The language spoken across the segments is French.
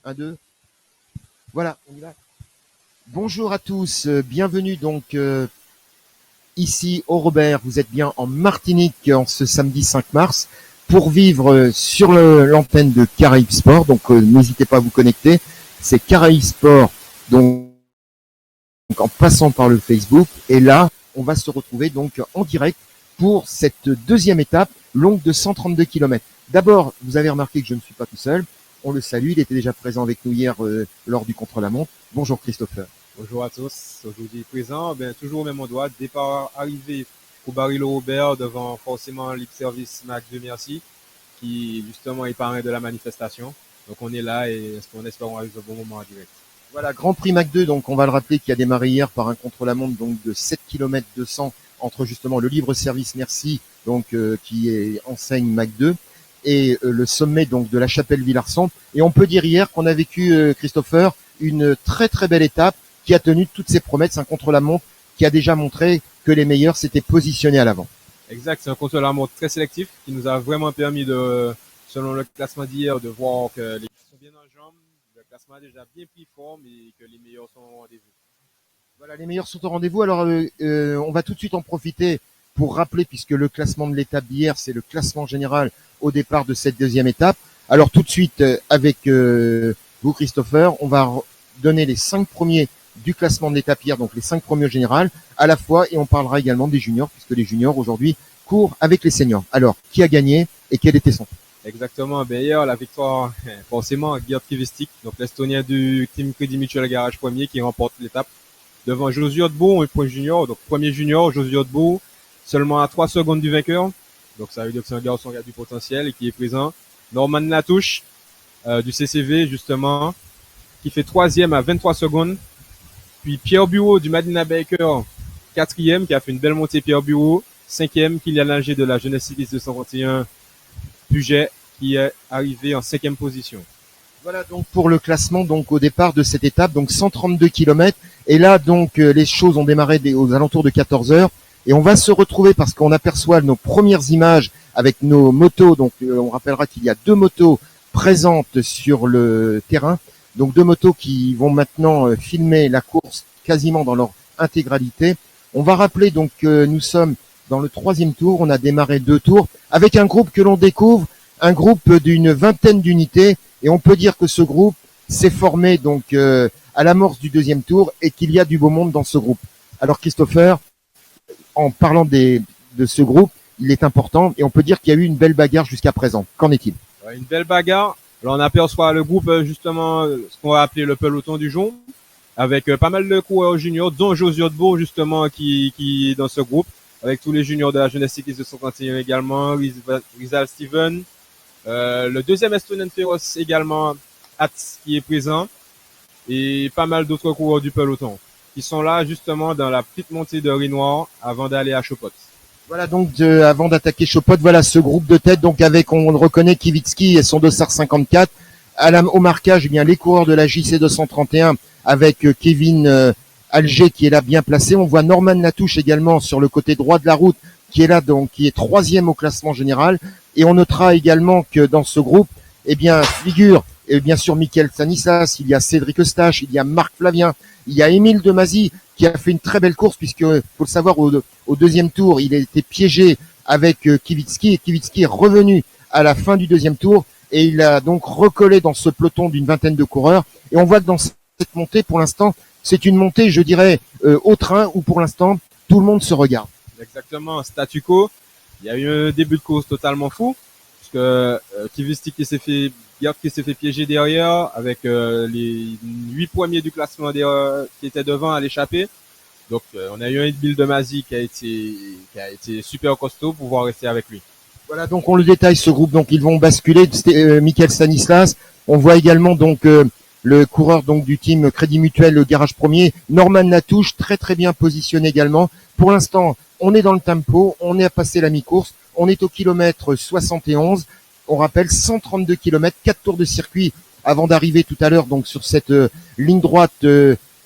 Un, deux. Voilà, on y va. Bonjour à tous, bienvenue donc ici au Robert. Vous êtes bien en Martinique en ce samedi 5 mars pour vivre sur l'antenne de Caraïbes Sport. Donc n'hésitez pas à vous connecter. C'est Caraïbes Sport, donc en passant par le Facebook. Et là, on va se retrouver donc en direct pour cette deuxième étape longue de 132 km. D'abord, vous avez remarqué que je ne suis pas tout seul. On le salue, il était déjà présent avec nous hier lors du contre-la-montre. Bonjour Christopher. Bonjour à tous, aujourd'hui présent, toujours au même endroit, départ arrivé au Baril Robert devant forcément Lip Service Mac 2 Merci, qui justement est parrain de la manifestation. Donc on est là et on espère qu'on arrive au bon moment en direct. Voilà, Grand Prix Mac 2, donc on va le rappeler, qui a démarré hier par un contre-la-montre donc de 7 km 200 entre justement le Libre Service Merci, donc qui est enseigne Mac 2, et le sommet donc de la Chapelle Villarson. Et on peut dire hier qu'on a vécu, Christopher, une très très belle étape qui a tenu toutes ses promesses, un contre-la-montre qui a déjà montré que les meilleurs s'étaient positionnés à l'avant. Exact, c'est un contre-la-montre très sélectif qui nous a vraiment permis de, selon le classement d'hier, de voir que les gars sont bien en jambes, le classement a déjà bien pris forme et que les meilleurs sont au rendez-vous. Voilà, les meilleurs sont au rendez-vous. Alors, on va tout de suite en profiter pour rappeler, puisque le classement de l'étape d'hier, c'est le classement général au départ de cette deuxième étape. Alors, tout de suite, avec vous, Christopher, on va donner les 5 premiers du classement de l'étape hier, donc les 5 premiers générales à la fois, et on parlera également des juniors, puisque les juniors aujourd'hui courent avec les seniors. Alors, qui a gagné et quel était son? Exactement, hier, la victoire, forcément, Gerd Kivestik, donc l'Estonien du Team Crédit Mutuel Garage premier qui remporte l'étape devant Josué Hotbo, un point junior, donc premier junior, Josué Hotbo, seulement à 3 secondes du vainqueur. Donc ça veut dire que c'est un garçon qui a du potentiel et qui est présent. Norman Latouche, du CCV, justement, qui fait 3e à 23 secondes. Puis Pierre Bureau du Madina Baker, 4e, qui a fait une belle montée. Pierre Bureau, 5e, Kylian Langer de la Jeunesse Cycliste 221 Puget, qui est arrivé en 5e position. Voilà donc pour le classement donc au départ de cette étape, donc 132 km. Et là donc les choses ont démarré aux alentours de 14 heures. Et on va se retrouver parce qu'on aperçoit nos premières images avec nos motos. Donc on rappellera qu'il y a 2 motos présentes sur le terrain. Donc 2 motos qui vont maintenant filmer la course quasiment dans leur intégralité. On va rappeler donc que nous sommes dans le 3e tour. On a démarré 2 tours avec un groupe que l'on découvre, un groupe d'une vingtaine d'unités. Et on peut dire que ce groupe s'est formé donc à l'amorce du 2e tour et qu'il y a du beau monde dans ce groupe. Alors Christopher, en parlant de ce groupe, il est important et on peut dire qu'il y a eu une belle bagarre jusqu'à présent. Qu'en est-il? Une belle bagarre. Là, on aperçoit le groupe, justement, ce qu'on va appeler le peloton du jonc, avec pas mal de coureurs juniors, dont Josué Hotbo, justement, qui est dans ce groupe, avec tous les juniors de la Jeunesse Cycliste 221 également, Rizal Steven, le 2e Estonian Féroce également, Hatz, qui est présent, et pas mal d'autres coureurs du peloton, qui sont là, justement, dans la petite montée de Rinoir, avant d'aller à Chopot. Voilà donc avant d'attaquer Chopot, voilà ce groupe de tête donc avec, on le reconnaît, Kivitsky et son dossard 54 au marquage, eh bien les coureurs de la JC 231 avec Kevin Alger qui est là bien placé. On voit Norman Latouche également sur le côté droit de la route qui est là donc qui est 3e au classement général. Et on notera également que dans ce groupe, eh bien figure bien sûr Michael Stanislas, il y a Cédric Eustache, il y a Marc Flavien, il y a Émile Demazy qui a fait une très belle course puisque, faut le savoir, au 2e tour, il a été piégé avec Kivitsky et Kivitsky est revenu à la fin du 2e tour et il a donc recollé dans ce peloton d'une vingtaine de coureurs. Et on voit que dans cette montée, pour l'instant, c'est une montée, je dirais, au train où pour l'instant, tout le monde se regarde. Exactement, statu quo. Il y a eu un début de course totalement fou puisque Kivitsky qui s'est fait piéger derrière avec les 8 premiers du classement qui étaient devant à l'échappée. Donc on a eu un Bill Demazy qui a été super costaud pour pouvoir rester avec lui. Voilà, donc on le détaille ce groupe, donc ils vont basculer. Michael Stanislas, on voit également donc le coureur donc du team Crédit Mutuel, le garage premier, Norman Latouche, très très bien positionné également. Pour l'instant, on est dans le tempo, on est à passer la mi-course, on est au kilomètre 71. On rappelle 132 km, 4 tours de circuit avant d'arriver tout à l'heure donc sur cette ligne droite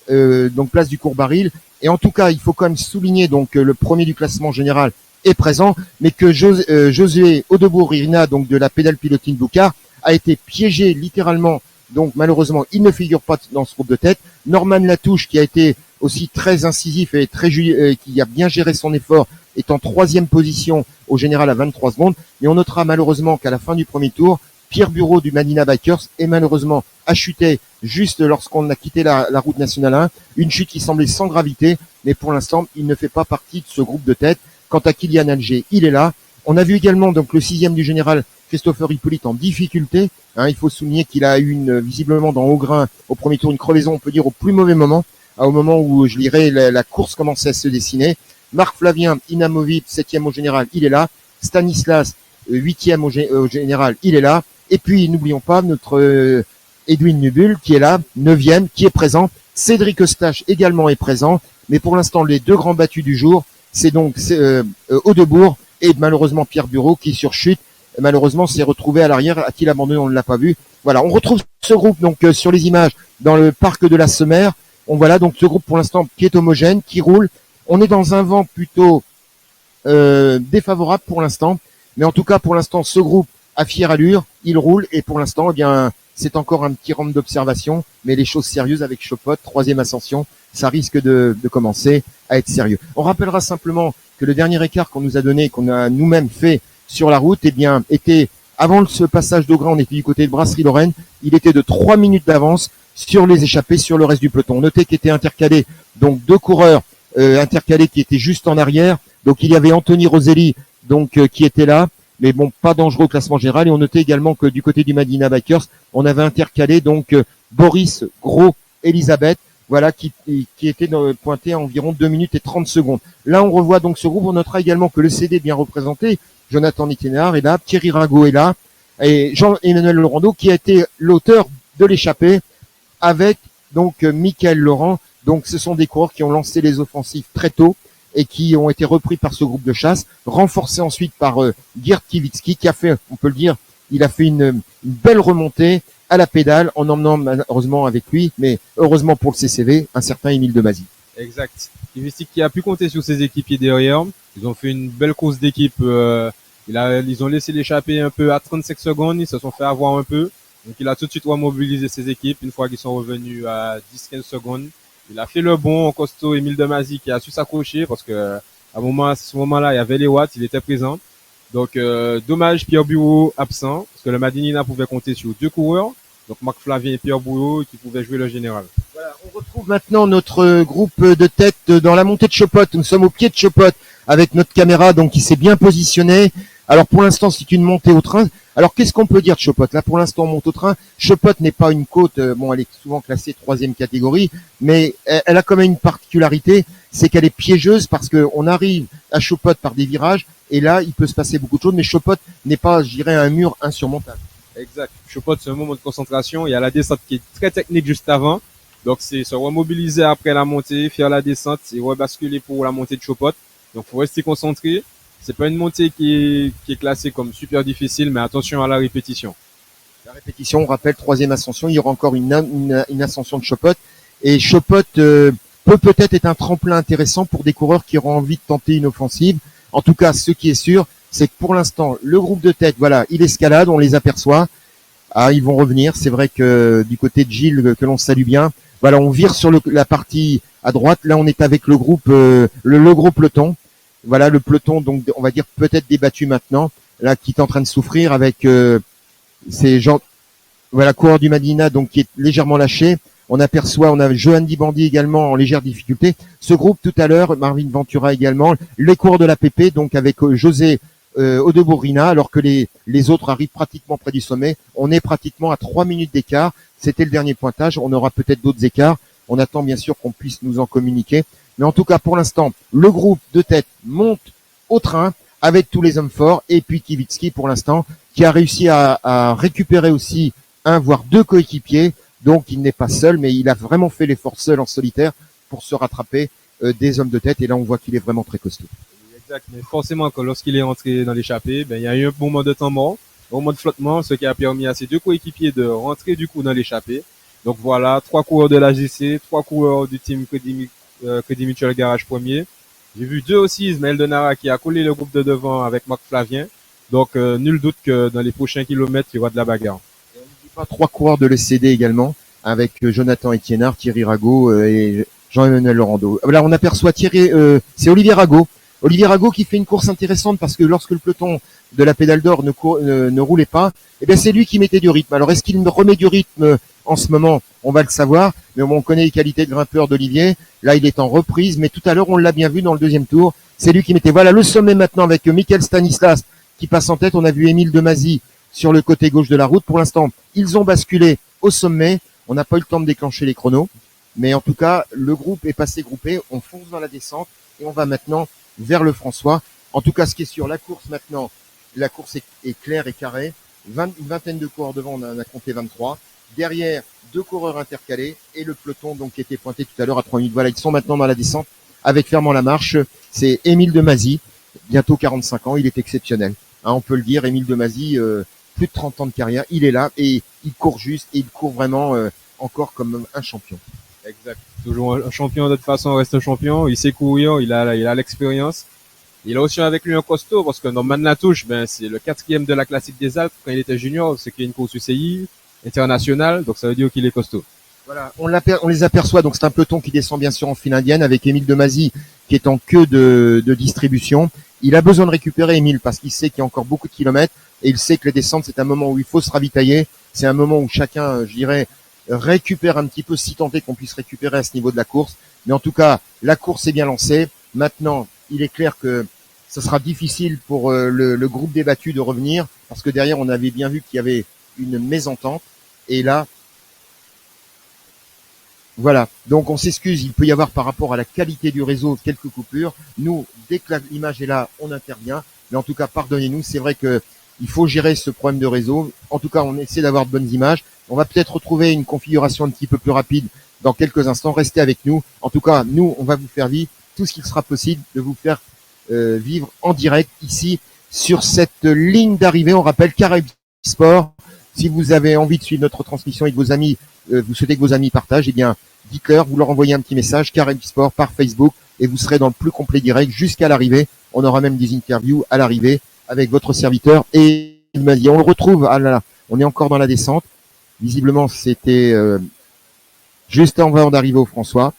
donc place du Courbaril. Et en tout cas, il faut quand même souligner donc le premier du classement général est présent, mais que Josué Hotbo-Irina donc de la Pédale Pilotine Boucard a été piégé littéralement Donc malheureusement, il ne figure pas dans ce groupe de tête. Norman Latouche, qui a été aussi très incisif et qui a bien géré son effort, est en 3e position au général à 23 secondes. Mais on notera malheureusement qu'à la fin du premier tour, Pierre Bureau du Madina Bikers est malheureusement a chuté juste lorsqu'on a quitté la route nationale 1. Une chute qui semblait sans gravité, mais pour l'instant, il ne fait pas partie de ce groupe de tête. Quant à Kylian Alger, il est là. On a vu également donc le 6e du général Christopher Hippolyte en difficulté. Il faut souligner qu'il a eu visiblement dans Augrain au premier tour une crevaison, on peut dire au plus mauvais moment, au moment où je dirais la course commençait à se dessiner. Marc Flavien Inamovic, 7e au général, il est là. Stanislas, 8e au général, il est là. Et puis n'oublions pas notre Edwin Nubul qui est là, 9e, qui est présent. Cédric Eustache également est présent. Mais pour l'instant, les deux grands battus du jour, c'est donc Audebourg et malheureusement Pierre Bureau qui surchute. Malheureusement, s'est retrouvé à l'arrière. A-t-il abandonné? On ne l'a pas vu. Voilà, on retrouve ce groupe donc sur les images dans le parc de la Semère. On voit là donc ce groupe pour l'instant qui est homogène, qui roule. On est dans un vent plutôt défavorable pour l'instant, mais en tout cas pour l'instant ce groupe a fière allure, il roule et pour l'instant eh bien c'est encore un petit round d'observation, mais les choses sérieuses avec Chopot, 3e ascension, ça risque de commencer à être sérieux. On rappellera simplement que le dernier écart qu'on nous a donné, qu'on a nous-mêmes fait sur la route, eh bien, était, avant ce passage d'Augrain, on était du côté de Brasserie-Lorraine, il était de 3 minutes d'avance sur les échappés, sur le reste du peloton. Notez qu'étaient intercalés, donc 2 coureurs intercalés qui étaient juste en arrière. Donc il y avait Anthony Roselli, donc qui était là, mais bon, pas dangereux au classement général. Et on notait également que du côté du Madina Bikers, on avait intercalé donc Boris, Gros, Elisabeth, voilà, qui était pointé à environ 2 minutes et 30 secondes. Là, on revoit donc ce groupe. On notera également que le CD est bien représenté. Jonathan Itinéraire est là, Thierry Rago est là, et Jean-Emmanuel Laurando, qui a été l'auteur de l'échappée avec donc Michael Laurent. Donc ce sont des coureurs qui ont lancé les offensives très tôt et qui ont été repris par ce groupe de chasse, renforcés ensuite par Gerd Kivitsky, qui a fait, on peut le dire, il a fait une belle remontée à la pédale en emmenant malheureusement avec lui, mais heureusement pour le CCV, un certain Émile Demazy. Exact. Kivitsky qui a pu compter sur ses équipiers derrière. Ils ont fait une belle course d'équipe. Ils ont laissé l'échapper un peu à 35 secondes. Ils se sont fait avoir un peu. Donc il a tout de suite remobilisé ses équipes une fois qu'ils sont revenus à 10-15 secondes. Il a fait le bon costaud Émile Demazy qui a su s'accrocher parce que à ce moment-là, il y avait les watts, il était présent. Donc dommage Pierre Bureau absent parce que le Madinina pouvait compter sur 2 coureurs. Donc Marc Flavien et Pierre Bureau qui pouvaient jouer le général. Voilà, on retrouve maintenant notre groupe de tête dans la montée de Chopot. Nous sommes au pied de Chopot avec notre caméra donc qui s'est bien positionné. Alors pour l'instant, c'est une montée au train. Alors qu'est-ce qu'on peut dire de Chopot? Là pour l'instant, on monte au train. Chopot n'est pas une côte, bon elle est souvent classée 3e catégorie, mais elle a quand même une particularité, c'est qu'elle est piégeuse parce qu'on arrive à Chopot par des virages et là il peut se passer beaucoup de choses, mais Chopot n'est pas, je dirais, un mur insurmontable. Exact. Chopot, c'est un moment de concentration. Il y a la descente qui est très technique juste avant. Donc c'est se remobiliser après la montée, faire la descente et rebasculer pour la montée de Chopot. Donc faut rester concentré. C'est pas une montée qui est classée comme super difficile, mais attention à la répétition. La répétition, on rappelle, 3e ascension, il y aura encore une ascension de Chopot. Et Chopot peut-être être un tremplin intéressant pour des coureurs qui auront envie de tenter une offensive. En tout cas, ce qui est sûr, c'est que pour l'instant, le groupe de tête, voilà, il escalade, on les aperçoit. Ah, ils vont revenir. C'est vrai que du côté de Gilles, que l'on salue bien, voilà, on vire sur la partie à droite. Là, on est avec le groupe, le gros peloton. Voilà le peloton, donc on va dire peut-être débattu maintenant, là qui est en train de souffrir avec ces gens, voilà, coureur du Madina donc qui est légèrement lâché. On a Johan Dibandi également en légère difficulté. Ce groupe tout à l'heure, Marvin Ventura également, les coureurs de la PP donc avec José Audebourg-Rina, alors que les autres arrivent pratiquement près du sommet. On est pratiquement à 3 minutes d'écart. C'était le dernier pointage. On aura peut-être d'autres écarts. On attend bien sûr qu'on puisse nous en communiquer. Mais en tout cas, pour l'instant, le groupe de tête monte au train avec tous les hommes forts. Et puis Kivitsky, pour l'instant, qui a réussi à récupérer aussi voire 2 coéquipiers. Donc, il n'est pas seul, mais il a vraiment fait l'effort seul en solitaire pour se rattraper des hommes de tête. Et là, on voit qu'il est vraiment très costaud. Exact. Mais forcément, que lorsqu'il est entré dans l'échappée, il y a eu un moment de temps mort, un moment de flottement, ce qui a permis à ses 2 coéquipiers de rentrer du coup dans l'échappée. Donc voilà, 3 coureurs de la GC, 3 coureurs du team Crédit Mutuel Garage premier. J'ai vu 2 aussi, Ismaël Denara qui a collé le groupe de devant avec Marc Flavien. Donc nul doute que dans les prochains kilomètres, il y aura de la bagarre. pas 3 coureurs de l'ECD également, avec Jonathan Etiennard, Thierry Rago et Jean-Emmanuel Laurando. Là, on aperçoit c'est Olivier Rago. Olivier Rago qui fait une course intéressante parce que lorsque le peloton de la pédale d'or ne roulait pas, eh bien c'est lui qui mettait du rythme. Alors est-ce qu'il remet du rythme en ce moment? On va le savoir, mais on connaît les qualités de grimpeur d'Olivier. Là, il est en reprise, mais tout à l'heure, on l'a bien vu dans le deuxième tour. C'est lui qui mettait. Voilà le sommet maintenant avec Michael Stanislas qui passe en tête. On a vu Émile Demazy sur le côté gauche de la route. Pour l'instant, ils ont basculé au sommet. On n'a pas eu le temps de déclencher les chronos. Mais en tout cas, le groupe est passé groupé. On fonce dans la descente et on va maintenant vers le François. En tout cas, ce qui est sûr, la course maintenant, la course est claire et carrée. Une vingtaine de coureurs devant, on en a compté 23. Derrière, 2 coureurs intercalés et le peloton donc qui était pointé tout à l'heure à 3 minutes. Voilà, ils sont maintenant dans la descente avec Fermant la marche. C'est Émile Demazy, bientôt 45 ans, il est exceptionnel. Hein, on peut le dire, Émile Demazy, plus de 30 ans de carrière, il est là et il court juste et il court vraiment encore comme un champion. Exact. Toujours un champion, de toute façon, reste un champion. Il sait courir, il a l'expérience. Il a aussi avec lui un costaud parce que dans Man-la-Touche, c'est le 4e de la classique des Alpes quand il était junior, c'est qu'il y a une course UCI internationale, donc ça veut dire qu'il est costaud. Voilà, on les aperçoit, donc c'est un peloton qui descend bien sûr en file indienne avec Émile Demazy qui est en queue de distribution. Il a besoin de récupérer Émile parce qu'il sait qu'il y a encore beaucoup de kilomètres et il sait que les descentes c'est un moment où il faut se ravitailler, c'est un moment où chacun, je dirais, récupère un petit peu si tant est qu'on puisse récupérer à ce niveau de la course. Mais en tout cas, la course est bien lancée. Maintenant, il est clair que ce sera difficile pour le groupe des battus de revenir parce que derrière on avait bien vu qu'il y avait une mésentente. Et là, voilà. Donc on s'excuse, il peut y avoir par rapport à la qualité du réseau quelques coupures. Nous, dès que l'image est là, on intervient. Mais en tout cas, pardonnez-nous, c'est vrai que il faut gérer ce problème de réseau. En tout cas, on essaie d'avoir de bonnes images. On va peut-être retrouver une configuration un petit peu plus rapide dans quelques instants. Restez avec nous. En tout cas, nous, on va vous faire vivre tout ce qu'il sera possible de vous faire vivre en direct ici sur cette ligne d'arrivée. On rappelle Caraïbes Sport. Si vous avez envie de suivre notre transmission et que vos amis, vous souhaitez que vos amis partagent, eh bien, dites-leur, vous leur envoyez un petit message, Caraïbes Sport par Facebook, et vous serez dans le plus complet direct jusqu'à l'arrivée. On aura même des interviews à l'arrivée avec votre serviteur. Et il m'a dit, on le retrouve, ah là là, on est encore dans la descente. Visiblement, c'était juste avant d'arriver au François.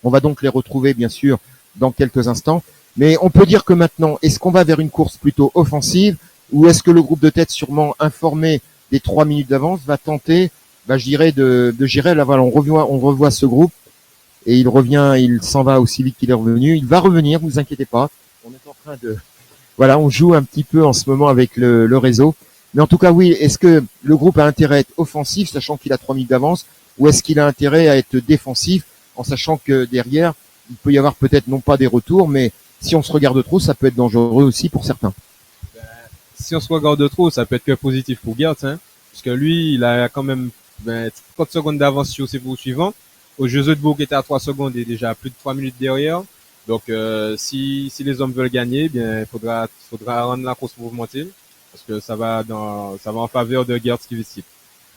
On va donc les retrouver, bien sûr, dans quelques instants. Mais on peut dire que maintenant, est-ce qu'on va vers une course plutôt offensive ou est-ce que le groupe de tête, sûrement informé des 3 minutes d'avance, va tenter, je dirais, de gérer. Là, voilà, on revoit ce groupe et il revient, il s'en va aussi vite qu'il est revenu. Il va revenir, vous inquiétez pas. On est en train de, voilà, on joue un petit peu en ce moment avec le réseau. Mais en tout cas, oui, est-ce que le groupe a intérêt à être offensif, sachant qu'il a 3 minutes d'avance, ou est-ce qu'il a intérêt à être défensif, en sachant que derrière, il peut y avoir peut-être non pas des retours, mais si on se regarde trop, ça peut être dangereux aussi pour certains. Si on se regarde trop, ça peut être que positif pour Gert, hein, parce que lui, il a quand même 30 secondes d'avance sur ses poursuivants. Au Jeux de Bourg, qui était à 3 secondes, et déjà à plus de 3 minutes derrière. Donc, si les hommes veulent gagner, il faudra rendre la course mouvementée, parce que ça va en faveur de Gert Kiviski.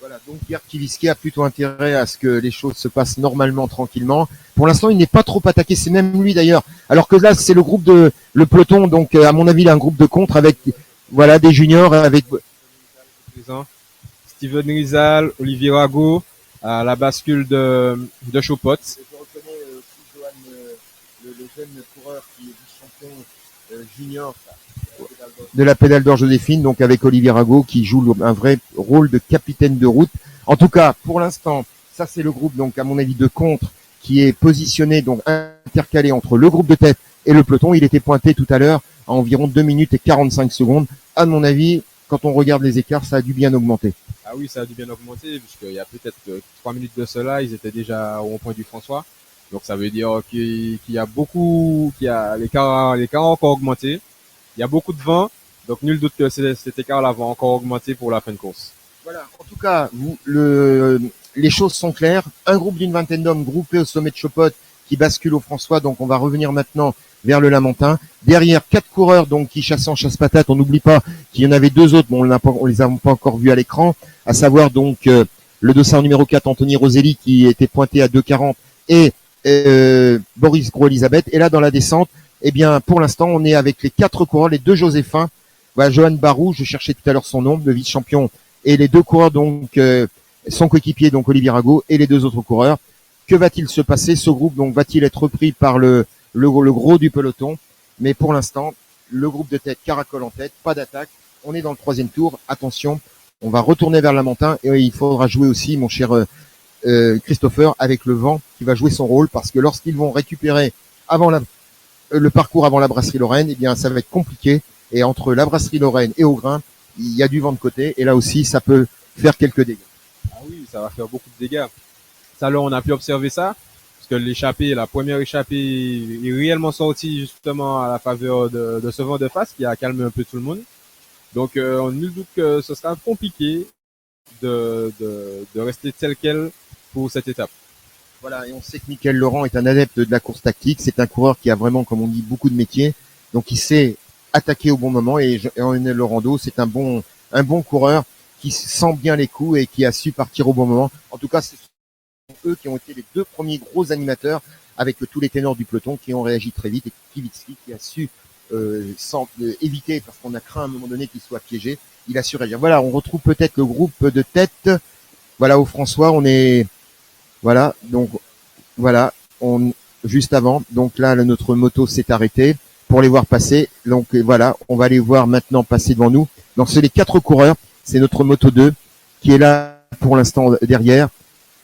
Voilà, donc Gert Kiviski a plutôt intérêt à ce que les choses se passent normalement, tranquillement. Pour l'instant, il n'est pas trop attaqué, c'est même lui d'ailleurs. Alors que là, c'est le peloton, donc à mon avis, il a un groupe de contre avec, voilà, des juniors avec Steven Rizal, Olivier Rago, à la bascule de Chopot. Je reconnais aussi Johan, le jeune coureur qui est vice-champion junior de la pédale d'or Joséphine, donc avec Olivier Rago qui joue un vrai rôle de capitaine de route. En tout cas, pour l'instant, ça c'est le groupe, donc à mon avis, de contre qui est positionné, donc intercalé entre le groupe de tête et le peloton. Il était pointé tout à l'heure à environ 2 minutes et 45 secondes. À mon avis, quand on regarde les écarts, ça a dû bien augmenter. Ah oui, ça a dû bien augmenter, puisqu'il y a peut-être 3 minutes de cela, ils étaient déjà au rond-point du François. Donc ça veut dire qu'il y a l'écart a encore augmenté. Il y a beaucoup de vent, donc nul doute que cet écart-là va encore augmenter pour la fin de course. Voilà, en tout cas, les choses sont claires. Un groupe d'une vingtaine d'hommes groupés au sommet de Chopot qui bascule au François, donc on va revenir maintenant vers le Lamentin. Derrière, 4 coureurs donc qui chassent en chasse-patate. On n'oublie pas qu'il y en avait 2 autres, bon, on les a pas encore vus à l'écran, à savoir donc le dossard numéro 4, Anthony Roselli, qui était pointé à 2,40 et Boris Gros-Elisabeth. Et là, dans la descente, eh bien, pour l'instant, on est avec les 4 coureurs, les 2 Joséphins. Voilà, Johan Barou, je cherchais tout à l'heure son nom, le vice-champion et les deux coureurs donc son coéquipier donc Olivier Rago et les deux autres coureurs. Que va-t-il se passer? Ce groupe donc va-t-il être repris par le gros du peloton? Mais pour l'instant, le groupe de tête caracole en tête, pas d'attaque. On est dans le troisième tour. Attention, on va retourner vers Lamentin et il faudra jouer aussi, mon cher Christopher, avec le vent qui va jouer son rôle parce que lorsqu'ils vont récupérer avant le parcours avant la brasserie Lorraine, eh bien ça va être compliqué. Et entre la brasserie Lorraine et Augrin, il y a du vent de côté et là aussi ça peut faire quelques dégâts. Ah oui, ça va faire beaucoup de dégâts. Ça, là, on a pu observer ça, parce que l'échappée, la première échappée est réellement sortie justement à la faveur de ce vent de face qui a calmé un peu tout le monde. Donc, on nul doute que ce sera compliqué de rester tel quel pour cette étape. Voilà, et on sait que Mickaël Laurent est un adepte de la course tactique. C'est un coureur qui a vraiment, comme on dit, beaucoup de métiers. Donc, il sait attaquer au bon moment. Et Lionel Laurando, c'est un bon coureur qui sent bien les coups et qui a su partir au bon moment. En tout cas, ce sont eux qui ont été les deux premiers gros animateurs avec tous les ténors du peloton qui ont réagi très vite et Kivitski qui a su sans éviter parce qu'on a craint à un moment donné qu'il soit piégé. Il a su réagir. Voilà, on retrouve peut-être le groupe de tête. Voilà, au François, on est voilà, donc voilà, juste avant. Donc là, notre moto s'est arrêtée pour les voir passer. Donc voilà, on va les voir maintenant passer devant nous. Donc c'est les 4 coureurs, c'est notre moto 2 qui est là pour l'instant derrière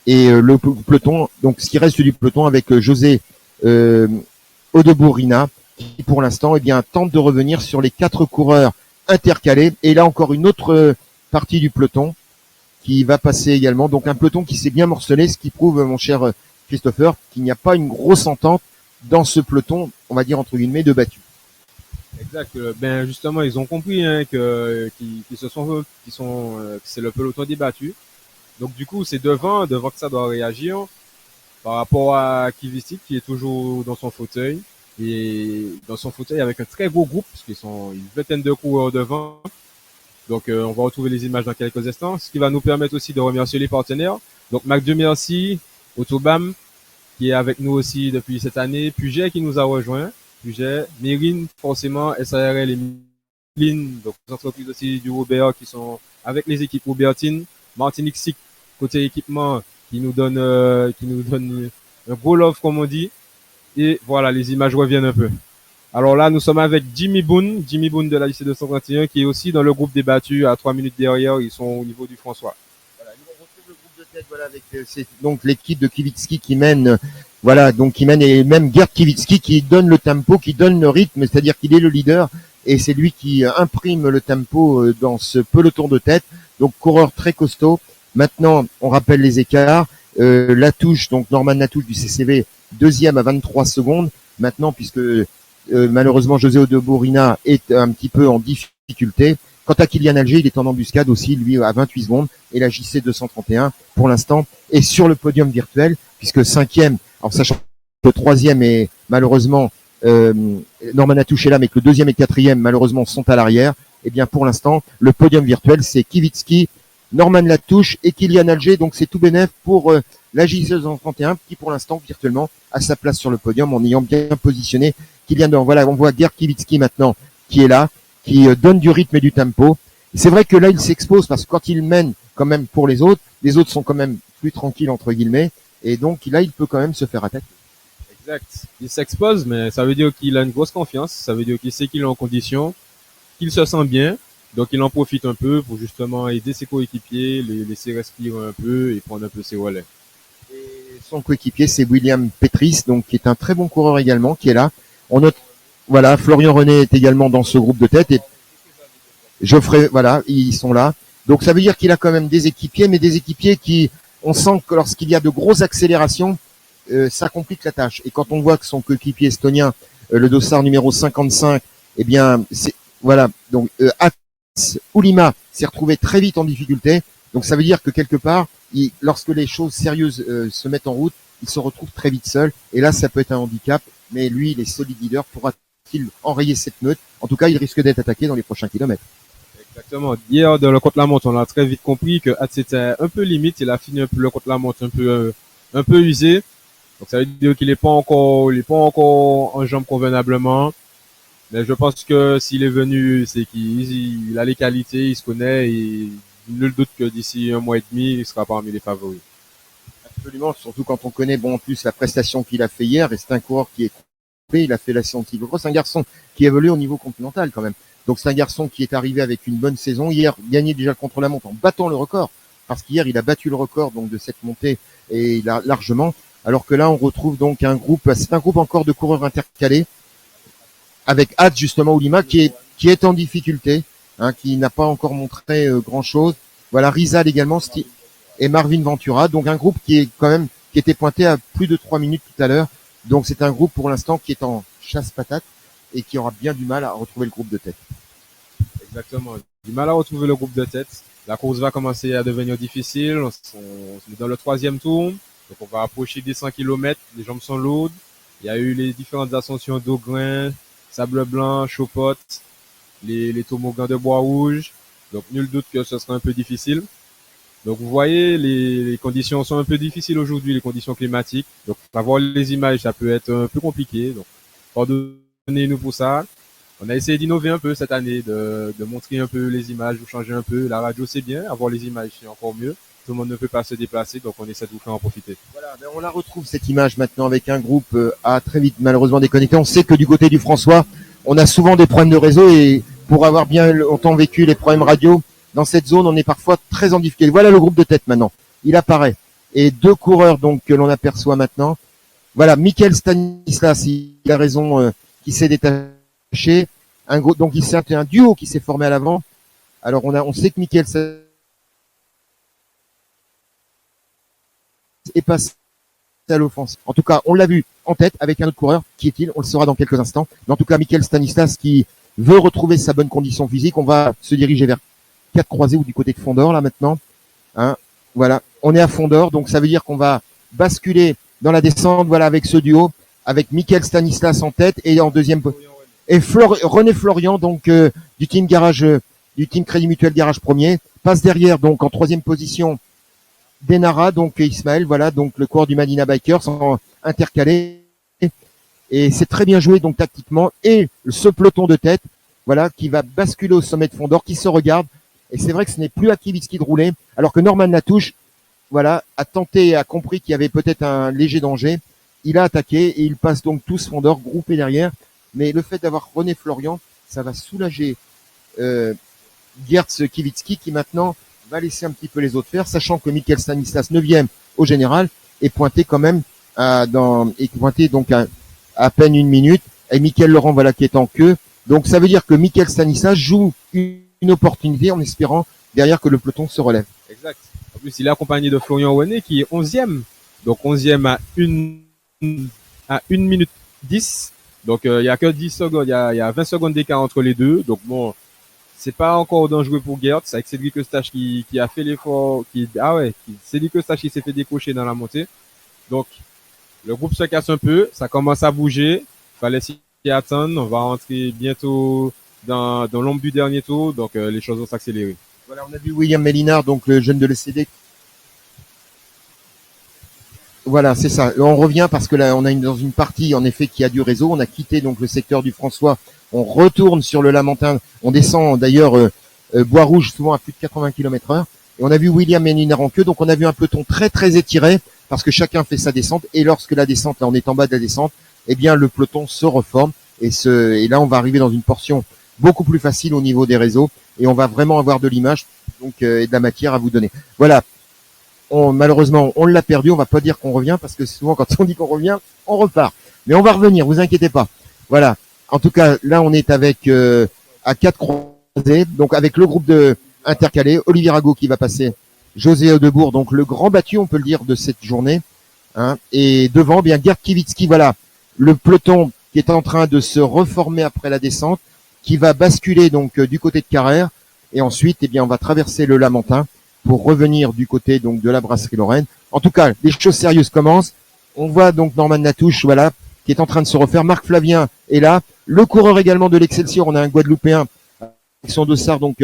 et le peloton. Donc ce qui reste du peloton avec José Odebourina qui pour l'instant tente de revenir sur les 4 coureurs intercalés. Et là encore une autre partie du peloton qui va passer également. Donc un peloton qui s'est bien morcelé, ce qui prouve, mon cher Christopher, qu'il n'y a pas une grosse entente dans ce peloton, on va dire entre guillemets, de battus. Exact. Ben justement, ils ont compris que c'est le peloton des battus. Donc du coup, c'est devant que ça doit réagir par rapport à Kivitski qui est toujours dans son fauteuil et dans son fauteuil avec un très gros groupe parce qu'ils sont une vingtaine de coureurs devant. Donc, on va retrouver les images dans quelques instants, ce qui va nous permettre aussi de remercier les partenaires. Donc, Mac Dieu merci, Autobam, qui est avec nous aussi depuis cette année, Puget qui nous a rejoint, Puget, Mérine, forcément, SARL et Mylène, donc les entreprises aussi du Robert qui sont avec les équipes Robertine, Martinique Sick, côté équipement, qui nous donne un gros love, comme on dit. Et voilà, les images reviennent un peu. Alors là, nous sommes avec Jimmy Boone de la lycée 231, qui est aussi dans le groupe des battus à 3 minutes derrière. Ils sont au niveau du François. Voilà, nous on retrouve le groupe de tête, voilà, avec c'est donc l'équipe de Kivitski qui mène, voilà, donc qui mène et même Gerd Kivitski qui donne le tempo, qui donne le rythme, c'est-à-dire qu'il est le leader et c'est lui qui imprime le tempo dans ce peloton de tête. Donc coureur très costaud. Maintenant, on rappelle les écarts. Latouche, donc Norman Latouche du CCV, deuxième à 23 secondes. Maintenant, puisque malheureusement, José Odebourina est un petit peu en difficulté. Quant à Kylian Alger, il est en embuscade aussi, lui, à 28 secondes. Et la JC 231, pour l'instant, est sur le podium virtuel, puisque cinquième, alors sachant que le troisième est malheureusement Norman Latouche est là, mais que le deuxième et quatrième, malheureusement, sont à l'arrière. Eh bien, pour l'instant, le podium virtuel, c'est Kivitski, Norman Latouche et Kylian Alger. Donc, c'est tout bénef pour la JC 231, qui, pour l'instant, virtuellement, a sa place sur le podium en ayant bien positionné Kylian. Voilà, on voit Gerd Kivitski maintenant qui est là, qui donne du rythme et du tempo. C'est vrai que là, il s'expose parce que quand il mène quand même pour les autres sont quand même plus tranquilles entre guillemets, et donc là, il peut quand même se faire attaquer. Exact. Il s'expose, mais ça veut dire qu'il a une grosse confiance. Ça veut dire qu'il sait qu'il est en condition, qu'il se sent bien. Donc, il en profite un peu pour justement aider ses coéquipiers, les laisser respirer un peu et prendre un peu ses relais. Et son coéquipier, c'est William Petris, donc qui est un très bon coureur également, qui est là. On note, voilà, Florian René est également dans ce groupe de tête et Geoffrey, voilà, ils sont là. Donc ça veut dire qu'il a quand même des équipiers, mais des équipiers qui, on sent que lorsqu'il y a de grosses accélérations, ça complique la tâche. Et quand on voit que son coéquipier estonien, le dossard numéro 55, eh bien, c'est, voilà, donc Ulima s'est retrouvé très vite en difficulté. Donc ça veut dire que quelque part, lorsque les choses sérieuses se mettent en route, il se retrouve très vite seul. Et là, ça peut être un handicap. Mais lui, il est solide leader. Pourra-t-il enrayer cette meute? En tout cas, il risque d'être attaqué dans les prochains kilomètres. Exactement. Hier, dans le contre-la-montre, on a très vite compris que c'était un peu limite. Il a fini un peu le contre-la-montre un peu usé. Donc ça veut dire qu'il est pas encore en jambes convenablement. Mais je pense que s'il est venu, c'est qu'il a les qualités, il se connaît et nul doute que d'ici un mois et demi, il sera parmi les favoris. Absolument, surtout quand on connaît, bon, en plus, la prestation qu'il a fait hier, et c'est un coureur qui est coupé, il a fait la scientifique. C'est un garçon qui évolue au niveau continental, quand même. Donc, c'est un garçon qui est arrivé avec une bonne saison. Hier, gagné déjà le contre-la-montre en battant le record. Parce qu'hier, il a battu le record, donc, de cette montée, et il a largement. Alors que là, on retrouve donc un groupe, c'est un groupe encore de coureurs intercalés, avec Had, justement, Oulima, qui est en difficulté, hein, qui n'a pas encore montré grand chose. Voilà, Rizal également, et Marvin Ventura. Donc un groupe qui est quand même, qui était pointé à plus de 3 minutes tout à l'heure. Donc c'est un groupe pour l'instant qui est en chasse-patate et qui aura bien du mal à retrouver le groupe de tête. Exactement. Du mal à retrouver le groupe de tête. La course va commencer à devenir difficile. On est dans le 3e tour. Donc on va approcher des 100 km. Les jambes sont lourdes. Il y a eu les différentes ascensions d'Augrain, Sable Blanc, Chopotte, les toboggans de Bois Rouge. Donc nul doute que ce sera un peu difficile. Donc vous voyez, les conditions sont un peu difficiles aujourd'hui, les conditions climatiques. Donc avoir les images, ça peut être un peu compliqué. Donc pardonnez-nous pour ça. On a essayé d'innover un peu cette année, de montrer un peu les images, de changer un peu. La radio c'est bien, avoir les images c'est encore mieux. Tout le monde ne peut pas se déplacer, donc on essaie de vous faire en profiter. Voilà, on la retrouve cette image maintenant avec un groupe à très vite malheureusement déconnecté. On sait que du côté du François, on a souvent des problèmes de réseau et pour avoir bien longtemps vécu les problèmes radio, dans cette zone, on est parfois très en difficulté. Voilà le groupe de tête maintenant. Il apparaît. Et 2 coureurs donc que l'on aperçoit maintenant. Voilà, Michael Stanislas, il a raison, qui s'est détaché. Donc c'est un duo qui s'est formé à l'avant. Alors on sait que Michael est passé à l'offensive. En tout cas, on l'a vu en tête avec un autre coureur. Qui est-il? On le saura dans quelques instants. Mais en tout cas, Michael Stanislas qui veut retrouver sa bonne condition physique. On va se diriger vers 4 croisés ou du côté de Fondor là maintenant. Hein, voilà, on est à Fondor, donc ça veut dire qu'on va basculer dans la descente. Voilà, avec ce duo, avec Michael Stanislas en tête et en deuxième et René Florian donc du team Garage, du team Crédit Mutuel Garage Premier passe derrière donc en 3e position Denara donc Ismaël. Voilà donc le coureur du Madina Bikers en intercalé et c'est très bien joué donc tactiquement et ce peloton de tête voilà qui va basculer au sommet de Fondor qui se regarde. Et c'est vrai que ce n'est plus à Kivitsky de rouler, alors que Norman Latouche, voilà, a tenté et a compris qu'il y avait peut-être un léger danger. Il a attaqué et il passe donc tous Fondor groupés derrière. Mais le fait d'avoir René Florian, ça va soulager Geerts Kivitsky qui maintenant va laisser un petit peu les autres faire, sachant que Michael Stanislas 9e au général est pointé quand même pointé donc à peine 1 minute. Et Michael Laurent voilà qui est en queue. Donc ça veut dire que Michael Stanislas joue une opportunité en espérant derrière que le peloton se relève. Exact. En plus, il est accompagné de Florian René qui est 11e. Donc 11e à 1 minute 10. Donc il y a que 10 secondes, il y a 20 secondes d'écart entre les deux. Donc bon, c'est pas encore dangereux pour Geerts. C'est avec Cédric Eustache qui a fait l'effort, Cédric Eustache qui s'est fait décocher dans la montée. Donc le groupe se casse un peu, ça commence à bouger. Fallait s'y attendre. On va rentrer bientôt dans l'ombre du dernier tour, donc les choses vont s'accélérer. Voilà, on a vu William Mélinard, donc le jeune de l'ECD. Voilà, c'est ça. On revient parce que là, on a dans une partie, en effet, qui a du réseau. On a quitté donc le secteur du François. On retourne sur le Lamentin. On descend d'ailleurs Bois Rouge, souvent à plus de 80 km/h. Et on a vu William Mélinard en queue. Donc on a vu un peloton très très étiré parce que chacun fait sa descente. Et lorsque la descente, là, on est en bas de la descente, eh bien le peloton se reforme. Et là, on va arriver dans une portion beaucoup plus facile au niveau des réseaux et on va vraiment avoir de l'image donc et de la matière à vous donner. Voilà. Malheureusement, on l'a perdu. On va pas dire qu'on revient parce que souvent quand on dit qu'on revient, on repart. Mais on va revenir. Vous inquiétez pas. Voilà. En tout cas, là, on est avec à 4 croisés, donc avec le groupe de intercalé. Olivier Rago qui va passer. José Audebourg, donc le grand battu, on peut le dire, de cette journée. Hein. Et devant, bien Geert Kivitsky. Voilà, le peloton qui est en train de se reformer après la descente, qui va basculer donc du côté de Carrère et ensuite eh bien on va traverser le Lamentin pour revenir du côté donc de la brasserie Lorraine. En tout cas, les choses sérieuses commencent. On voit donc Norman Latouche voilà qui est en train de se refaire. Marc Flavien est là, le coureur également de l'Excelsior, on a un Guadeloupéen avec son dossard donc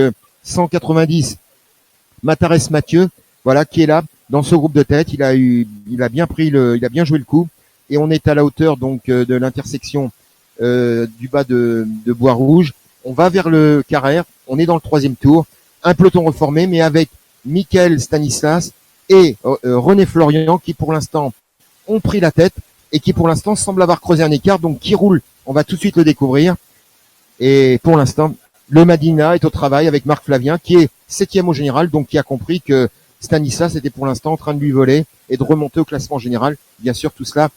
190 Matares Mathieu, voilà qui est là dans ce groupe de tête. Il a bien joué le coup et on est à la hauteur donc de l'intersection du bas de Bois Rouge. On va vers le Carrère, on est dans le 3e tour. un peloton reformé, mais avec Michael Stanislas et René Florian qui pour l'instant ont pris la tête et qui pour l'instant semblent avoir creusé un écart, donc qui roule, on va tout de suite le découvrir. Et pour l'instant, le Madina est au travail avec Marc Flavien qui est 7e au général, donc qui a compris que Stanislas était pour l'instant en train de lui voler et de remonter au classement général. Bien sûr, tout cela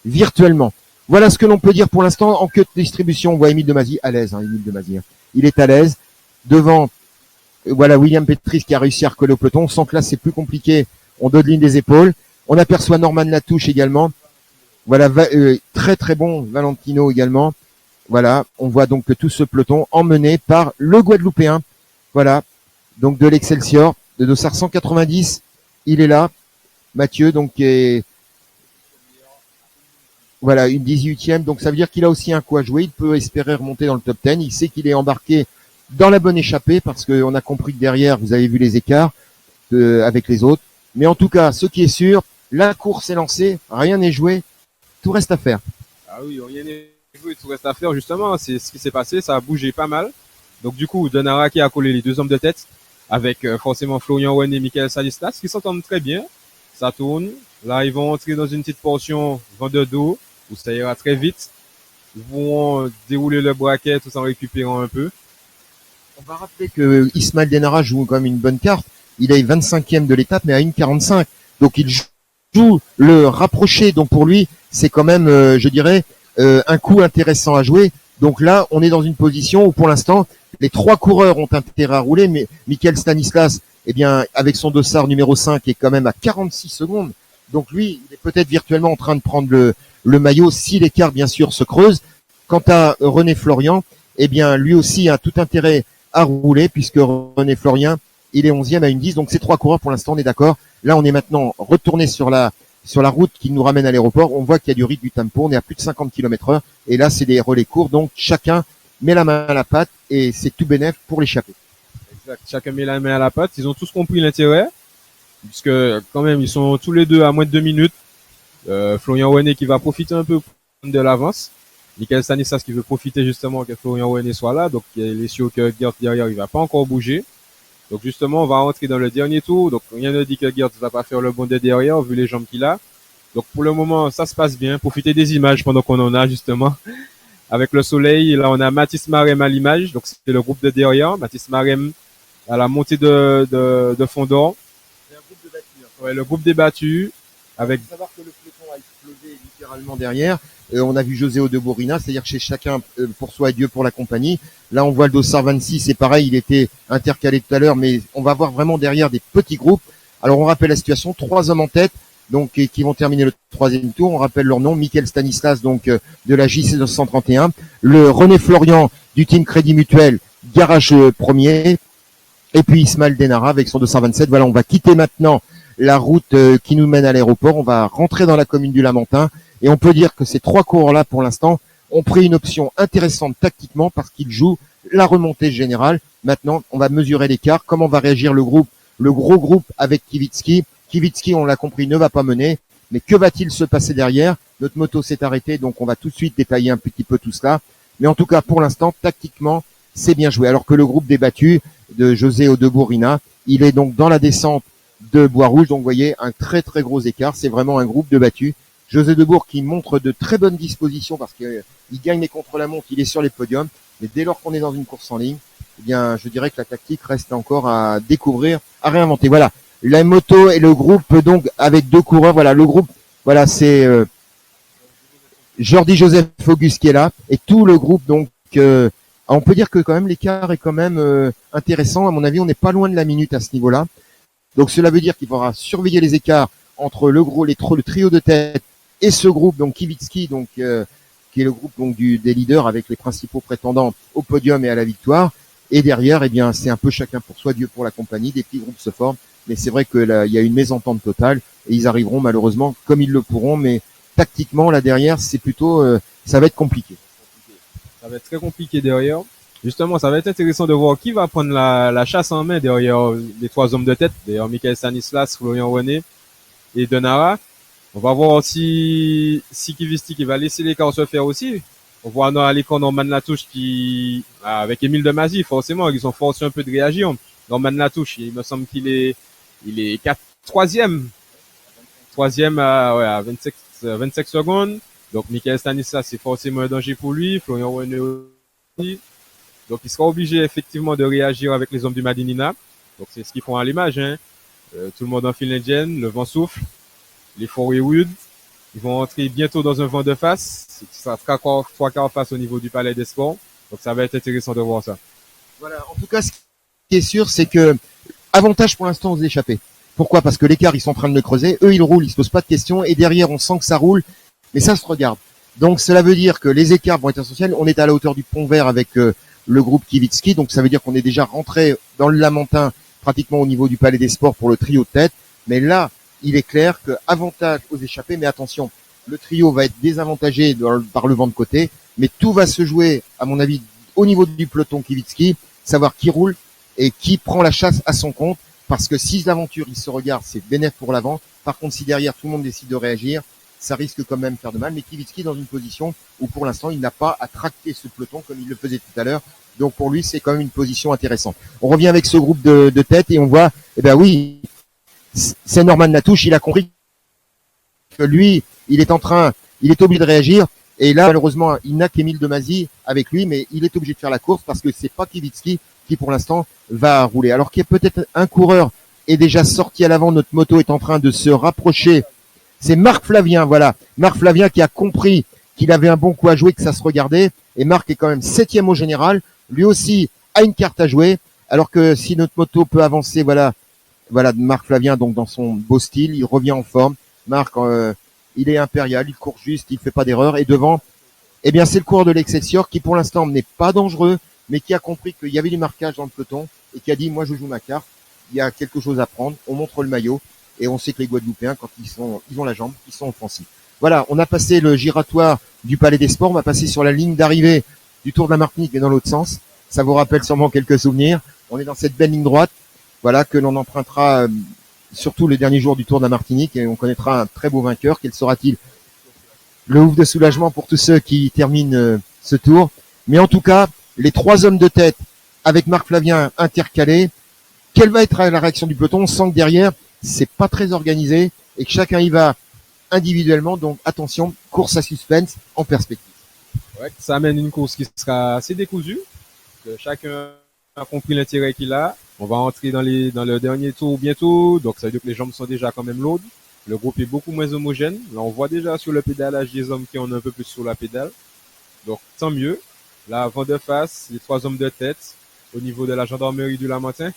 virtuellement. Voilà ce que l'on peut dire pour l'instant en queue de distribution. On voit Émile Demazy à l'aise, Émile Demazy. Il est à l'aise devant. Voilà William Petris qui a réussi à recoller au peloton. On sent que là c'est plus compliqué. On dodeline des épaules. On aperçoit Norman Latouche également. Voilà très très bon Valentino également. Voilà, on voit donc que tout ce peloton emmené par le Guadeloupéen. Voilà, donc de l'Excelsior, de Dossard 190, il est là. Mathieu, donc, est, voilà, une 18e. Donc, ça veut dire qu'il a aussi un coup à jouer. Il peut espérer remonter dans le top 10. Il sait qu'il est embarqué dans la bonne échappée parce qu'on a compris que derrière, vous avez vu les écarts avec les autres. Mais en tout cas, ce qui est sûr, la course est lancée. Rien n'est joué. Tout reste à faire. Ah oui, rien n'est joué. Tout reste à faire, justement. C'est ce qui s'est passé. Ça a bougé pas mal. Donc, du coup, Denara qui a collé les deux hommes de tête avec forcément Florian Owen et Michael Stanislas qui s'entendent très bien. Ça tourne. Là, ils vont entrer dans une petite portion vent de dos où ça ira très vite. Ils vont dérouler le braquet tout en récupérant un peu. On va rappeler que Ismaël Denara joue quand même une bonne carte. Il est 25e de l'étape, mais à 1,45. Donc, il joue le rapproché. Donc, pour lui, c'est quand même, je dirais, un coup intéressant à jouer. Donc là, on est dans une position où, pour l'instant, les trois coureurs ont intérêt à rouler, mais Michael Stanislas, eh bien, avec son dossard numéro 5, est quand même à 46 secondes. Donc lui, il est peut-être virtuellement en train de prendre le maillot si l'écart, bien sûr, se creuse. Quant à René Florian, eh bien, lui aussi a tout intérêt à rouler puisque René Florian, il est 11e à 1,10. Donc ces trois coureurs, pour l'instant, on est d'accord. Là, on est maintenant retourné sur la route qui nous ramène à l'aéroport. On voit qu'il y a du rythme, du tempo. On est à plus de 50 km/h. Et là, c'est des relais courts. Donc chacun met la main à la pâte et c'est tout bénef pour l'échappée. Exact. Chacun met la main à la pâte. Ils ont tous compris l'intérêt, puisque quand même ils sont tous les deux à moins de 2 minutes. Florian René qui va profiter un peu de l'avance. Michael Stanislas qui veut profiter justement que Florian René soit là. Donc il est sûr que Geert derrière il va pas encore bouger. Donc justement on va rentrer dans le dernier tour. Donc rien ne dit que Geert va pas faire le bond de derrière vu les jambes qu'il a. Donc pour le moment ça se passe bien. Profitez des images pendant qu'on en a justement. Avec le soleil, là, on a Mathis Marem à l'image. Donc, c'est le groupe de derrière. Mathis Marem à la montée de Fondor. C'est un groupe de battus. Ouais, le groupe des battus. Avec... Il faut savoir que le peloton a explosé littéralement derrière. On a vu José Odeborina, c'est-à-dire que chez chacun pour soi et Dieu pour la compagnie. Là, on voit le dossard 26, c'est pareil, il était intercalé tout à l'heure, mais on va voir vraiment derrière des petits groupes. Alors, on rappelle la situation, 3 hommes en tête. Donc, qui vont terminer le 3e tour. On rappelle leur nom, Michael Stanislas, donc, de la JC 231. Le René Florian du team Crédit Mutuel, garage premier. Et puis Ismaël Denara avec son 227. Voilà, on va quitter maintenant la route qui nous mène à l'aéroport. On va rentrer dans la commune du Lamentin. Et on peut dire que ces 3 coureurs-là, pour l'instant, ont pris une option intéressante tactiquement parce qu'ils jouent la remontée générale. Maintenant, on va mesurer l'écart. Comment va réagir le groupe, le gros groupe avec Kivitsky. Kivitsky, on l'a compris, ne va pas mener. Mais que va-t-il se passer derrière? Notre moto s'est arrêtée, donc on va tout de suite détailler un petit peu tout cela. Mais en tout cas, pour l'instant, tactiquement, c'est bien joué. Alors que le groupe des battus de José Odeborina, il est donc dans la descente de Bois-Rouge. Donc vous voyez, un très très gros écart. C'est vraiment un groupe de battus. José Debourg qui montre de très bonnes dispositions parce qu'il gagne les contre-la-montre, il est sur les podiums. Mais dès lors qu'on est dans une course en ligne, eh bien, je dirais que la tactique reste encore à découvrir, à réinventer. Voilà. La moto et le groupe, donc, avec 2 coureurs. Voilà, le groupe, voilà, c'est Jordi Joseph Auguste qui est là. Et tout le groupe, donc, on peut dire que quand même l'écart est quand même intéressant. À mon avis, on n'est pas loin de la minute à ce niveau-là. Donc, cela veut dire qu'il faudra surveiller les écarts entre le trio de tête et ce groupe, donc Kivitsky, donc qui est le groupe donc des leaders avec les principaux prétendants au podium et à la victoire. Et derrière, eh bien, c'est un peu chacun pour soi, Dieu pour la compagnie. Des petits groupes se forment. Mais c'est vrai que là, il y a une mésentente totale et ils arriveront malheureusement comme ils le pourront. Mais tactiquement, là derrière, c'est plutôt, ça va être compliqué. Ça va être très compliqué derrière. Justement, ça va être intéressant de voir qui va prendre la chasse en main derrière les 3 hommes de tête. D'ailleurs, Michael Stanislas, Florian René et Denara. On va voir si Kivitsky qui va laisser l'écart se faire aussi. On voit à l'écran Norman Latouche qui, avec Émile Demazy, forcément, ils ont forcé un peu de réagir. Norman Latouche, il me semble il est troisième à 25 secondes. Donc, Michael Stanislas, c'est forcément un danger pour lui. Florian René aussi. Donc, il sera obligé effectivement de réagir avec les hommes du Madinina. Donc, c'est ce qu'ils font à l'image, hein. Tout le monde enfile l'indienne, le vent souffle, les forêts rudes. Ils vont entrer bientôt dans un vent de face. Ça sera trois quarts face au niveau du Palais des Sports. Donc, ça va être intéressant de voir ça. Voilà. En tout cas, ce qui est sûr, c'est que avantage pour l'instant aux échappés. Pourquoi? Parce que l'écart, ils sont en train de le creuser. Eux, ils roulent, ils se posent pas de questions. Et derrière, on sent que ça roule, mais ça se regarde. Donc, cela veut dire que les écarts vont être essentiels. On est à la hauteur du pont vert avec le groupe Kivitski. Donc, ça veut dire qu'on est déjà rentré dans le Lamentin, pratiquement au niveau du Palais des Sports pour le trio de tête. Mais là, il est clair que avantage aux échappés. Mais attention, le trio va être désavantagé par le vent de côté. Mais tout va se jouer, à mon avis, au niveau du peloton Kivitski, savoir qui roule et qui prend la chasse à son compte. Parce que si l'aventure, il se regarde, c'est bénéfique pour l'avant. Par contre, si derrière, tout le monde décide de réagir, ça risque quand même de faire de mal. Mais Kivitski est dans une position où, pour l'instant, il n'a pas à tracter ce peloton comme il le faisait tout à l'heure. Donc, pour lui, c'est quand même une position intéressante. On revient avec ce groupe de tête et on voit, eh ben oui, c'est Norman Latouche. Il a compris que lui, il est obligé de réagir. Et là, malheureusement, il n'a qu'Émile Demazy avec lui, mais il est obligé de faire la course parce que c'est pas Kivitski qui, pour l'instant, va rouler. Alors qu'il y a peut-être un coureur est déjà sorti à l'avant. Notre moto est en train de se rapprocher. C'est Marc Flavien, voilà. Marc Flavien qui a compris qu'il avait un bon coup à jouer, que ça se regardait. Et Marc est quand même 7e au général. Lui aussi a une carte à jouer. Alors que si notre moto peut avancer, voilà, Marc Flavien, donc dans son beau style, il revient en forme. Marc, il est impérial, il court juste, il fait pas d'erreur. Et devant, eh bien, c'est le coureur de l'Excelsior qui, pour l'instant, n'est pas dangereux, mais qui a compris qu'il y avait du marquage dans le peloton et qui a dit, moi, je joue ma carte. Il y a quelque chose à prendre. On montre le maillot et on sait que les Guadeloupéens, quand ils ont la jambe, ils sont offensifs. Voilà, on a passé le giratoire du Palais des Sports. On va passer sur la ligne d'arrivée du Tour de la Martinique, mais dans l'autre sens. Ça vous rappelle sûrement quelques souvenirs. On est dans cette belle ligne droite, voilà, que l'on empruntera surtout les derniers jours du Tour de la Martinique et on connaîtra un très beau vainqueur. Quel sera-t-il? Le ouf de soulagement pour tous ceux qui terminent ce tour. Mais en tout cas, les trois hommes de tête avec Marc Flavien intercalés. Quelle va être la réaction du peloton? On sent que derrière, c'est pas très organisé et que chacun y va individuellement. Donc attention, course à suspense en perspective. Ouais, ça amène une course qui sera assez décousue. Que chacun a compris l'intérêt qu'il a. On va entrer dans le dernier tour bientôt. Donc ça veut dire que les jambes sont déjà quand même lourdes. Le groupe est beaucoup moins homogène. Là, on voit déjà sur le pédalage des hommes qui en ont un peu plus sur la pédale. Donc tant mieux. Là, vent de face, les trois hommes de tête au niveau de la gendarmerie du Lamentin.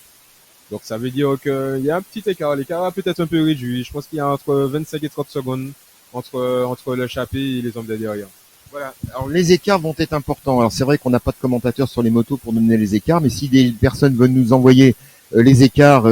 Donc ça veut dire qu'il y a un petit écart. L'écart est peut-être un peu réduit. Je pense qu'il y a entre 25 et 30 secondes entre le chapeau et les hommes de derrière. Voilà. Alors les écarts vont être importants. Alors c'est vrai qu'on n'a pas de commentateurs sur les motos pour nous donner les écarts, mais si des personnes veulent nous envoyer les écarts,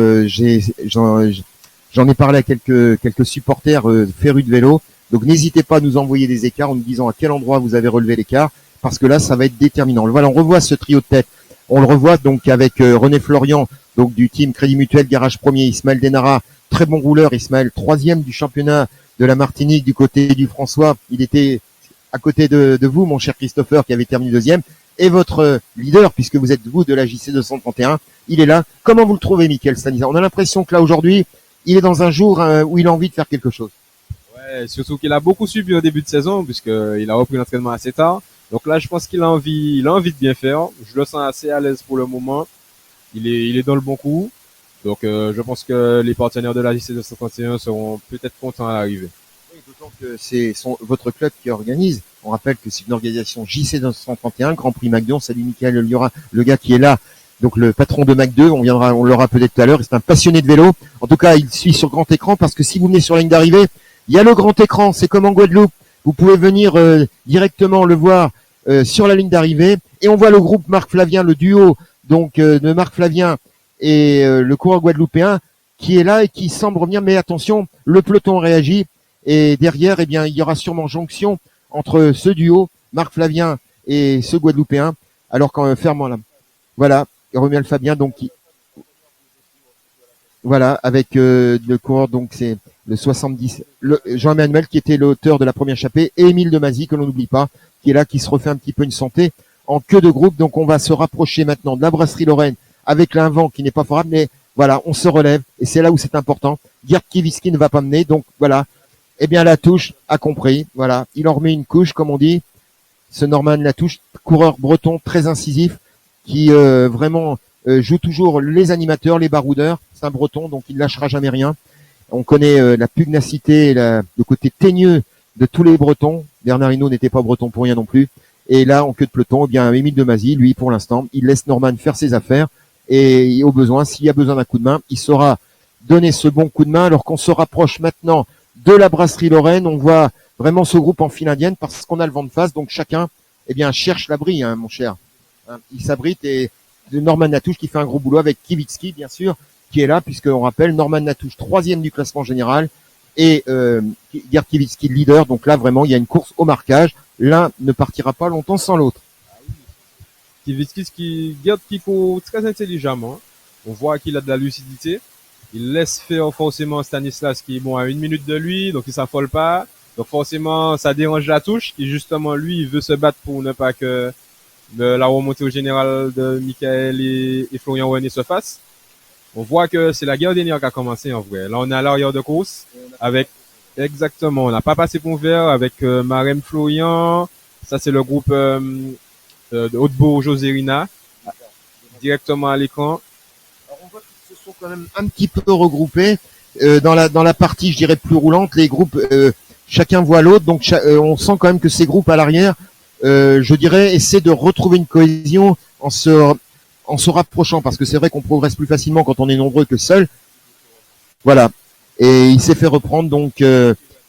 j'en ai parlé à quelques supporters férus de vélo. Donc n'hésitez pas à nous envoyer des écarts en nous disant à quel endroit vous avez relevé l'écart, parce que là ça va être déterminant. Voilà, on revoit ce trio de tête. On le revoit donc avec René Florian, donc du team Crédit Mutuel Garage Premier, Ismaël Denara, très bon rouleur, Ismaël, 3e du championnat de la Martinique du côté du François. Il était à côté de vous, mon cher Christopher, qui avait terminé 2e, et votre leader, puisque vous êtes vous de la JC 231, il est là. Comment vous le trouvez, Michael Stanislas? On a l'impression que là, aujourd'hui, il est dans un jour où il a envie de faire quelque chose. Ouais, surtout qu'il a beaucoup subi au début de saison, puisqu'il a repris l'entraînement assez tard. Donc là, je pense qu'il a envie de bien faire. Je le sens assez à l'aise pour le moment. Il est dans le bon coup. Donc, je pense que les partenaires de la JC 231 seront peut-être contents à l'arrivée. Oui, d'autant que c'est votre club qui organise. On rappelle que c'est une organisation JC 231, Grand Prix Mac 2. On salue Michael Liora, le gars qui est là. Donc, le patron de Mac 2. On l'aura peut-être tout à l'heure. C'est un passionné de vélo. En tout cas, il suit sur grand écran parce que si vous venez sur la ligne d'arrivée, il y a le grand écran. C'est comme en Guadeloupe. Vous pouvez venir directement le voir sur la ligne d'arrivée. Et on voit le groupe Marc Flavien, le duo donc de Marc Flavien et le coureur guadeloupéen qui est là et qui semble revenir. Mais attention, le peloton réagit. Et derrière, eh bien, il y aura sûrement jonction entre ce duo, Marc Flavien et ce Guadeloupéen. Alors qu'en fermant là, voilà, Romuald Fabien, donc voilà, avec le coureur, donc c'est le 70, Jean-Emmanuel qui était l'auteur de la première échappée, et Émile Demazy, que l'on n'oublie pas, qui est là, qui se refait un petit peu une santé en queue de groupe. Donc on va se rapprocher maintenant de la brasserie Lorraine avec un vent qui n'est pas favorable, mais voilà, on se relève et c'est là où c'est important. Gerd Kiewicki ne va pas mener, donc voilà. Eh bien, Latouche a compris, voilà. Il en remet une couche, comme on dit. Ce Norman Latouche, coureur breton très incisif, qui vraiment joue toujours les animateurs, les baroudeurs. C'est un breton, donc il ne lâchera jamais rien. On connaît la pugnacité, le côté teigneux de tous les Bretons. Bernard Hinault n'était pas breton pour rien non plus. Et là, en queue de peloton, eh bien, Émile de Mazy, lui, pour l'instant, il laisse Norman faire ses affaires. Et au besoin, s'il y a besoin d'un coup de main, il saura donner ce bon coup de main. Alors qu'on se rapproche maintenant de la brasserie Lorraine, on voit vraiment ce groupe en file indienne parce qu'on a le vent de face. Donc chacun, eh bien, cherche l'abri, hein, mon cher. Hein, il s'abrite et Norman Latouche qui fait un gros boulot avec Kiewicki, bien sûr, qui est là, puisqu'on rappelle Norman Latouche, 3e du classement général, et Gerd Kiewicki, leader. Donc là, vraiment, il y a une course au marquage. L'un ne partira pas longtemps sans l'autre. Kiewicki qui Gerd qui court très intelligemment. On voit qu'il a de la lucidité. Il laisse faire forcément Stanislas qui est bon à 1 minute de lui, donc il s'affole pas. Donc forcément, ça dérange Latouche qui justement lui il veut se battre pour ne pas que la remontée au général de Michael et Florian Wayne se fasse. On voit que c'est la guerre des nerfs qui a commencé en vrai. Là, on est à l'arrière de course avec exactement. On n'a pas passé pont vert avec Marem Florian. Ça, c'est le groupe de Hautebourg Joserina directement à l'écran. Alors, on voit qu'ils se sont quand même un petit peu regroupés dans la partie, je dirais, plus roulante. Les groupes, chacun voit l'autre. Donc, on sent quand même que ces groupes à l'arrière, je dirais, essaient de retrouver une cohésion en se rapprochant, parce que c'est vrai qu'on progresse plus facilement quand on est nombreux que seul. Voilà. Et il s'est fait reprendre donc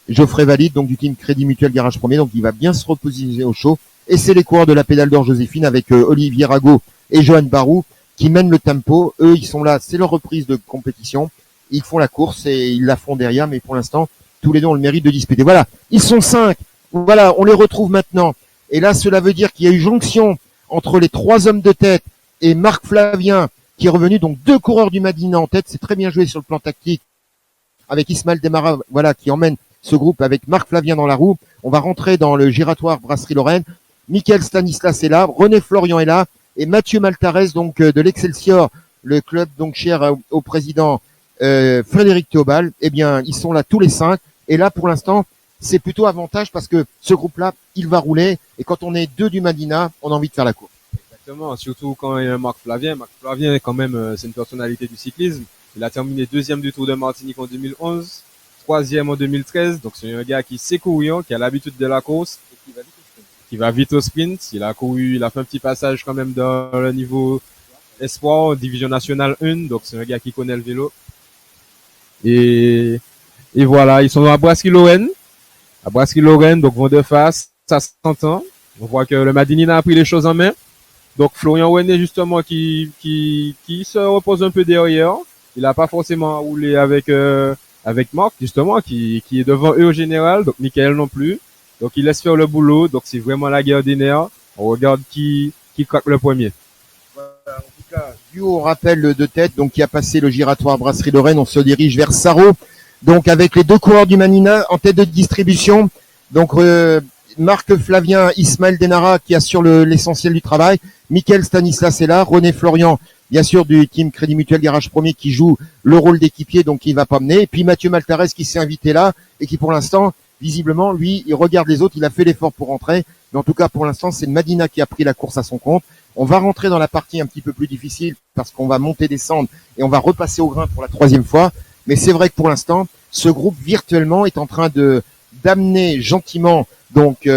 Geoffrey Valide, donc du team Crédit Mutuel Garage Premier, donc il va bien se repositionner au chaud. Et c'est les coureurs de la pédale d'or Joséphine avec Olivier Rago et Johan Barou qui mènent le tempo. Eux, ils sont là, c'est leur reprise de compétition. Ils font la course et ils la font derrière, mais pour l'instant, tous les deux ont le mérite de disputer. Voilà, ils sont 5. Voilà, on les retrouve maintenant. Et là, cela veut dire qu'il y a eu jonction entre les 3 hommes de tête et Marc Flavien qui est revenu, donc 2 coureurs du Madina en tête. C'est très bien joué sur le plan tactique avec Ismaël Demara, voilà, qui emmène ce groupe avec Marc Flavien dans la roue. On va rentrer dans le giratoire Brasserie Lorraine. Michael Stanislas est là, René Florian est là, et Mathieu Maltarès, donc de l'Excelsior, le club donc cher au président Frédéric Théobald. Eh bien, ils sont là tous les 5. Et là, pour l'instant, c'est plutôt avantage parce que ce groupe-là, il va rouler. Et quand on est 2 du Madina, on a envie de faire la course. Exactement, surtout quand il y a Marc Flavien. Marc Flavien, quand même, c'est une personnalité du cyclisme. Il a terminé 2e du Tour de Martinique en 2011, 3e en 2013. Donc c'est un gars qui sait courir, qui a l'habitude de la course, qui va vite au sprint. Il a fait un petit passage quand même dans le niveau espoir, division nationale 1. Donc c'est un gars qui connaît le vélo. Et voilà, ils sont à Brasserie-Lorraine. À Brasserie-Lorraine, donc vont de face, ça s'entend. On voit que le Madinina a pris les choses en main. Donc Florian Wayne justement qui se repose un peu derrière. Il a pas forcément roulé avec Marc justement qui est devant eux au général. Donc Michael non plus. Donc il laisse faire le boulot. Donc c'est vraiment la guerre des nerfs. On regarde qui craque le premier. Voilà, en tout cas, duo rappel de tête, donc qui a passé le giratoire Brasserie Lorraine. On se dirige vers Sarro. Donc avec les 2 coureurs du Manina en tête de distribution. Donc Marc Flavien, Ismaël Denara qui assure l'essentiel du travail. Michael Stanislas est là. René Florian, bien sûr, du team Crédit Mutuel Garage Premier qui joue le rôle d'équipier, donc il va pas mener. Et puis Mathieu Maltarès qui s'est invité là et qui pour l'instant, visiblement, lui, il regarde les autres. Il a fait l'effort pour rentrer. Mais en tout cas, pour l'instant, c'est Madina qui a pris la course à son compte. On va rentrer dans la partie un petit peu plus difficile parce qu'on va monter, descendre et on va repasser au grain pour la 3e fois. Mais c'est vrai que pour l'instant, ce groupe virtuellement est en train d'amener gentiment. Donc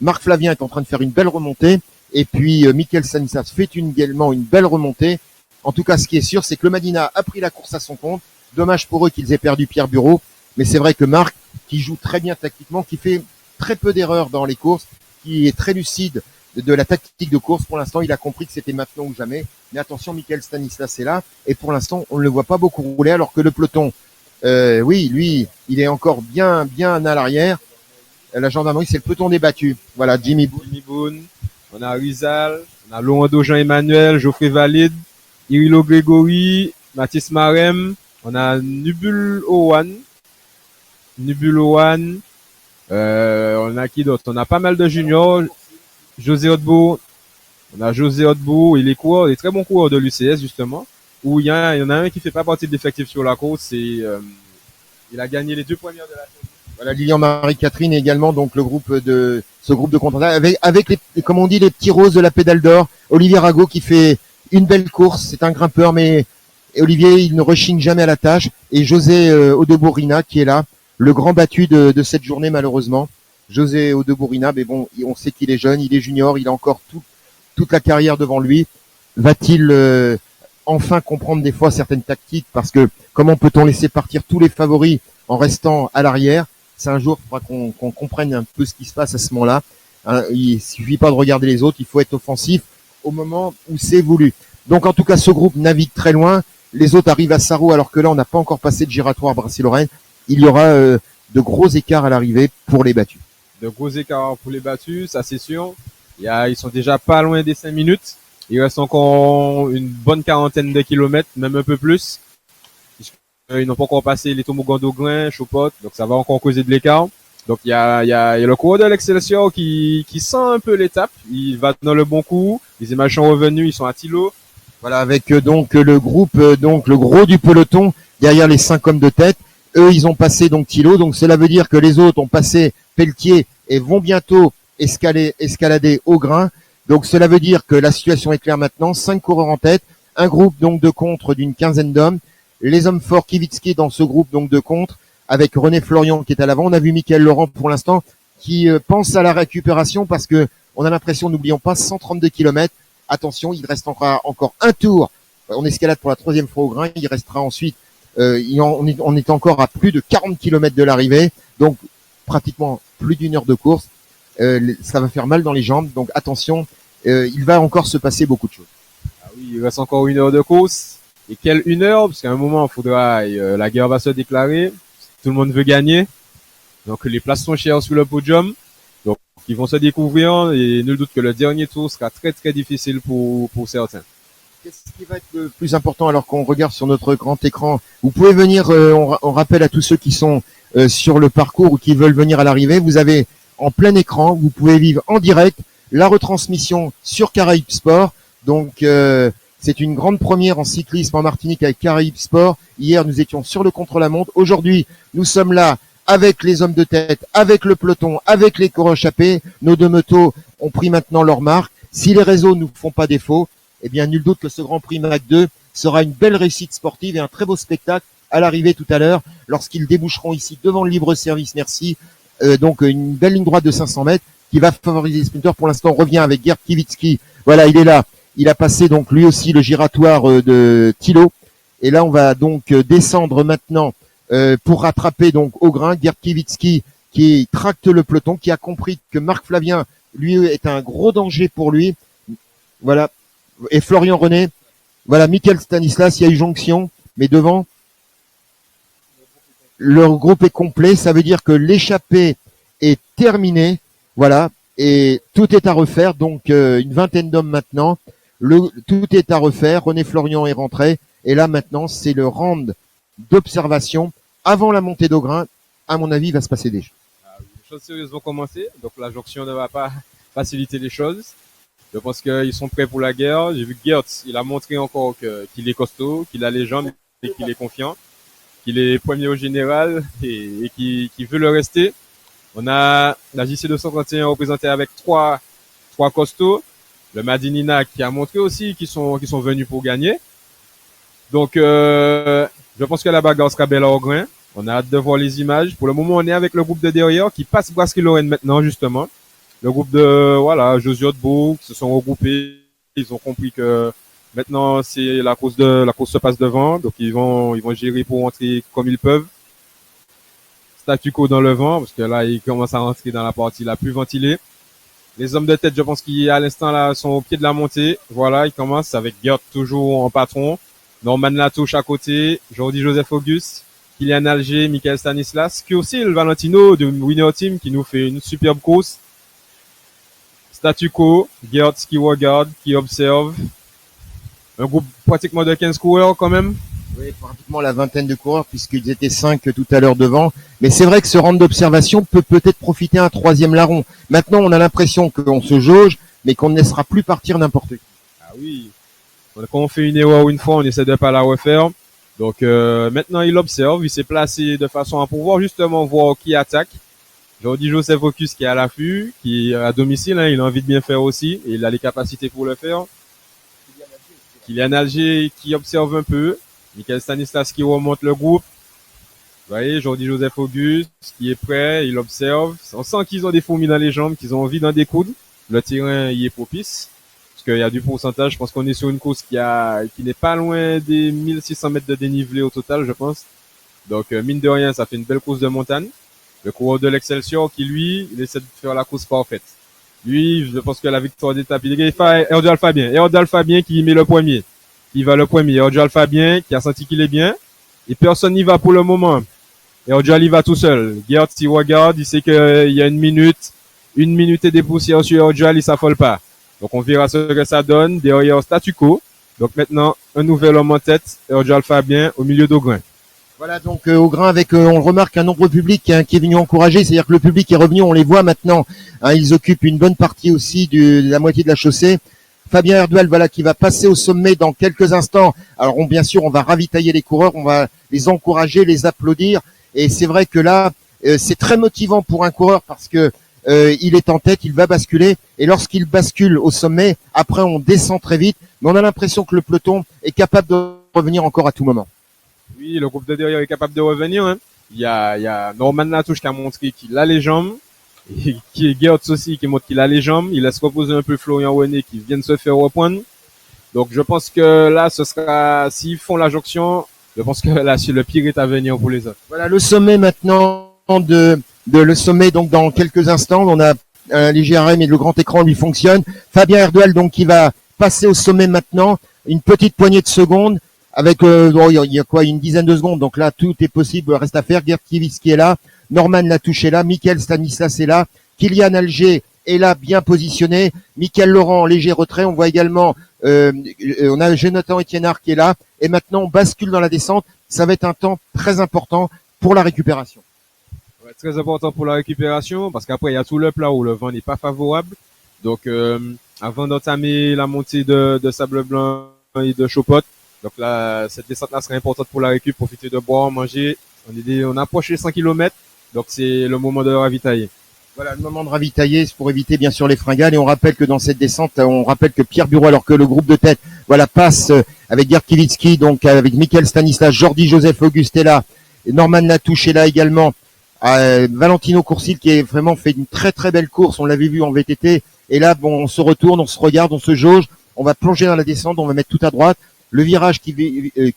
Marc Flavien est en train de faire une belle remontée et puis Michael Stanislas fait également une belle remontée. En tout cas, ce qui est sûr, c'est que le Madina a pris la course à son compte. Dommage pour eux qu'ils aient perdu Pierre Bureau, mais c'est vrai que Marc, qui joue très bien tactiquement, qui fait très peu d'erreurs dans les courses, qui est très lucide de la tactique de course, pour l'instant, il a compris que c'était maintenant ou jamais. Mais attention, Michael Stanislas est là et pour l'instant, on ne le voit pas beaucoup rouler alors que le peloton, oui, lui, il est encore bien à l'arrière. La gendarmerie, c'est le peloton débattu. Voilà, Jimmy Boone, on a Rizal, on a Laurent Jean-Emmanuel, Geoffrey Valide, Irilo Grégory, Mathis Marem, on a Nubul Owan, on a qui d'autre? On a pas mal de juniors, José Hautebourg, On a José Hotbo et les coureurs, des très bons coureurs de l'UCS justement, où il y en a un qui fait pas partie de l'effectif sur la course et il a gagné les 2 premières de la course. Voilà, Lilian Marie-Catherine et également donc ce groupe de contre avec les, comme on dit, les petits roses de la pédale d'or. Olivier Rago qui fait une belle course, c'est un grimpeur, mais Olivier, il ne rechigne jamais à la tâche. Et José Odeburina qui est là, le grand battu de cette journée malheureusement. José Odeburina, mais bon, on sait qu'il est jeune, il est junior, il a encore toute la carrière devant lui. Va-t-il enfin comprendre des fois certaines tactiques? Parce que comment peut-on laisser partir tous les favoris en restant à l'arrière? C'est un jour, il faudra qu'on comprenne un peu ce qui se passe à ce moment-là. Hein, il suffit pas de regarder les autres, il faut être offensif au moment où c'est voulu. Donc en tout cas, ce groupe navigue très loin. Les autres arrivent à Sarro, alors que là, on n'a pas encore passé de giratoire Brassy-Lorraine. Il y aura de gros écarts à l'arrivée pour les battus. De gros écarts pour les battus, ça c'est sûr. Ils sont déjà pas loin des 5 minutes. Il reste encore une bonne quarantaine de kilomètres, même un peu plus. Ils n'ont pas encore passé les toboggans d'Augrain, Chopot, donc ça va encore causer de l'écart. Donc il y a le coureur de l'Excelsior qui sent un peu l'étape. Il va dans le bon coup. Les images sont revenues, ils sont à Thilo. Voilà, avec donc le groupe, donc le gros du peloton derrière les 5 hommes de tête. Eux, ils ont passé donc Thilo, donc cela veut dire que les autres ont passé Pelletier et vont bientôt escalader Augrain. Donc cela veut dire que la situation est claire maintenant. 5 coureurs en tête, un groupe donc de contre d'une quinzaine d'hommes. Les hommes forts, Kivitsky dans ce groupe donc de contre, avec René Florian qui est à l'avant. On a vu Michael Laurent pour l'instant qui pense à la récupération parce que on a l'impression, n'oublions pas, 132 km. Attention, il reste encore un tour. On escalade pour la 3e fois au grain. Il restera ensuite, on est encore à plus de 40 km de l'arrivée. Donc pratiquement plus d'une heure de course. Ça va faire mal dans les jambes. Donc attention, il va encore se passer beaucoup de choses. Ah oui, il reste encore une heure de course. Et quelle une heure? Parce qu'à un moment, la guerre va se déclarer. Tout le monde veut gagner. Donc, les places sont chères sur le podium. Donc, ils vont se découvrir et nul doute que le dernier tour sera très, très difficile pour certains. Qu'est-ce qui va être le plus important alors qu'on regarde sur notre grand écran? Vous pouvez venir, on rappelle à tous ceux qui sont sur le parcours ou qui veulent venir à l'arrivée, vous avez en plein écran, vous pouvez vivre en direct la retransmission sur Caraïbes Sport. Donc, c'est une grande première en cyclisme en Martinique avec Caraïbes Sport. Hier, nous étions sur le contre-la-montre. Aujourd'hui, nous sommes là avec les hommes de tête, avec le peloton, avec les coureurs échappés. Nos 2 motos ont pris maintenant leur marque. Si les réseaux ne nous font pas défaut, eh bien, nul doute que ce Grand Prix MAC 2 sera une belle réussite sportive et un très beau spectacle à l'arrivée tout à l'heure lorsqu'ils déboucheront ici devant le libre-service. Merci. Donc, une belle ligne droite de 500 mètres qui va favoriser les sprinteurs. Pour l'instant, on revient avec Gerd Kivitsky. Voilà, il est là. Il a passé donc lui aussi le giratoire de Thilo. Et là, on va donc descendre maintenant pour rattraper donc Augrain. Gerd Kivitsky qui tracte le peloton, qui a compris que Marc Flavien, lui, est un gros danger pour lui. Voilà. Et Florian René. Voilà, Michael Stanislas, il y a eu jonction. Mais devant, le groupe est complet. Ça veut dire que l'échappée est terminée. Voilà. Et tout est à refaire. Donc, une vingtaine d'hommes maintenant. Tout est à refaire. René Florian est rentré. Et là, maintenant, c'est le round d'observation. Avant la montée d'Augrain, à mon avis, il va se passer des choses. Les choses sérieuses vont commencer. Donc, la jonction ne va pas faciliter les choses. Je pense qu'ils sont prêts pour la guerre. J'ai vu que Geerts, il a montré encore qu'il est costaud, qu'il a les jambes et qu'il est confiant, qu'il est premier au général et qu'il veut le rester. On a la JC 231 représentée avec trois costauds. Le Madinina qui a montré aussi qu'ils sont venus pour gagner. Donc, je pense que la bagarre sera belle à Augrain. On a hâte de voir les images. Pour le moment, on est avec le groupe de derrière qui passe Brasserie-Lorraine maintenant, justement. Le groupe de, Josué Hotbo, qui se sont regroupés. Ils ont compris que maintenant, c'est la course se passe devant. Donc, ils vont gérer pour rentrer comme ils peuvent. Statu quo dans le vent, parce que là, ils commencent à rentrer dans la partie la plus ventilée. Les hommes de tête, je pense qu'à l'instant là, sont au pied de la montée. Voilà, ils commencent avec Gerd toujours en patron. Norman Latouche à côté. Jordi Joseph Auguste. Kylian Alger, Michael Stanislas. Qui aussi le Valentino de Winner Team qui nous fait une superbe course. Statu quo. Gerd qui regarde, qui observe. Un groupe pratiquement de 15 coureurs quand même. Oui, pratiquement la vingtaine de coureurs puisqu'ils étaient 5 tout à l'heure devant. Mais c'est vrai que ce round d'observation peut peut-être profiter à un troisième larron. Maintenant, on a l'impression qu'on se jauge. mais qu'on ne laissera plus partir n'importe qui. Ah oui. Quand on fait une erreur une fois, on essaie de pas la refaire. Donc maintenant, il observe, il s'est placé de façon à pouvoir justement voir qui attaque. Jordi Joseph Focus qui est à l'affût, qui est à domicile, hein, il a envie de bien faire aussi, et il a les capacités pour le faire. Kylian Alger qui observe un peu. Michael Stanislas qui remonte le groupe. Vous voyez, Jordi Joseph Auguste qui est prêt, il observe. On sent qu'ils ont des fourmis dans les jambes, qu'ils ont envie d'en découdre. Le terrain y est propice. Parce qu'il y a du pourcentage. Je pense qu'on est sur une course qui n'est pas loin des 1600 mètres de dénivelé au total, je pense. Donc, mine de rien, ça fait une belle course de montagne. Le coureur de l'Excelsior qui, lui, il essaie de faire la course parfaite. Lui, je pense que la victoire d'étape, il est Erdal Fabien. Erdal Fabien qui met le premier. Il va le premier. Erdal Fabien qui a senti qu'il est bien. Et personne n'y va pour le moment. Erdal y va tout seul. Gerd, s'il regarde, il sait qu'il y a une minute et des poussières sur Erdal, il s'affole pas. Donc on verra ce que ça donne. Derrière, statu quo. Donc maintenant, un nouvel homme en tête. Erdal Fabien au milieu d'Augrain. Voilà, donc au grain avec, on remarque un nombre public hein, qui est venu encourager, c'est-à-dire que le public est revenu, on les voit maintenant, hein, ils occupent une bonne partie aussi de la moitié de la chaussée. Fabien Erdal, voilà, qui va passer au sommet dans quelques instants. Alors bien sûr, on va ravitailler les coureurs, on va les encourager, les applaudir, et c'est vrai que là, c'est très motivant pour un coureur parce que il est en tête, il va basculer, et lorsqu'il bascule au sommet, après on descend très vite, mais on a l'impression que le peloton est capable de revenir encore à tout moment. Oui, le groupe de derrière est capable de revenir. Hein. Il y a Norman Latouche qui a montré qu'il a les jambes. Et qui est Gertz aussi qui montre qu'il a les jambes. Il laisse reposer un peu Florian René qui vient de se faire reprendre. Donc je pense que là, ce sera, s'ils font la jonction, je pense que là, le pire est à venir pour les autres. Voilà, le sommet maintenant le sommet, donc dans quelques instants, on a un léger arrêt, mais le grand écran lui fonctionne. Fabien Erdal, donc, qui va passer au sommet maintenant. Une petite poignée de secondes. Avec il y a quoi, une dizaine de secondes, donc là tout est possible, reste à faire. Gerd Kivitski est là, Norman Latouche est là, Michael Stanislas est là, Kylian Alger est là, bien positionné, Michael Laurent léger retrait. On voit également on a Jonathan Etiennard qui est là, et maintenant on bascule dans la descente. Ça va être un temps très important pour la récupération. Ouais, très important pour la récupération parce qu'après il y a tout le plat où le vent n'est pas favorable. Donc avant d'entamer la montée de Sable Blanc et de Chopotte, donc là, cette descente-là serait importante pour la récup, profiter de boire, manger. On approche les 100 km, donc c'est le moment de ravitailler. Voilà, le moment de ravitailler, c'est pour éviter bien sûr les fringales. Et on rappelle que dans cette descente, on rappelle que Pierre Bureau, alors que le groupe de tête, voilà, passe avec Gerd Kivitski, donc avec Michael Stanislas, Jordi Joseph Auguste est là, Norman Latouche est là également, Valentino Coursil qui a vraiment fait une très très belle course. On l'avait vu en VTT. Et là, bon, on se retourne, on se regarde, on se jauge, on va plonger dans la descente, on va mettre tout à droite. Le virage qui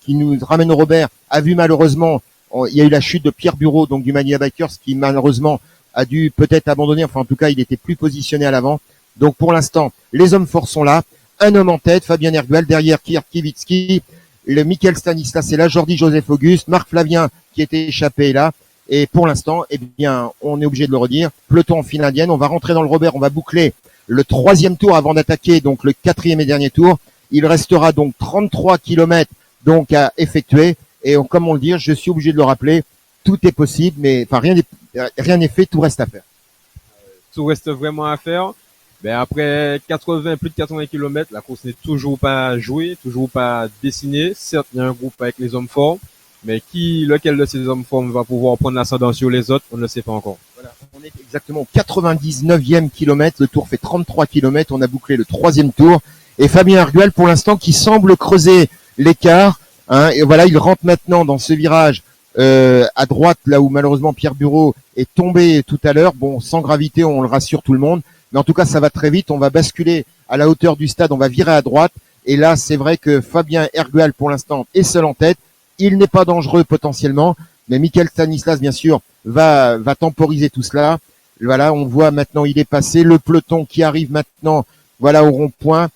nous ramène au Robert a vu malheureusement, il y a eu la chute de Pierre Bureau, donc du Mania Bikers, qui malheureusement a dû peut-être abandonner. Enfin, en tout cas, il était plus positionné à l'avant. Donc, pour l'instant, les hommes forts sont là. Un homme en tête, Fabien Erdal, derrière Gerd Kivitski, le Michael Stanislas est là, Jordi Joseph Auguste, Marc Flavien qui était échappé est là. Et pour l'instant, eh bien, on est obligé de le redire. Peloton en file indienne. On va rentrer dans le Robert. On va boucler le 3e tour avant d'attaquer donc le 4e et dernier tour. Il restera donc 33 km donc à effectuer. Et comme on le dit, je suis obligé de le rappeler, tout est possible, mais enfin rien n'est fait, tout reste à faire. Tout reste vraiment à faire. Ben après plus de 80 km, la course n'est toujours pas jouée, toujours pas dessinée. Certes, il y a un groupe avec les hommes forts, mais lequel de ces hommes forts va pouvoir prendre l'ascendant sur les autres, on ne le sait pas encore. Voilà, on est exactement au 99e kilomètre. Le tour fait 33 km. On a bouclé le 3e tour. Et Fabien Erdal, pour l'instant, qui semble creuser l'écart. Hein, et voilà, il rentre maintenant dans ce virage à droite, là où malheureusement Pierre Bureau est tombé tout à l'heure. Bon, sans gravité, on le rassure tout le monde. Mais en tout cas, ça va très vite. On va basculer à la hauteur du stade. On va virer à droite. Et là, c'est vrai que Fabien Erdal, pour l'instant, est seul en tête. Il n'est pas dangereux potentiellement. Mais Michael Stanislas, bien sûr, va temporiser tout cela. Voilà, on voit maintenant, il est passé. Le peloton qui arrive maintenant, voilà, au rond-point.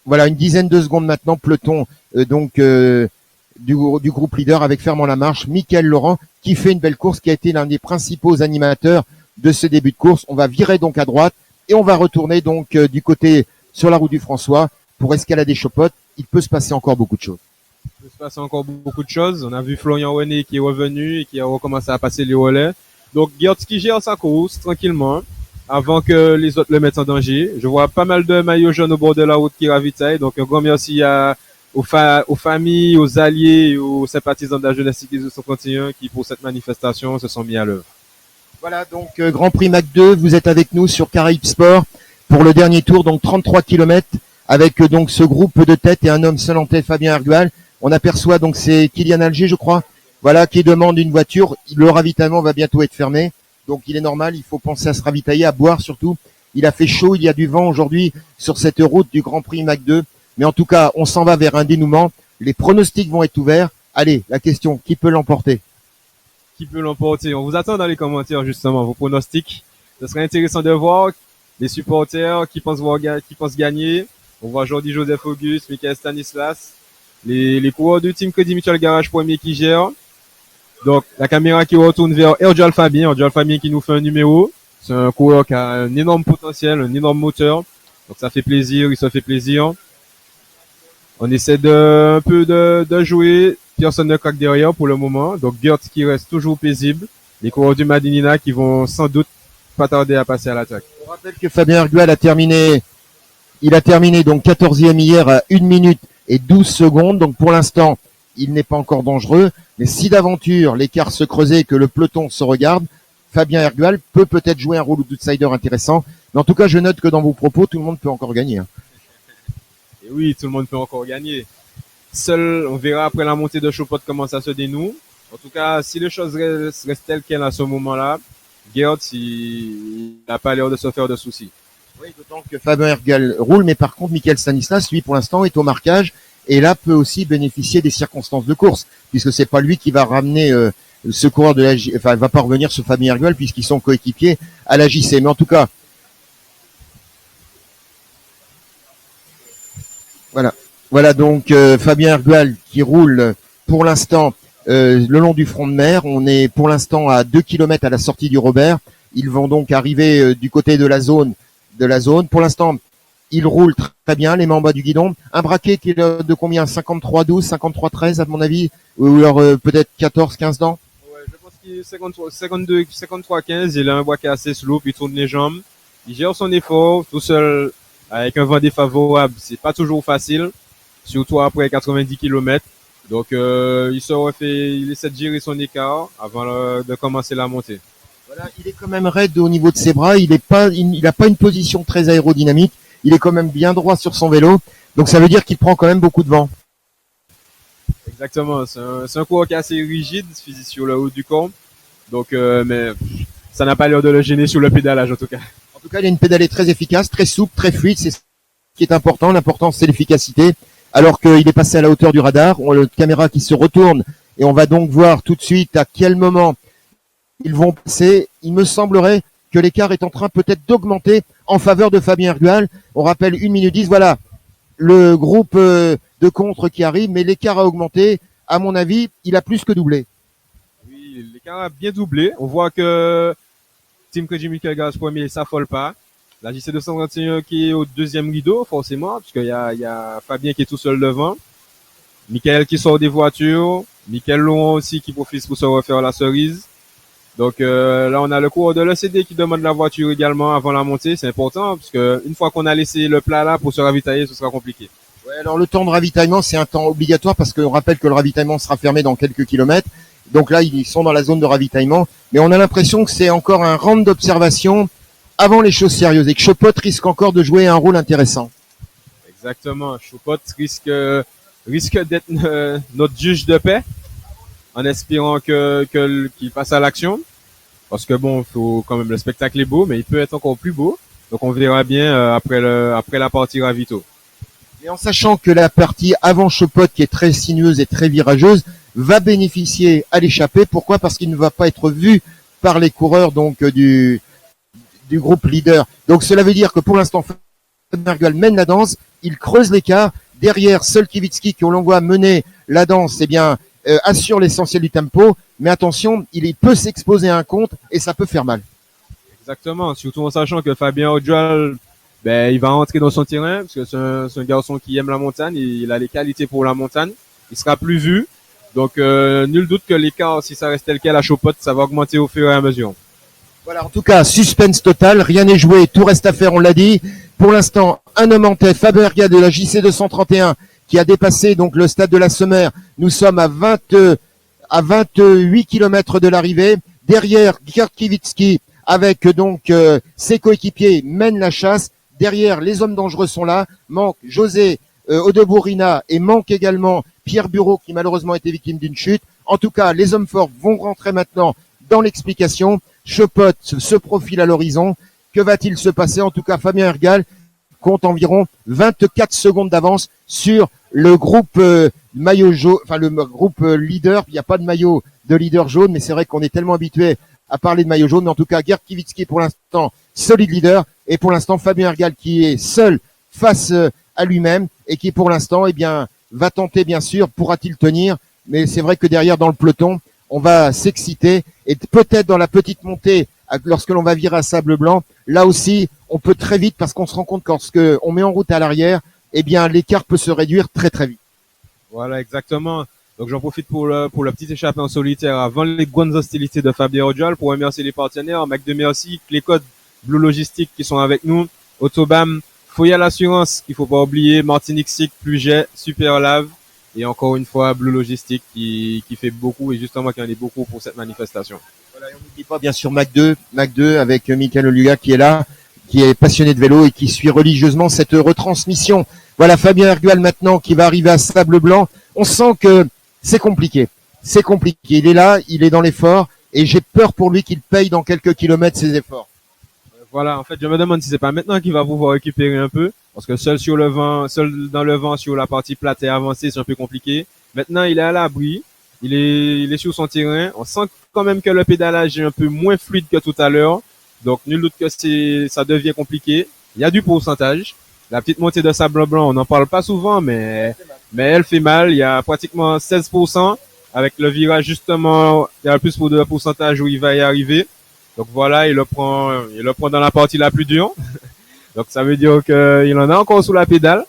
Voilà, une dizaine de secondes maintenant, peloton du groupe leader avec Fernand Lamarche, Michael Laurent, qui fait une belle course, qui a été l'un des principaux animateurs de ce début de course. On va virer donc à droite et on va retourner donc du côté sur la route du François pour escalader Chopotte. Il peut se passer encore beaucoup de choses. Il peut se passer encore beaucoup de choses. On a vu Florian René qui est revenu et qui a recommencé à passer les relais. Donc Gerd qui gère sa course tranquillement. avant que les autres le mettent en danger. Je vois pas mal de maillots jaunes au bord de la route qui ravitaillent. Donc un grand merci aux familles, aux alliés, et aux sympathisants de la jeunesse cycliste de 131 qui, pour cette manifestation, se sont mis à l'œuvre. Voilà, donc Grand Prix Mac 2, vous êtes avec nous sur Caraïbes Sport pour le dernier tour, donc 33 km, avec donc ce groupe de tête et un homme seul en tête, Fabien Ergual. On aperçoit donc c'est Kylian Alger, je crois, voilà, qui demande une voiture. Le ravitaillement va bientôt être fermé, donc il est normal, il faut penser à se ravitailler, à boire surtout. Il a fait chaud, il y a du vent aujourd'hui sur cette route du Grand Prix Mac 2, mais en tout cas, on s'en va vers un dénouement. Les pronostics vont être ouverts. Allez, la question, qui peut l'emporter? Qui peut l'emporter? On vous attend dans les commentaires, justement, vos pronostics. Ce serait intéressant de voir les supporters qui pensent gagner. On voit Jordi Joseph Auguste, Michael Stanislas, les coureurs du team Crédit Mutuel Garage premier qui gèrent. Donc, la caméra qui retourne vers Erdial Fabien qui nous fait un numéro. C'est un coureur qui a un énorme potentiel, un énorme moteur. Donc, ça fait plaisir, il se fait plaisir. On essaie un peu de jouer. Personne ne craque derrière pour le moment. Donc, Gert qui reste toujours paisible. Les coureurs du Madinina qui vont sans doute pas tarder à passer à l'attaque. On rappelle que Fabien Ergual a terminé donc 14e hier à 1 minute et 12 secondes. Donc, pour l'instant, il n'est pas encore dangereux. Mais si d'aventure l'écart se creusait et que le peloton se regarde, Fabien Ergual peut peut-être jouer un rôle d'outsider intéressant. Mais en tout cas, je note que dans vos propos, tout le monde peut encore gagner. Et oui, tout le monde peut encore gagner. Seul, on verra après la montée de Chopot comment ça se dénoue. En tout cas, si les choses restent telles quelles à ce moment-là, Gerd, il n'a pas l'air de se faire de soucis. Oui, d'autant que Fabien Ergual roule, mais par contre, Michael Stanislas, lui, pour l'instant, est au marquage et là peut aussi bénéficier des circonstances de course, puisque c'est pas lui qui va ramener ce coureur de la enfin, il va pas revenir sur Fabien Ergual puisqu'ils sont coéquipiers à la JC. Mais en tout cas, voilà donc Fabien Ergual qui roule pour l'instant le long du front de mer. On est pour l'instant à 2 km à la sortie du Robert. Ils vont donc arriver du côté de la zone. Pour l'instant, ils roulent très bien, les mains en bas du guidon. Un braquet qui est de combien? 53-12, 53-13 à mon avis, ou alors peut-être 14-15 dents. Ouais, je pense qu'il est 53-15. Il a un braquet assez slow, il tourne les jambes. Il gère son effort tout seul avec un vent défavorable. C'est pas toujours facile, surtout après 90 km. Donc il essaie de gérer son écart avant de commencer la montée. Voilà, il est quand même raide au niveau de ses bras. Il a pas une position très aérodynamique. Il est quand même bien droit sur son vélo. Donc ça veut dire qu'il prend quand même beaucoup de vent. Exactement. C'est un coureur qui est assez rigide sur le haut du corps. Donc, mais ça n'a pas l'air de le gêner sur le pédalage en tout cas. En tout cas, il a une pédalée très efficace, très souple, très fluide. C'est ce qui est important. L'important, c'est l'efficacité. Alors qu'il est passé à la hauteur du radar, on a la caméra qui se retourne et on va donc voir tout de suite à quel moment ils vont passer. Il me semblerait que l'écart est en train peut-être d'augmenter en faveur de Fabien Ergual. On rappelle 1 minute 10, voilà le groupe de contre qui arrive, mais l'écart a augmenté. À mon avis, il a plus que doublé. Oui, l'écart a bien doublé. On voit que Team Crédit Mutuel Garage premier s'affole pas. La JC 221 qui est au deuxième rideau, forcément, puisqu'il y a Fabien qui est tout seul devant. Michael qui sort des voitures. Michael Laurent aussi qui profite pour se refaire la cerise. Donc là, on a le coureur de l'ECD qui demande la voiture également avant la montée. C'est important, parce que une fois qu'on a laissé le plat là pour se ravitailler, ce sera compliqué. Ouais, alors le temps de ravitaillement, c'est un temps obligatoire parce qu'on rappelle que le ravitaillement sera fermé dans quelques kilomètres. Donc là, ils sont dans la zone de ravitaillement. Mais on a l'impression que c'est encore un round d'observation avant les choses sérieuses et que Chopot risque encore de jouer un rôle intéressant. Exactement. Chopot risque d'être notre juge de paix, en espérant qu'il passe à l'action. Parce que bon, faut quand même, le spectacle est beau, mais il peut être encore plus beau. Donc on verra bien après la partie ravito. Et en sachant que la partie avant Chopot, qui est très sinueuse et très virageuse, va bénéficier à l'échappée. Pourquoi? Parce qu'il ne va pas être vu par les coureurs donc du groupe leader. Donc cela veut dire que pour l'instant, Fabien Ergual mène la danse, il creuse l'écart. Derrière, seul Kivitsky qui, on voit mener la danse, eh bien, assure l'essentiel du tempo. Mais attention, il peut s'exposer à un contre et ça peut faire mal. Exactement, surtout en sachant que Fabien Ergual, il va entrer dans son terrain, parce que c'est un garçon qui aime la montagne, il a les qualités pour la montagne. Il sera plus vu. Donc, nul doute que l'écart, si ça reste tel quel à Chopot, ça va augmenter au fur et à mesure. Voilà, en tout cas, suspense total, rien n'est joué, tout reste à faire, on l'a dit. Pour l'instant, un homme en tête, Fabien Ergal de la JC 231, qui a dépassé donc le stade de la Semère. Nous sommes à 28 kilomètres de l'arrivée. Derrière, Gerd Kivitski, avec donc ses coéquipiers, mène la chasse. Derrière, les hommes dangereux sont là. Manque José Odebourina et manque également Pierre Bureau, qui malheureusement a été victime d'une chute. En tout cas, les hommes forts vont rentrer maintenant dans l'explication. Chopot se profile à l'horizon. Que va-t-il se passer? En tout cas, Fabien Ergal compte environ 24 secondes d'avance sur le groupe maillot jaune, enfin le groupe leader. Il n'y a pas de maillot de leader jaune, mais c'est vrai qu'on est tellement habitué à parler de maillot jaune. Mais en tout cas, Gerd Kivitski pour l'instant solide leader, et pour l'instant Fabien Ergal qui est seul face à lui-même et qui pour l'instant, eh bien, va tenter bien sûr. Pourra-t-il tenir? Mais c'est vrai que derrière dans le peloton, on va s'exciter, et peut-être dans la petite montée, lorsque l'on va virer à Sable Blanc, là aussi, on peut très vite, parce qu'on se rend compte que lorsque on met en route à l'arrière, eh bien, l'écart peut se réduire très très vite. Voilà, exactement. Donc j'en profite pour la petite échappée en solitaire avant les grandes hostilités de Fabien Ergal pour remercier les partenaires, Mac de Merci, les codes Blue Logistique qui sont avec nous, Autobam, Foya l'assurance qu'il faut pas oublier, Martinique Sic, Pluget, Super Lave, et encore une fois Blue Logistique qui fait beaucoup, et justement qui en est beaucoup pour cette manifestation. Voilà, et on n'oublie pas bien sûr Mac 2 avec Michael Oluga qui est là, qui est passionné de vélo et qui suit religieusement cette retransmission. Voilà Fabien Ergal maintenant qui va arriver à Sable Blanc. On sent que c'est compliqué. C'est compliqué. Il est là, il est dans l'effort, et j'ai peur pour lui qu'il paye dans quelques kilomètres ses efforts. Voilà, en fait, je me demande si c'est pas maintenant qu'il va pouvoir récupérer un peu, parce que seul dans le vent, sur la partie plate et avancée, c'est un peu compliqué. Maintenant, il est à l'abri, il est sur son terrain. On sent quand même que le pédalage est un peu moins fluide que tout à l'heure, donc nul doute que ça devient compliqué. Il y a du pourcentage. La petite montée de Sable Blanc, on n'en parle pas souvent, mais elle fait mal. Il y a pratiquement 16%. Avec le virage, justement, il y a plus de pourcentage où il va y arriver. Donc voilà, il le prend dans la partie la plus dure. Donc ça veut dire qu'il en a encore sous la pédale.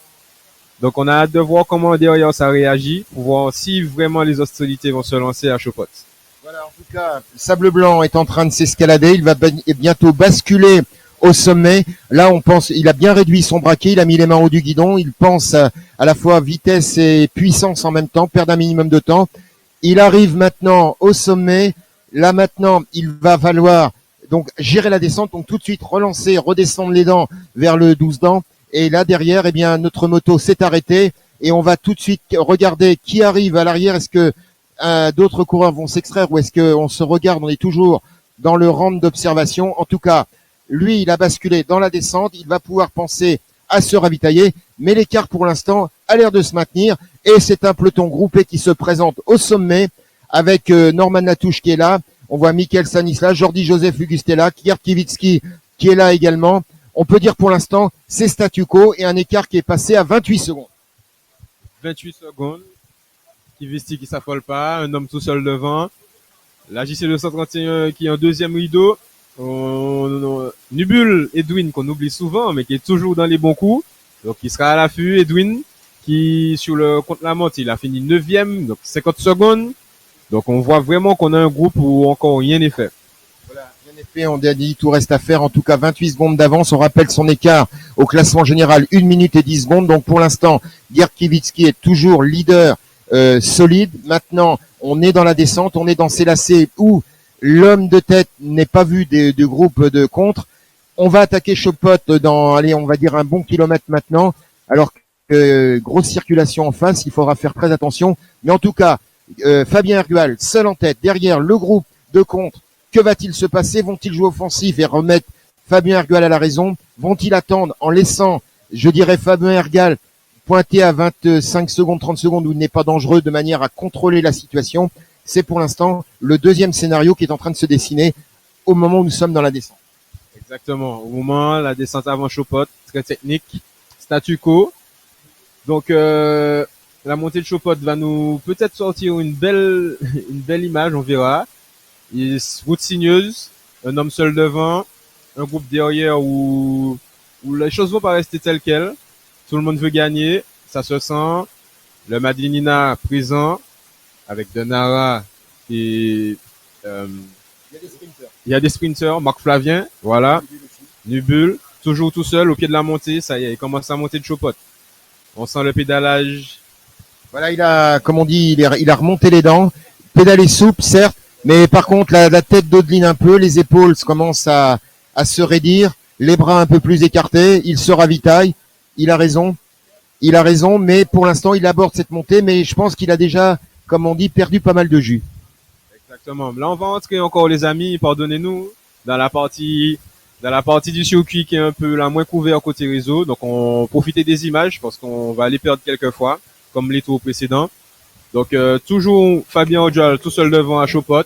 Donc on a hâte de voir comment derrière ça réagit, pour voir si vraiment les hostilités vont se lancer à Chopot. Voilà, en tout cas, Sable Blanc est en train de s'escalader. Il va bientôt basculer au sommet. Là, on pense, il a bien réduit son braquet, il a mis les mains au haut du guidon. Il pense à la fois vitesse et puissance en même temps, perdre un minimum de temps. Il arrive maintenant au sommet. Là maintenant, il va falloir donc gérer la descente, donc tout de suite relancer, redescendre les dents vers le 12 dents. Et là derrière, eh bien notre moto s'est arrêtée, et on va tout de suite regarder qui arrive à l'arrière. Est-ce que d'autres coureurs vont s'extraire, ou est-ce qu'on se regarde? On est toujours dans le rang d'observation. En tout cas, lui, il a basculé dans la descente. Il va pouvoir penser à se ravitailler, mais l'écart pour l'instant a l'air de se maintenir, et c'est un peloton groupé qui se présente au sommet avec Norman Latouche qui est là. On voit Michael Sanis là, Jordi Joseph Augustella, Gerd Kivitski qui est là également. On peut dire pour l'instant, c'est statu quo, et un écart qui est passé à 28 secondes. 28 secondes. Kivitski qui s'affole pas, un homme tout seul devant. La JC 231 qui est en deuxième rideau. Nubul Edwin qu'on oublie souvent, mais qui est toujours dans les bons coups. Donc il sera à l'affût. Edwin qui sur le contre-la-montre, il a fini 9e, donc 50 secondes. Donc on voit vraiment qu'on a un groupe où encore rien n'est fait. Voilà, rien n'est fait, on a dit tout reste à faire. En tout cas, 28 secondes d'avance. On rappelle son écart au classement général, 1 minute et 10 secondes. Donc pour l'instant, Gerd Kivitski est toujours leader solide. Maintenant, on est dans la descente, on est dans ces lacets où l'homme de tête n'est pas vu du groupe de contre. On va attaquer Chopot dans, allez, on va dire un bon kilomètre maintenant. Alors que grosse circulation en face, il faudra faire très attention. Mais en tout cas, Fabien Ergal, seul en tête, derrière le groupe de contre. Que va-t-il se passer? Vont-ils jouer offensif et remettre Fabien Ergal à la raison? Vont-ils attendre en laissant, je dirais, Fabien Ergal pointer à 25 secondes, 30 secondes où il n'est pas dangereux, de manière à contrôler la situation? C'est pour l'instant le deuxième scénario qui est en train de se dessiner au moment où nous sommes dans la descente. Exactement. Au moment, la descente avant Chopot, très technique, statu quo. Donc, la montée de Chopot va nous peut-être sortir une belle image, on verra. Route sinueuse, un homme seul devant, un groupe derrière où les choses vont pas rester telles quelles. Tout le monde veut gagner, ça se sent. Le Madinina présent avec Denara et Il y a des sprinters, Marc Flavien, voilà, Nubul, toujours tout seul au pied de la montée, ça y est, il commence à monter de Chopot. On sent le pédalage. Voilà, il a, comme on dit, il a remonté les dents, pédalé souple, certes, mais par contre, la tête dodeline un peu, les épaules commencent à se raidir, les bras un peu plus écartés, il se ravitaille, il a raison, mais pour l'instant, il aborde cette montée, mais je pense qu'il a déjà, comme on dit, perdu pas mal de jus. Exactement. Là, on va entrer encore, les amis, pardonnez-nous, dans la partie du circuit qui est un peu la moins couverte côté réseau. Donc, on profite des images parce qu'on va les perdre quelques fois, comme les tours précédents. Donc, toujours Fabien Ojal tout seul devant à Chopot,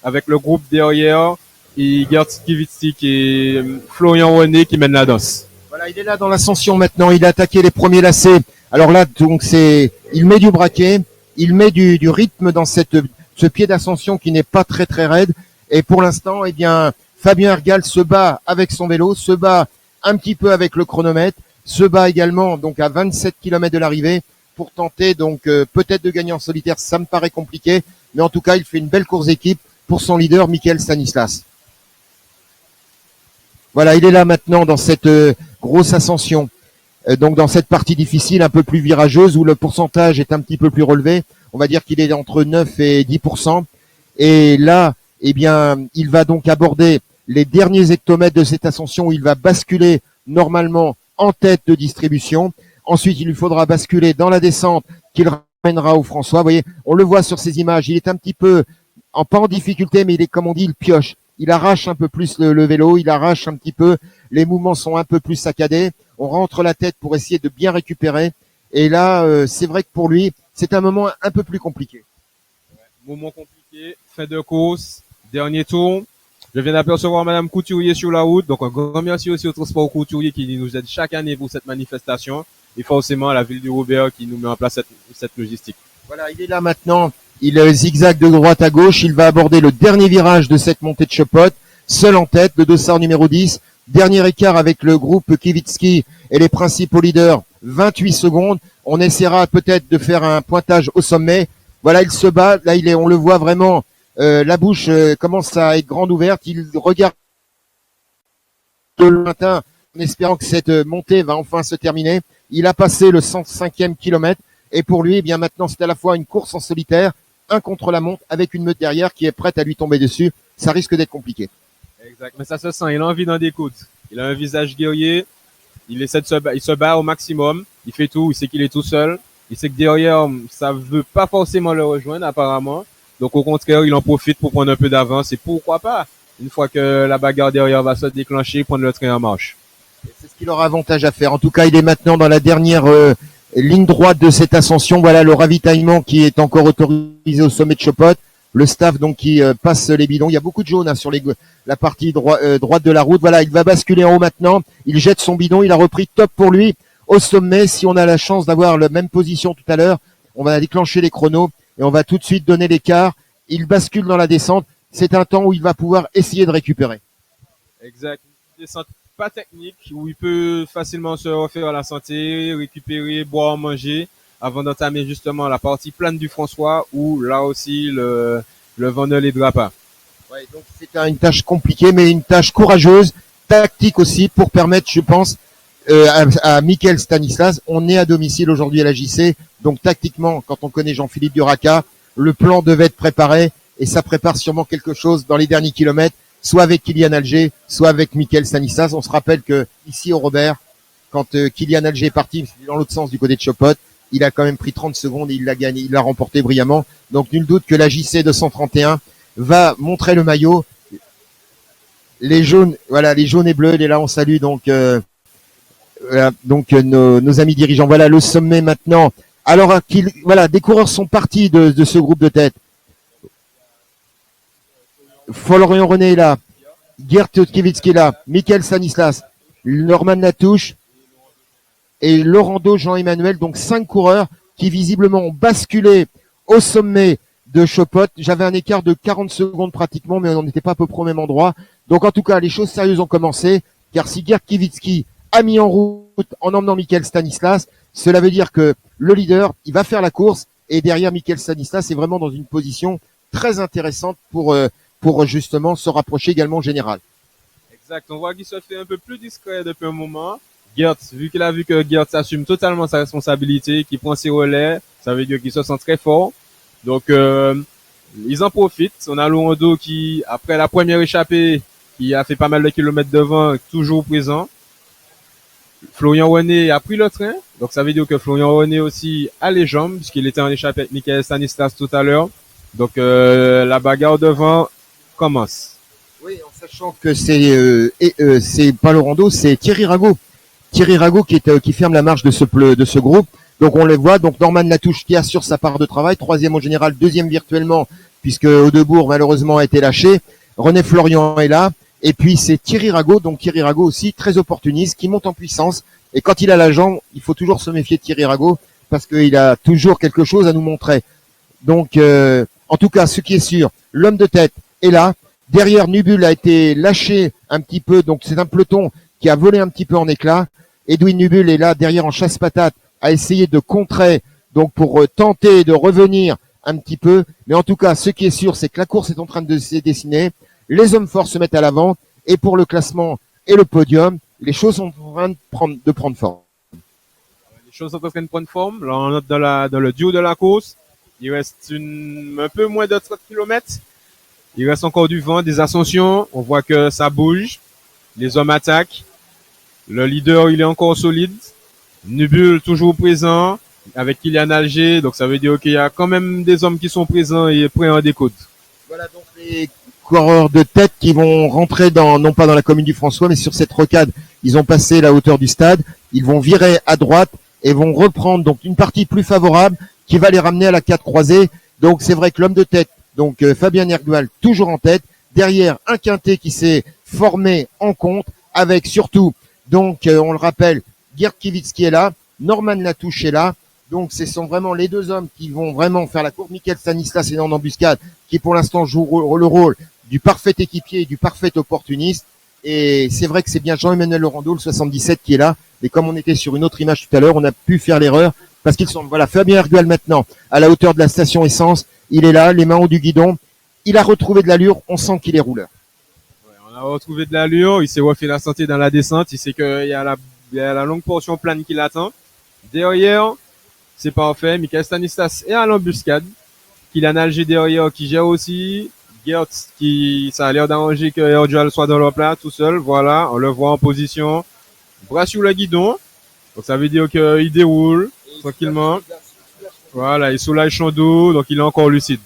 avec le groupe derrière, et Gert Kivitsik et Florian René qui mènent la danse. Voilà, il est là dans l'ascension maintenant, il a attaqué les premiers lacets. Alors là, donc il met du braquet, il met du rythme dans ce pied d'ascension qui n'est pas très très raide. Et pour l'instant, eh bien, Fabien Ergal se bat avec son vélo, se bat un petit peu avec le chronomètre, se bat également donc à 27 km de l'arrivée pour tenter donc peut-être de gagner en solitaire. Ça me paraît compliqué, mais en tout cas, il fait une belle course d'équipe pour son leader, Michael Stanislas. Voilà, il est là maintenant dans cette grosse ascension. Donc dans cette partie difficile, un peu plus virageuse, où le pourcentage est un petit peu plus relevé. On va dire qu'il est entre 9 et 10%. Et là, eh bien, il va donc aborder les derniers hectomètres de cette ascension où il va basculer normalement en tête de distribution. Ensuite, il lui faudra basculer dans la descente qu'il ramènera au François. Vous voyez, on le voit sur ces images. Il est un petit peu, pas en difficulté, mais il est, comme on dit, il pioche. Il arrache un peu plus le vélo, il arrache un petit peu. Les mouvements sont un peu plus saccadés. On rentre la tête pour essayer de bien récupérer. Et là, c'est vrai que pour lui, c'est un moment un peu plus compliqué. Moment compliqué, fin de course, dernier tour. Je viens d'apercevoir Madame Couturier sur la route. Donc un grand merci aussi au transport Couturier qui nous aide chaque année pour cette manifestation. Et forcément à la ville du Robert qui nous met en place cette logistique. Voilà, il est là maintenant. Il zigzague de droite à gauche. Il va aborder le dernier virage de cette montée de Chopot. Seul en tête, le dossard numéro 10. Dernier écart avec le groupe Kivitsky et les principaux leaders. 28 secondes. On essaiera peut-être de faire un pointage au sommet. Voilà, il se bat. Là, on le voit vraiment. La bouche commence à être grande ouverte. Il regarde de lointain en espérant que cette montée va enfin se terminer. Il a passé le 105e kilomètre. Et pour lui, eh bien maintenant, c'est à la fois une course en solitaire, un contre-la-montre avec une meute derrière qui est prête à lui tomber dessus. Ça risque d'être compliqué. Exact, mais ça se sent. Il a envie d'en découdre. Il a un visage guerrier. Il essaie il se bat au maximum. Il fait tout. Il sait qu'il est tout seul. Il sait que derrière, ça veut pas forcément le rejoindre, apparemment. Donc, au contraire, il en profite pour prendre un peu d'avance. Et pourquoi pas, une fois que la bagarre derrière va se déclencher, prendre le train en marche. C'est ce qu'il aura avantage à faire. En tout cas, il est maintenant dans la dernière ligne droite de cette ascension. Voilà le ravitaillement qui est encore autorisé au sommet de Chopot. Le staff donc qui passe les bidons. Il y a beaucoup de jaune sur la partie droite de la route. Voilà, il va basculer en haut maintenant. Il jette son bidon. Il a repris top pour lui au sommet. Si on a la chance d'avoir la même position tout à l'heure, on va déclencher les chronos et on va tout de suite donner l'écart. Il bascule dans la descente. C'est un temps où il va pouvoir essayer de récupérer. Exact. Descente pas technique, où il peut facilement se refaire la santé, récupérer, boire, manger, avant d'entamer justement la partie plane du François, où là aussi le vent ne l'aidera pas. Ouais, donc c'est une tâche compliquée, mais une tâche courageuse, tactique aussi, pour permettre, je pense, à Michael Stanislas. On est à domicile aujourd'hui à la JC, donc tactiquement, quand on connaît Jean-Philippe Duraca, le plan devait être préparé, et ça prépare sûrement quelque chose dans les derniers kilomètres, soit avec Kylian Alger, soit avec Michael Stanislas. On se rappelle que ici au Robert, quand Kylian Alger est parti, c'est dans l'autre sens du côté de Chopot, il a quand même pris 30 secondes et il l'a gagné, il l'a remporté brillamment. Donc nul doute que la JC 231 va montrer le maillot. Les jaunes, voilà, les jaunes et bleus, et là on salue donc nos amis dirigeants. Voilà le sommet maintenant. Alors voilà, des coureurs sont partis de ce groupe de tête. Florian René est là, Gert Kivitsky est là, Michael Stanislas, Norman Latouche et Laurando Jean-Emmanuel, donc 5 coureurs qui visiblement ont basculé au sommet de Chopot. J'avais un écart de 40 secondes pratiquement, mais on n'était pas à peu près au même endroit. Donc en tout cas, les choses sérieuses ont commencé, car si Gert Kivitsky a mis en route en emmenant Michael Stanislas, cela veut dire que le leader, il va faire la course, et derrière Michael Stanislas est vraiment dans une position très intéressante pour pour justement se rapprocher également au général. Exact. On voit qu'il se fait un peu plus discret depuis un moment. Geert, vu qu'il a vu que Geert assume totalement sa responsabilité, qu'il prend ses relais, ça veut dire qu'il se sent très fort. Donc, ils en profitent. On a Lorando qui, après la première échappée, qui a fait pas mal de kilomètres devant, toujours présent. Florian René a pris le train. Donc, ça veut dire que Florian René aussi a les jambes, puisqu'il était en échappée avec Michael Stanislas tout à l'heure. Donc, la bagarre devant commence. Oui, en sachant que c'est pas Lorando, c'est Thierry Rago. Thierry Rago qui ferme la marche de ce groupe. Donc on le voit, donc Norman Latouche qui assure sa part de travail, troisième au général, deuxième virtuellement, puisque Audebourg malheureusement a été lâché. René Florian est là, et puis c'est Thierry Rago, donc Thierry Rago aussi très opportuniste, qui monte en puissance. Et quand il a la jambe, il faut toujours se méfier de Thierry Rago, parce qu'il a toujours quelque chose à nous montrer. Donc en tout cas, ce qui est sûr, l'homme de tête est là. Derrière, Nubul a été lâché un petit peu, donc c'est un peloton qui a volé un petit peu en éclat. Edwin Nubul est là derrière en chasse-patate, à essayer de contrer, donc pour tenter de revenir un petit peu. Mais en tout cas, ce qui est sûr, c'est que la course est en train de se dessiner. Les hommes forts se mettent à l'avant. Et pour le classement et le podium, les choses sont en train de prendre forme. Les choses sont en train de prendre forme. Là, on note dans le duo de la course. Il reste un peu moins de 30 km. Il reste encore du vent, des ascensions. On voit que ça bouge. Les hommes attaquent. Le leader, il est encore solide. Nubul toujours présent avec Kylian Alger. Donc ça veut dire qu'il y a quand même des hommes qui sont présents et prêts en découte. Voilà donc les coureurs de tête qui vont rentrer non pas dans la commune du François, mais sur cette rocade. Ils ont passé la hauteur du stade. Ils vont virer à droite et vont reprendre donc une partie plus favorable qui va les ramener à la 4 croisée. Donc c'est vrai que l'homme de tête, donc Fabien Ergual, toujours en tête. Derrière, un quintet qui s'est formé en compte avec surtout, donc on le rappelle, Geert Kiewitzki est là, Norman Latouche est là. Donc ce sont vraiment les deux hommes qui vont vraiment faire la course. Michael Stanislas est en embuscade, qui pour l'instant joue le rôle du parfait équipier et du parfait opportuniste. Et c'est vrai que c'est bien Jean-Emmanuel Lorando, le 77, qui est là. Mais comme on était sur une autre image tout à l'heure, on a pu faire l'erreur parce qu'ils sont, voilà, Fabien Ergual maintenant, à la hauteur de la station essence. Il est là, les mains au du guidon. Il a retrouvé de l'allure. On sent qu'il est rouleur. Ouais, on a retrouvé de l'allure. Il s'est refait la santé dans la descente. Il sait qu'il y a la longue portion plane qui l'attend. Derrière, c'est parfait. Michael Stanislas est à l'embuscade. Kylian Alger derrière qui gère aussi. Geert ça a l'air d'arranger que Erdual soit dans le plat tout seul. Voilà, on le voit en position. Bras sur le guidon. Donc ça veut dire qu'il déroule tranquillement. Voilà, il soulage son dos, donc il est encore lucide.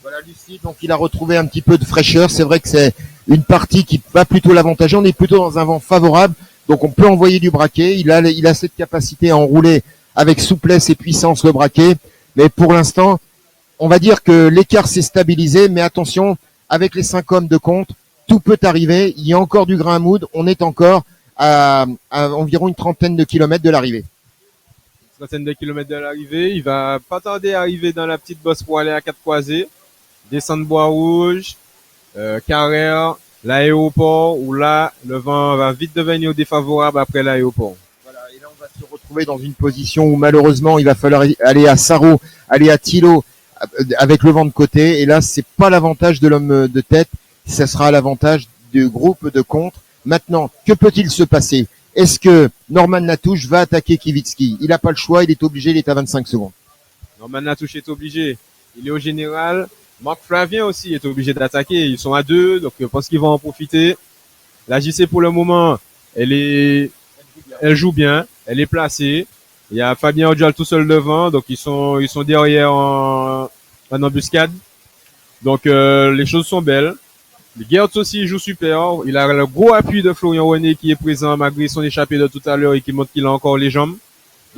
Voilà, lucide, donc il a retrouvé un petit peu de fraîcheur. C'est vrai que c'est une partie qui va plutôt l'avantager. On est plutôt dans un vent favorable, donc on peut envoyer du braquet. Il a cette capacité à enrouler avec souplesse et puissance le braquet. Mais pour l'instant, on va dire que l'écart s'est stabilisé. Mais attention, avec les 5 hommes de compte, tout peut arriver. Il y a encore du grain à moudre. On est encore à environ une trentaine de kilomètres de l'arrivée. Une trentaine de kilomètres de l'arrivée. Il va pas tarder à arriver dans la petite bosse pour aller à 4 croisées. Descendre Bois-Rouge, Carrère, l'aéroport, où là, le vent va vite devenir défavorable après l'aéroport. Voilà, et là, on va se retrouver dans une position où malheureusement, il va falloir aller à Sarro, aller à Thilo, avec le vent de côté. Et là, c'est pas l'avantage de l'homme de tête, ça sera l'avantage du groupe de contre. Maintenant, que peut-il se passer? Est-ce que Norman Latouche va attaquer Kiewitzki? Il n'a pas le choix, il est obligé, il est à 25 secondes. Norman Latouche est obligé. Il est au général. Marc Flavien aussi est obligé d'attaquer. Ils sont à 2, donc je pense qu'ils vont en profiter. La JC pour le moment, elle joue bien, elle est placée. Il y a Fabien Erdual tout seul devant, donc ils sont derrière en embuscade. Donc les choses sont belles. Geert aussi joue super. Il a le gros appui de Florian René qui est présent malgré son échappée de tout à l'heure et qui montre qu'il a encore les jambes.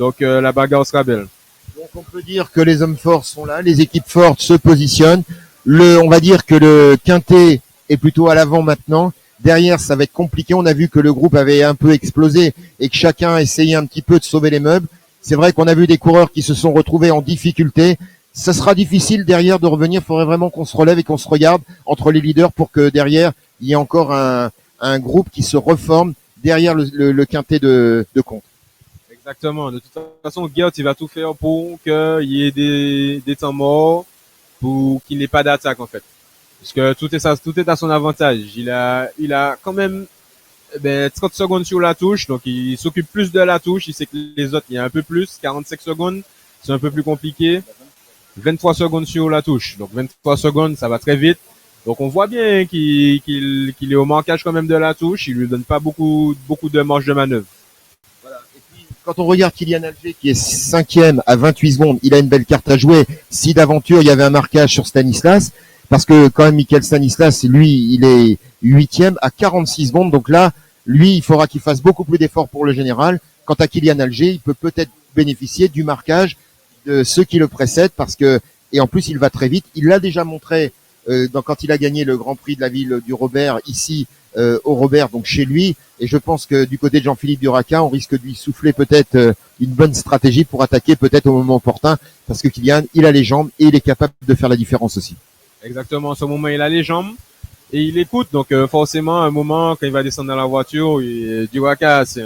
Donc la bagarre sera belle. Donc on peut dire que les hommes forts sont là, les équipes fortes se positionnent. On va dire que le quintet est plutôt à l'avant maintenant. Derrière, ça va être compliqué. On a vu que le groupe avait un peu explosé et que chacun essayait un petit peu de sauver les meubles. C'est vrai qu'on a vu des coureurs qui se sont retrouvés en difficulté. Ça sera difficile derrière de revenir. Il faudrait vraiment qu'on se relève et qu'on se regarde entre les leaders pour que derrière, il y ait encore un groupe qui se reforme derrière le quintet de compte. Exactement. De toute façon, Geert, il va tout faire pour qu'il y ait des temps morts, pour qu'il n'ait pas d'attaque, en fait. Parce que tout est à son avantage. Il a quand même 30 secondes sur la touche, donc il s'occupe plus de la touche. Il sait que les autres, il y a un peu plus. 45 secondes, c'est un peu plus compliqué. 23 secondes sur la touche, donc 23 secondes, ça va très vite. Donc on voit bien qu'il est au manquage quand même de la touche. Il lui donne pas beaucoup de marge de manœuvre. Voilà. Et puis, quand on regarde Kylian Alger qui est cinquième à 28 secondes, il a une belle carte à jouer. Si d'aventure il y avait un marquage sur Stanislas, parce que quand même Michael Stanislas, lui, il est huitième à 46 secondes. Donc là, lui, il faudra qu'il fasse beaucoup plus d'efforts pour le général. Quant à Kylian Alger, il peut peut-être bénéficier du marquage de ceux qui le précèdent parce que, et en plus, il va très vite. Il l'a déjà montré quand il a gagné le Grand Prix de la ville du Robert ici au Robert, donc chez lui. Et je pense que du côté de Jean-Philippe Duraca, on risque de lui souffler peut-être une bonne stratégie pour attaquer peut-être au moment opportun parce que Kylian, il a les jambes et il est capable de faire la différence aussi. Exactement, en ce moment, il a les jambes et il écoute. Donc forcément, à un moment, quand il va descendre dans la voiture, Duraca, c'est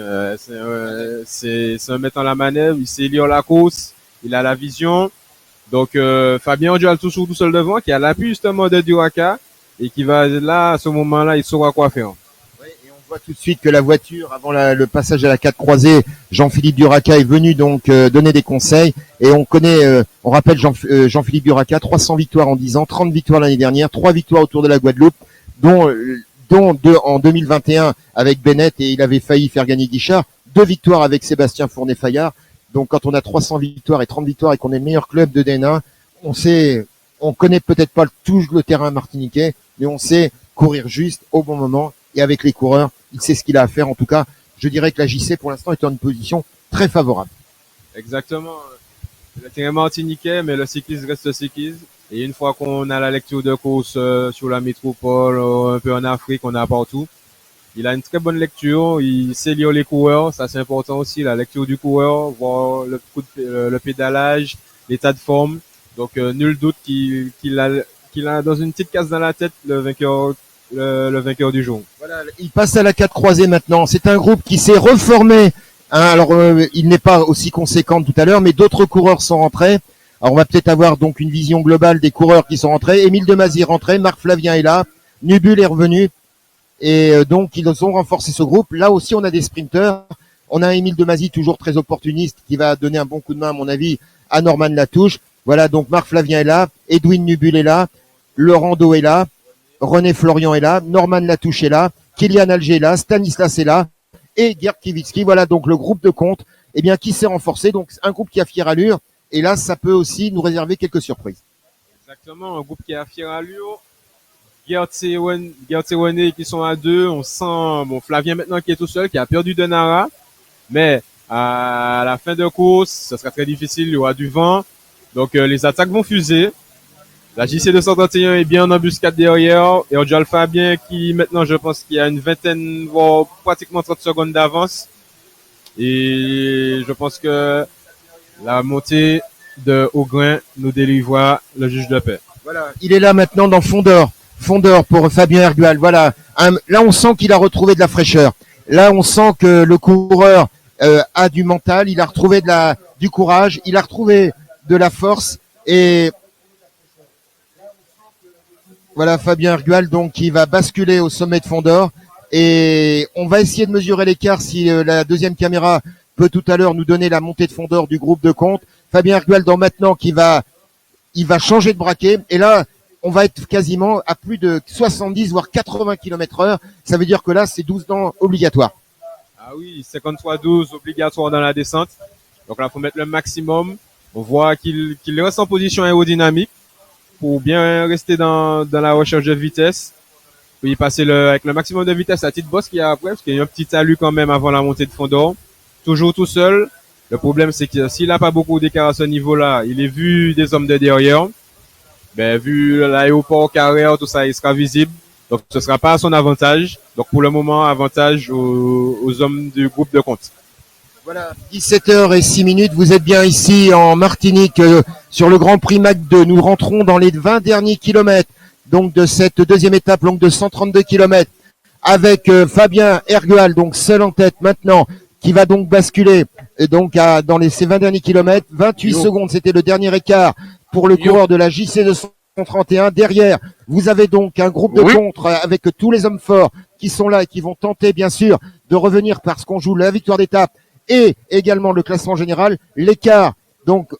un mettre en la manœuvre, il sait lire la course, il a la vision. Donc Fabien Ogiel tout seul devant, qui a l'appui justement de Duraca et qui va là, à ce moment-là, il saura quoi faire. Oui, et on voit tout de suite que la voiture, avant le passage à la 4 croisée, Jean-Philippe Duraca est venu donc donner des conseils. Et on connaît, on rappelle Jean-Philippe Duraca, 300 victoires en 10 ans, 30 victoires l'année dernière, 3 victoires autour de la Guadeloupe, dont 2 en 2021 avec Bennett et il avait failli faire gagner Guichard, 2 victoires avec Sébastien Fournet-Fayard. Donc quand on a 300 victoires et 30 victoires et qu'on est le meilleur club de D1, on connaît peut-être pas tout le terrain martiniquais, mais on sait courir juste au bon moment et avec les coureurs, il sait ce qu'il a à faire. En tout cas, je dirais que la JC pour l'instant est en une position très favorable. Exactement. Le terrain martiniquais, mais le cycliste reste cycliste. Et une fois qu'on a la lecture de course sur la métropole, un peu en Afrique, on a partout. Il a une très bonne lecture, il sait lire les coureurs, ça c'est important aussi, la lecture du coureur, voir le pédalage, l'état de forme. Donc nul doute qu'il a dans une petite case dans la tête le vainqueur du jour. Voilà, il passe à la 4 croisée maintenant. C'est un groupe qui s'est reformé. Hein, alors il n'est pas aussi conséquent que tout à l'heure, mais d'autres coureurs sont rentrés. Alors on va peut-être avoir donc une vision globale des coureurs qui sont rentrés. Émile Demazy est rentré, Marc Flavien est là, Nubul est revenu. Et donc, ils ont renforcé ce groupe. Là aussi, on a des sprinteurs. On a Émile Demazy, toujours très opportuniste, qui va donner un bon coup de main, à mon avis, à Norman Latouche. Voilà, donc Marc Flavien est là, Edwin Nubul est là, Laurent Do est là, René Florian est là, Norman Latouche est là, Kylian Alger est là, Stanislas est là, et Gerd Kiewicki. Voilà, donc le groupe de compte, eh bien, qui s'est renforcé. Donc, un groupe qui a fière allure. Et là, ça peut aussi nous réserver quelques surprises. Exactement, un groupe qui a fière allure. Gerd Seoane qui sont à 2. On sent Flavien maintenant qui est tout seul, qui a perdu de Nara. Mais à la fin de course, ça sera très difficile, il y aura du vent. Donc les attaques vont fuser. La JC 231 est bien en embuscade derrière. Et on a Fabien qui maintenant je pense qu'il y a une vingtaine, voire pratiquement 30 secondes d'avance. Et je pense que la montée de Augrain nous délivre le juge de paix. Voilà, il est là maintenant dans Fondor pour Fabien Ergual. Voilà, là on sent qu'il a retrouvé de la fraîcheur. Là on sent que le coureur a du mental, il a retrouvé du courage, il a retrouvé de la force et voilà Fabien Ergual donc qui va basculer au sommet de Fondor et on va essayer de mesurer l'écart si la deuxième caméra peut tout à l'heure nous donner la montée de Fondor du groupe de compte. Fabien Ergual dans maintenant il va changer de braquet et là on va être quasiment à plus de 70 voire 80 km/h. Ça veut dire que là c'est 12 dents obligatoire. Ah oui, 53-12 obligatoire dans la descente. Donc là faut mettre le maximum. On voit qu'il reste en position aérodynamique pour bien rester dans la recherche de vitesse. Puis passer avec le maximum de vitesse à la petite bosse qu'il y a après, parce qu'il y a un petit talus quand même avant la montée de Fondor. Toujours tout seul. Le problème, c'est que s'il n'a pas beaucoup d'écart à ce niveau-là, il est vu des hommes de derrière. Vu l'aéroport carrière, tout ça, il sera visible. Donc, ce sera pas à son avantage. Donc, pour le moment, avantage aux hommes du groupe de compte. Voilà, 17h06, vous êtes bien ici en Martinique sur le Grand Prix Mac 2. Nous rentrons dans les 20 derniers kilomètres donc de cette deuxième étape longue de 132 kilomètres avec Fabien Ergual, donc seul en tête maintenant, qui va donc basculer donc ces 20 derniers kilomètres. 28 secondes, c'était le dernier écart pour le coureur de la JC 231. 31. Derrière, vous avez donc un groupe de contre avec tous les hommes forts qui sont là et qui vont tenter, bien sûr, de revenir parce qu'on joue la victoire d'étape et également le classement général. L'écart, donc,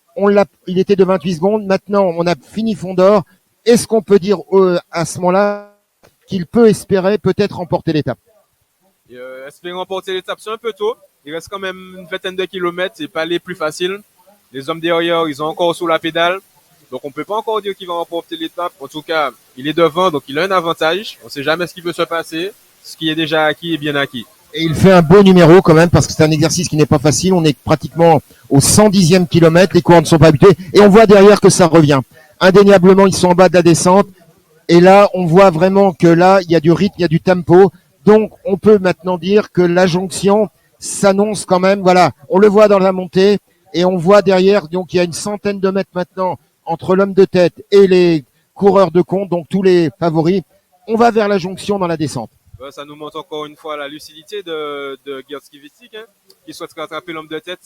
il était de 28 secondes. Maintenant, on a fini fond d'or. Est-ce qu'on peut dire à ce moment-là qu'il peut espérer peut-être remporter l'étape? Espérer remporter l'étape, c'est un peu tôt. Il reste quand même une vingtaine de kilomètres, c'est pas les plus faciles. Les hommes derrière, ils sont encore sous la pédale. Donc on peut pas encore dire qu'il va remporter l'étape. En tout cas, il est devant, donc il a un avantage. On sait jamais ce qui peut se passer. Ce qui est déjà acquis est bien acquis. Et il fait un beau numéro quand même parce que c'est un exercice qui n'est pas facile. On est pratiquement au 110e kilomètre. Les coureurs ne sont pas habitués. Et on voit derrière que ça revient. Indéniablement, ils sont en bas de la descente. Et là, on voit vraiment que là, il y a du rythme, il y a du tempo. Donc, on peut maintenant dire que la jonction s'annonce quand même. Voilà, on le voit dans la montée. Et on voit derrière, donc il y a une centaine de mètres maintenant entre l'homme de tête et les coureurs de compte, donc tous les favoris. On va vers la jonction dans la descente. Ça nous montre encore une fois la lucidité de Gerd Skivistik, hein, qui souhaite rattraper l'homme de tête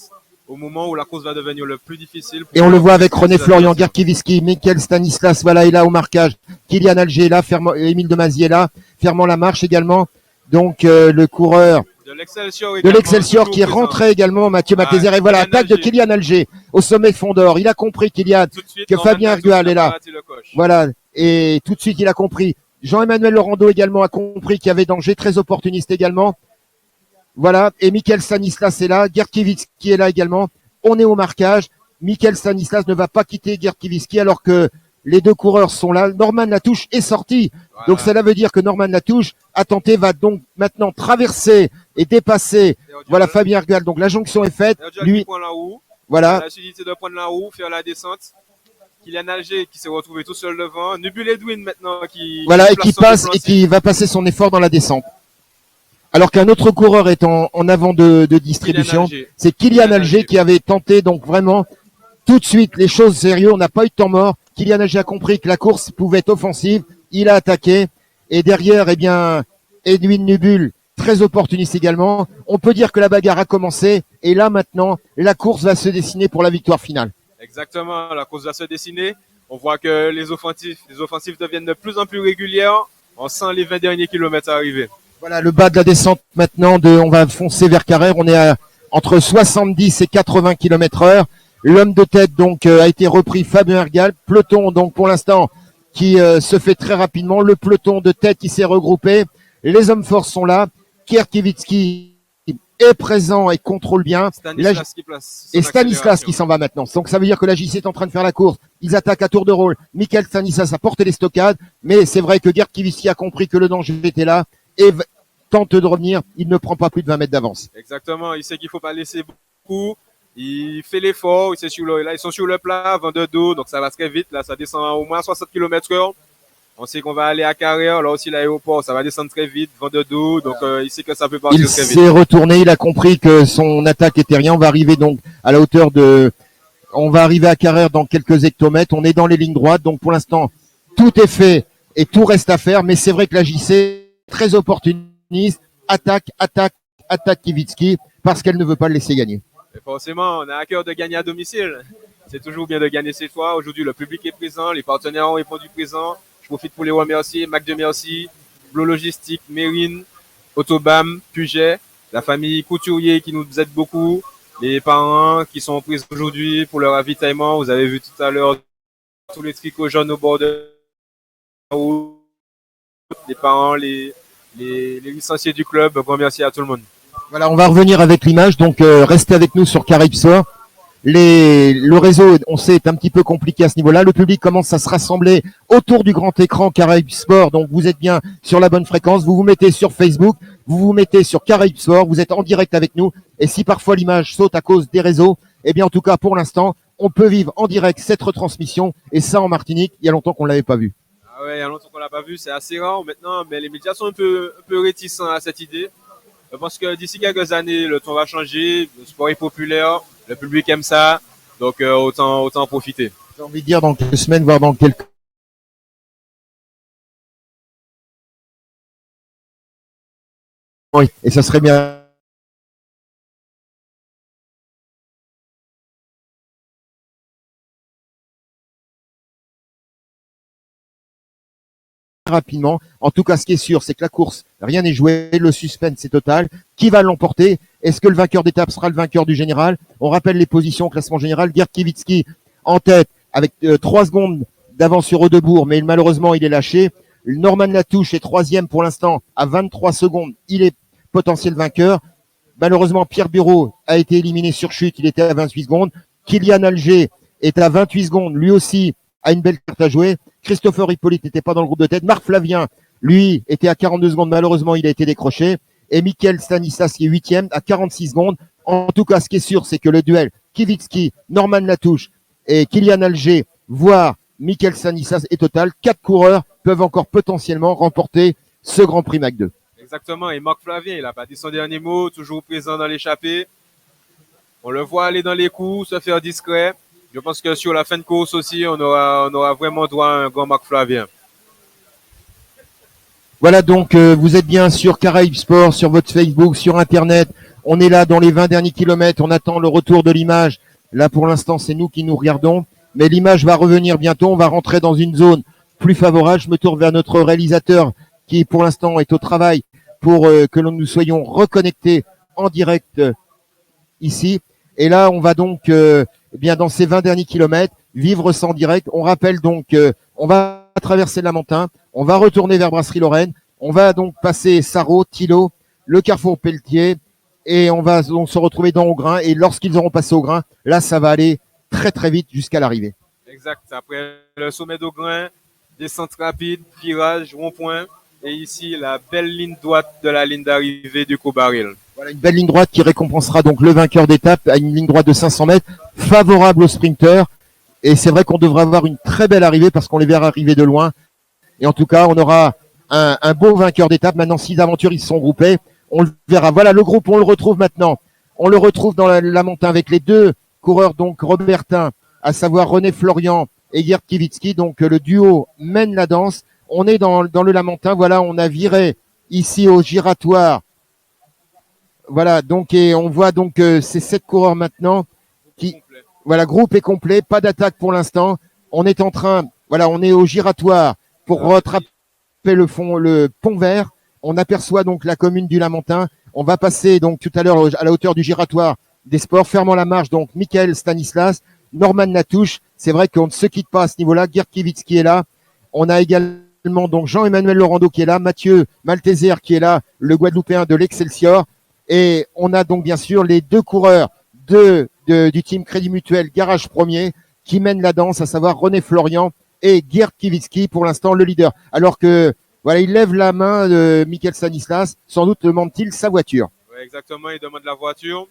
au moment où la course va devenir le plus difficile. Et on le voit avec René Florian, Gerd Skivistik, Michael Stanislas, voilà, est là au marquage. Kylian Alger est là, Émile Demazier est là, fermant la marche également. Donc le coureur de l'Excelsior qui est rentré également, Mathieu Maclézer. Et voilà, attaque de Kylian Alger au sommet fond d'or. Il a compris, Kylian, que Fabien Ergual est là. Voilà, et tout de suite il a compris. Jean-Emmanuel Laurando également a compris qu'il y avait danger, très opportuniste également. Voilà, et Michael Stanislas est là, Gerd Skivisky est là également. On est au marquage. Michael Stanislas ne va pas quitter Gerd Skivisky alors que les deux coureurs sont là. Norman Latouche est sorti. Voilà. Donc cela veut dire que Norman Latouche a tenté, va donc maintenant traverser et dépasser. Voilà Fabien Ergual. Donc la jonction est faite. Lui, voilà. La lucidité de prendre la roue, faire la descente. Kylian Alger qui s'est retrouvé tout seul devant. Nubul Edwin maintenant qui voilà et qui passe et qui va passer son effort dans la descente. Alors qu'un autre coureur est en avant de distribution. C'est Kylian Alger qui avait tenté donc vraiment tout de suite les choses sérieuses. On n'a pas eu de temps mort. Kylian Alger a compris que la course pouvait être offensive. Il a attaqué. Et derrière, eh bien, Edwin Nubul, très opportuniste également. On peut dire que la bagarre a commencé. Et là, maintenant, la course va se dessiner pour la victoire finale. Exactement. La course va se dessiner. On voit que les offensives deviennent de plus en plus régulières. On sent les 20 derniers kilomètres arriver. Voilà, le bas de la descente maintenant on va foncer vers Carrère. On est entre 70 et 80 km/h. L'homme de tête, donc, a été repris Fabien Ergual. Peloton, donc, pour l'instant, qui se fait très rapidement. Le peloton de tête qui s'est regroupé. Les hommes forts sont là. Gerd Skivisky est présent et contrôle bien. Stanislas qui s'en va maintenant. Donc, ça veut dire que la JC est en train de faire la course. Ils attaquent à tour de rôle. Michael Stanislas a porté les stockades. Mais c'est vrai que Gerd Skivisky a compris que le danger était là et tente de revenir. Il ne prend pas plus de 20 mètres d'avance. Exactement. Il sait qu'il faut pas laisser beaucoup. Il fait l'effort, là, ils sont sur le plat, vent de dos, donc ça va très vite. Là, ça descend à au moins 60 km/h. On sait qu'on va aller à Carrère, là aussi l'aéroport, ça va descendre très vite, vent de dos, donc il sait que ça peut partir très vite. Il s'est retourné, il a compris que son attaque était rien. On va arriver donc à la hauteur on va arriver à Carrère dans quelques hectomètres. On est dans les lignes droites, donc pour l'instant, tout est fait et tout reste à faire. Mais c'est vrai que la JC est très opportuniste, attaque Kivitsky parce qu'elle ne veut pas le laisser gagner. Et forcément, on a à cœur de gagner à domicile. C'est toujours bien de gagner cette fois. Aujourd'hui, le public est présent, les partenaires ont répondu présent. Je profite pour les remercier. Mac de Merci, Blo Logistique, Mérine, Autobam, Puget, la famille Couturier qui nous aide beaucoup, les parents qui sont présents aujourd'hui pour leur ravitaillement. Vous avez vu tout à l'heure tous les tricots jaunes au bord de la route, les parents, les licenciés du club. Grand merci à tout le monde. Voilà, on va revenir avec l'image, donc restez avec nous sur Caraïbes Sport. Le réseau, on sait, est un petit peu compliqué à ce niveau-là. Le public commence à se rassembler autour du grand écran Caraïbes Sport, donc vous êtes bien sur la bonne fréquence. Vous vous mettez sur Facebook, vous vous mettez sur Caraïbes Sport, vous êtes en direct avec nous. Et si parfois l'image saute à cause des réseaux, eh bien en tout cas pour l'instant, on peut vivre en direct cette retransmission. Et ça en Martinique, il y a longtemps qu'on l'avait pas vu. Ah ouais, il y a longtemps qu'on l'a pas vu, c'est assez rare maintenant, mais les médias sont un peu réticents à cette idée. Je pense que d'ici quelques années, le temps va changer, le sport est populaire, le public aime ça, donc autant en profiter. J'ai envie de dire dans quelques semaines, voire dans quelques... Oui, et ça serait bien... rapidement. En tout cas, ce qui est sûr, c'est que la course, rien n'est joué, le suspense est total. Qui va l'emporter? Est-ce que le vainqueur d'étape sera le vainqueur du général? On rappelle les positions au classement général. Gerd Kiewitzki en tête avec 3 secondes d'avance sur Odebourg, mais malheureusement, il est lâché. Norman Latouche est 3e pour l'instant à 23 secondes. Il est potentiel vainqueur. Malheureusement, Pierre Bureau a été éliminé sur chute. Il était à 28 secondes. Kylian Alger est à 28 secondes. Lui aussi a une belle carte à jouer. Christopher Hippolyte n'était pas dans le groupe de tête. Marc Flavien, lui, était à 42 secondes. Malheureusement, il a été décroché. Et Michael Stanislas, qui est 8e, à 46 secondes. En tout cas, ce qui est sûr, c'est que le duel Kiewitzki, Norman Latouche et Kylian Alger, voire Michael Stanislas est total. 4 coureurs peuvent encore potentiellement remporter ce Grand Prix Mac 2. Exactement. Et Marc Flavien, il a pas dit son dernier mot, toujours présent dans l'échappée. On le voit aller dans les coups, se faire discret. Je pense que sur la fin de course aussi, on aura vraiment droit à un grand Marc Flavien. Voilà, donc vous êtes bien sur Caraïbes Sport, sur votre Facebook, sur Internet. On est là dans les 20 derniers kilomètres. On attend le retour de l'image. Là, pour l'instant, c'est nous qui nous regardons. Mais l'image va revenir bientôt. On va rentrer dans une zone plus favorable. Je me tourne vers notre réalisateur qui, pour l'instant, est au travail pour que nous soyons reconnectés en direct ici. Et là, on va donc, bien dans ces 20 derniers kilomètres, vivre ça en direct. On rappelle donc, on va traverser la Lamentin. On va retourner vers Brasserie-Lorraine. On va donc passer Sarrault, Thillot, le carrefour Pelletier. Et on va donc se retrouver dans Augrain. Et lorsqu'ils auront passé Augrain, là, ça va aller très très vite jusqu'à l'arrivée. Exact. Après le sommet d'Augrain, descente rapide, virage, rond-point. Et ici, la belle ligne droite de la ligne d'arrivée du Cobaril. Voilà, une belle ligne droite qui récompensera donc le vainqueur d'étape à une ligne droite de 500 mètres, favorable aux sprinteurs. Et c'est vrai qu'on devrait avoir une très belle arrivée parce qu'on les verra arriver de loin. Et en tout cas, on aura un beau vainqueur d'étape. Maintenant, 6 aventures, ils se sont groupés. On le verra. Voilà le groupe, on le retrouve maintenant. On le retrouve dans la Montagne avec les 2 coureurs, donc Robertin, à savoir René Florian et Gerd Kiewitzki. Donc le duo mène la danse. On est dans le Lamentin. Voilà, on a viré ici au giratoire. Voilà, donc et on voit donc ces 7 coureurs maintenant qui, voilà, groupe est complet, pas d'attaque pour l'instant. On est en train, voilà, on est au giratoire pour rattraper le pont vert. On aperçoit donc la commune du Lamentin. On va passer donc tout à l'heure à la hauteur du giratoire des sports, fermant la marche. Donc Michael Stanislas, Norman Latouche. C'est vrai qu'on ne se quitte pas à ce niveau-là. Gerd Kiewitzki est là. On a également donc Jean-Emmanuel Laurando qui est là, Mathieu Malteser qui est là, le Guadeloupéen de l'Excelsior. Et on a donc bien sûr les 2 coureurs du team Crédit Mutuel Garage Premier qui mènent la danse, à savoir René Florian et Gerd Kiewitzki, pour l'instant le leader. Alors que voilà, il lève la main de Michael Stanislas, sans doute demande-t-il sa voiture. Oui, exactement, il demande la voiture.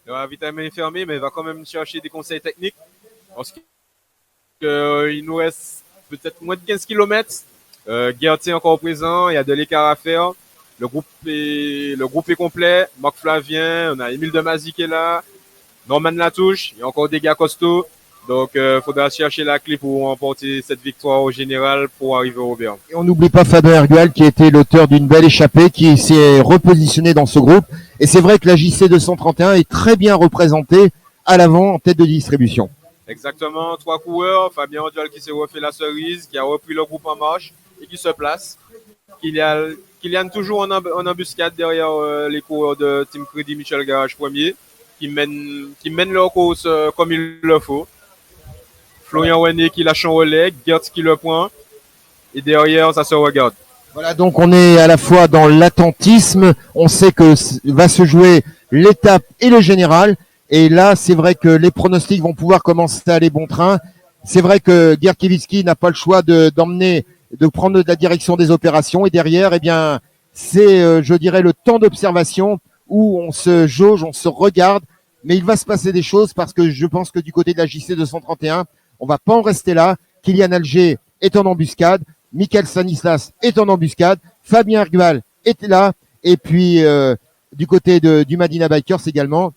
La vitamine est fermée, mais il va quand même chercher des conseils techniques. Parce qu'il nous reste peut-être moins de 15 km. Gerd est encore présent, il y a de l'écart à faire. Le groupe est complet. Marc Flavien, on a Émile Demazy qui est là. Norman Latouche, il y a encore des gars costauds. Donc, faudra chercher la clé pour remporter cette victoire au général pour arriver au Robert. Et on n'oublie pas Fabien Ergual qui était l'auteur d'une belle échappée, qui s'est repositionné dans ce groupe. Et c'est vrai que la JC 231 est très bien représentée à l'avant en tête de distribution. Exactement, 3 coureurs. Fabien Ergual qui s'est refait la cerise, qui a repris le groupe en marche et qui se place. Kylian toujours en embuscade derrière les coureurs de Team Crédit Michel Garage Premier, qui mènent leur course comme il le faut. Florian René qui lâche en relais, Gerd qui le prend, et derrière, ça se regarde. Voilà, donc on est à la fois dans l'attentisme, on sait que va se jouer l'étape et le général, et là, c'est vrai que les pronostics vont pouvoir commencer à aller bon train. C'est vrai que Gerd Kiewitzki n'a pas le choix de prendre la direction des opérations, et derrière, eh bien, c'est, je dirais, le temps d'observation où on se jauge, on se regarde, mais il va se passer des choses parce que je pense que du côté de la JC 231, on va pas en rester là. Kylian Alger est en embuscade, Michael Stanislas est en embuscade, Fabien Ergual est là, et puis du côté du Madina Bikers également,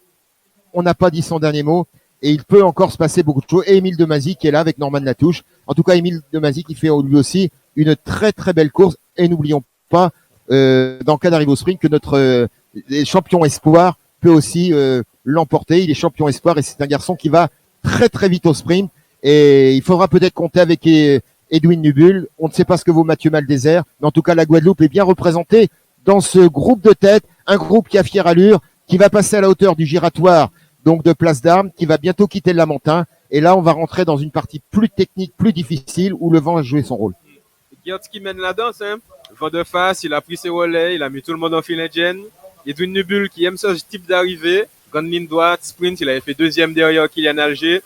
on n'a pas dit son dernier mot, et il peut encore se passer beaucoup de choses. Et Émile Demazy qui est là avec Norman Latouche. En tout cas, Émile Demazy qui fait lui aussi une très très belle course. Et n'oublions pas, dans le cas d'arrivée au sprint, que notre champion espoir peut aussi l'emporter. Il est champion espoir et c'est un garçon qui va très très vite au sprint. Et il faudra peut-être compter avec Edwin Nubul. On ne sait pas ce que vaut Mathieu Maldésert, mais en tout cas, la Guadeloupe est bien représentée dans ce groupe de tête, un groupe qui a fière allure, qui va passer à la hauteur du giratoire, donc de Place d'Armes, qui va bientôt quitter le Lamentin. Et là, on va rentrer dans une partie plus technique, plus difficile, où le vent va jouer son rôle. Gert qui mène la danse, hein. Vent de face, il a pris ses relais, il a mis tout le monde en file indienne. Edwin Nubul qui aime ce type d'arrivée. Grande ligne droite, sprint, il avait fait deuxième derrière Kylian Alger.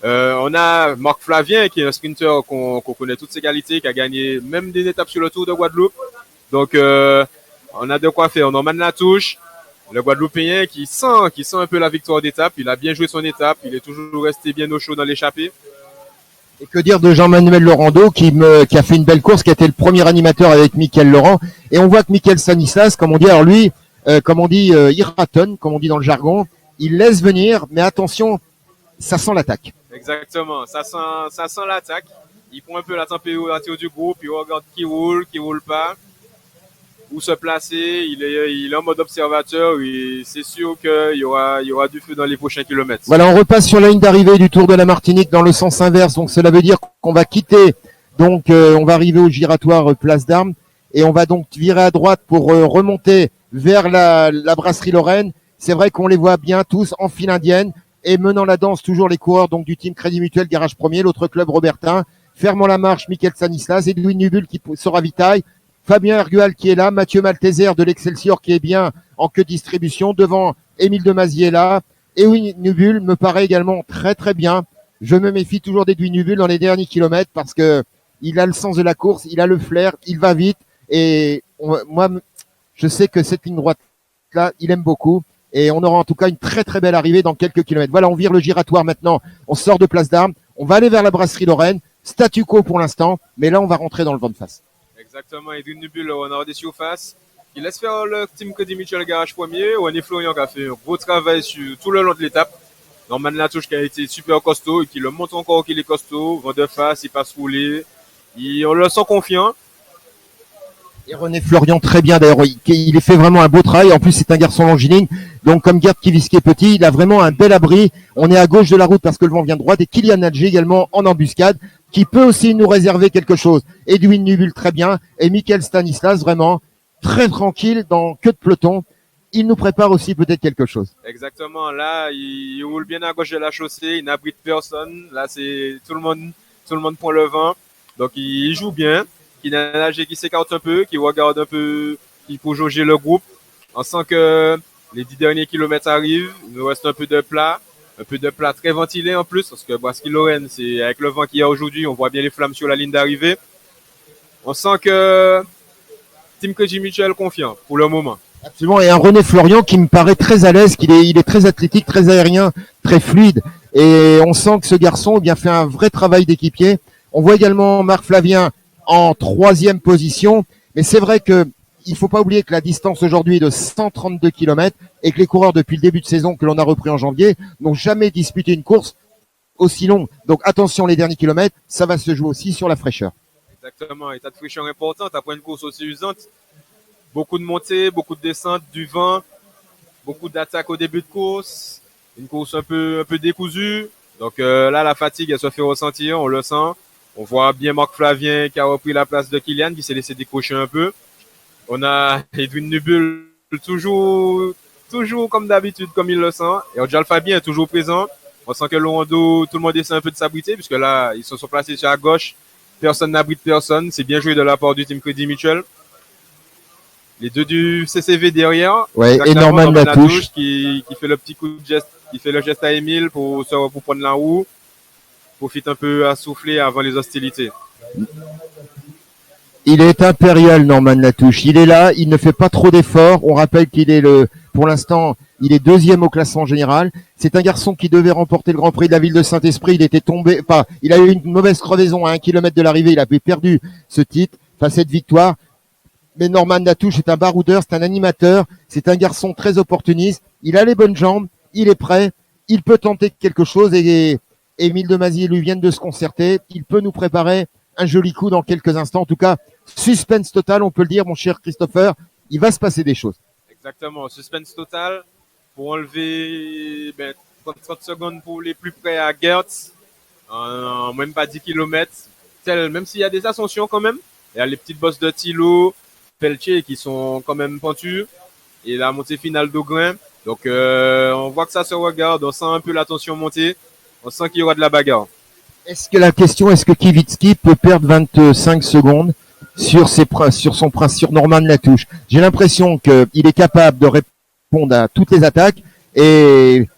On a Marc Flavien qui est un sprinter qu'on connaît toutes ses qualités, qui a gagné même des étapes sur le Tour de Guadeloupe. Donc on a de quoi faire. Norman Latouche, le Guadeloupéen qui sent un peu la victoire d'étape. Il a bien joué son étape, il est toujours resté bien au chaud dans l'échappée. Et que dire de Jean-Manuel Laurando qui a fait une belle course, qui a été le premier animateur avec Mickaël Laurent. Et on voit que Mickaël Stanislas, comme on dit, alors lui, il ratonne, comme on dit dans le jargon. Il laisse venir, mais attention, ça sent l'attaque. Exactement, ça sent l'attaque. Il prend un peu la température du groupe, il regarde qui roule pas, où se placer. Il est en mode observateur. C'est sûr qu'il y aura du feu dans les prochains kilomètres. Voilà, on repasse sur la ligne d'arrivée du Tour de la Martinique dans le sens inverse. Donc cela veut dire qu'on va quitter. Donc on va arriver au giratoire Place d'Armes et on va donc virer à droite pour remonter vers la brasserie Lorraine. C'est vrai qu'on les voit bien tous en file indienne. Et menant la danse, toujours les coureurs donc du team Crédit Mutuel Garage Premier, l'autre club Robertin. Fermant la marche, Mickaël Stanislas, Edwin Nubul qui se ravitaille, Fabien Ergual qui est là, Mathieu Malteser de l'Excelsior qui est bien en queue de distribution, devant Émile Demazier là. Edwin Nubul me paraît également très très bien. Je me méfie toujours d'Edwin Nubul dans les derniers kilomètres parce que il a le sens de la course, il a le flair, il va vite et moi je sais que cette ligne droite là, il aime beaucoup. Et on aura en tout cas une très très belle arrivée dans quelques kilomètres. Voilà, on vire le giratoire maintenant. On sort de Place d'Armes. On va aller vers la brasserie Lorraine. Statu quo pour l'instant. Mais là, on va rentrer dans le vent de face. Exactement. Edwin Nubul, on aura des surfaces. Il laisse faire le team Crédit Mutuel Garage Premier. René Florian qui a fait un gros travail sur tout le long de l'étape. Norman Latouche qui a été super costaud et qui le montre encore qu'il est costaud. Vent de face, il passe roulé. On le sent confiant. Et René Florian, très bien d'ailleurs, il fait vraiment un beau travail. En plus, c'est un garçon longiligne. Donc, comme Gert Kiviski est petit, il a vraiment un bel abri. On est à gauche de la route parce que le vent vient de droite. Et Kylian Alger également en embuscade, qui peut aussi nous réserver quelque chose. Edwin Nubul, très bien. Et Mickaël Stanislas, vraiment très tranquille dans queue de peloton. Il nous prépare aussi peut-être quelque chose. Exactement. Là, il roule bien à gauche de la chaussée. Il n'abrite personne. Là, c'est tout le monde prend le vent. Donc, il joue bien. Qui nage, qui s'écarte un peu, qui regarde un peu, qui faut jauger le groupe. On sent que les 10 derniers kilomètres arrivent. Il nous reste un peu de plat très ventilé en plus, parce que Brasserie Lorraine, c'est avec le vent qu'il y a aujourd'hui, on voit bien les flammes sur la ligne d'arrivée. On sent que Team Crédit Mutuel confiant pour le moment. Absolument, et un René Florian qui me paraît très à l'aise, il est très athlétique, très aérien, très fluide. Et on sent que ce garçon fait un vrai travail d'équipier. On voit également Marc Flavien en 3e position. Mais c'est vrai que il faut pas oublier que la distance aujourd'hui est de 132 km et que les coureurs depuis le début de saison que l'on a repris en janvier n'ont jamais disputé une course aussi longue. Donc attention les derniers kilomètres, ça va se jouer aussi sur la fraîcheur. Exactement, état de fraîcheur important après une course aussi usante. Beaucoup de montées, beaucoup de descentes, du vent, beaucoup d'attaques au début de course, une course un peu décousue. Donc là la fatigue elle se fait ressentir, on le sent. On voit bien Marc Flavien qui a repris la place de Kylian, qui s'est laissé décrocher un peu. On a Edwin Nubul, toujours comme d'habitude, comme il le sent. Et Odjal Fabien est toujours présent. On sent que Loando, tout le monde essaie un peu de s'abriter, puisque là, ils se sont placés sur la gauche. Personne n'abrite personne. C'est bien joué de la part du team Crédit Mutuel. Les deux du CCV derrière. Ouais, et Norman Latouche qui fait le petit coup de geste, qui fait le geste à Émile pour prendre la roue. Profite un peu à souffler avant les hostilités. Il est impérial, Norman Latouche. Il est là, il ne fait pas trop d'efforts. On rappelle qu'il est pour l'instant, il est 2e au classement général. C'est un garçon qui devait remporter le Grand Prix de la ville de Saint-Esprit. Il était tombé, il a eu une mauvaise crevaison à 1 kilomètre de l'arrivée. Il avait perdu ce titre, cette victoire. Mais Norman Latouche est un baroudeur, c'est un animateur, c'est un garçon très opportuniste. Il a les bonnes jambes, il est prêt, il peut tenter quelque chose et Émile Demazier lui viennent de se concerter. Il peut nous préparer un joli coup dans quelques instants. En tout cas, suspense total, on peut le dire, mon cher Christopher. Il va se passer des choses. Exactement, suspense total pour enlever 30 secondes pour les plus près à Gertz. En même pas 10 km. même s'il y a des ascensions quand même, il y a les petites bosses de Thilo, Pelletier qui sont quand même pentues, et la montée finale d'Augrin. Donc on voit que ça se regarde, on sent un peu la tension monter, on sent qu'il y aura de la bagarre. Est-ce que Kivitski peut perdre 25 secondes sur sur Norman Latouche? J'ai l'impression qu'il est capable de répondre à toutes les attaques et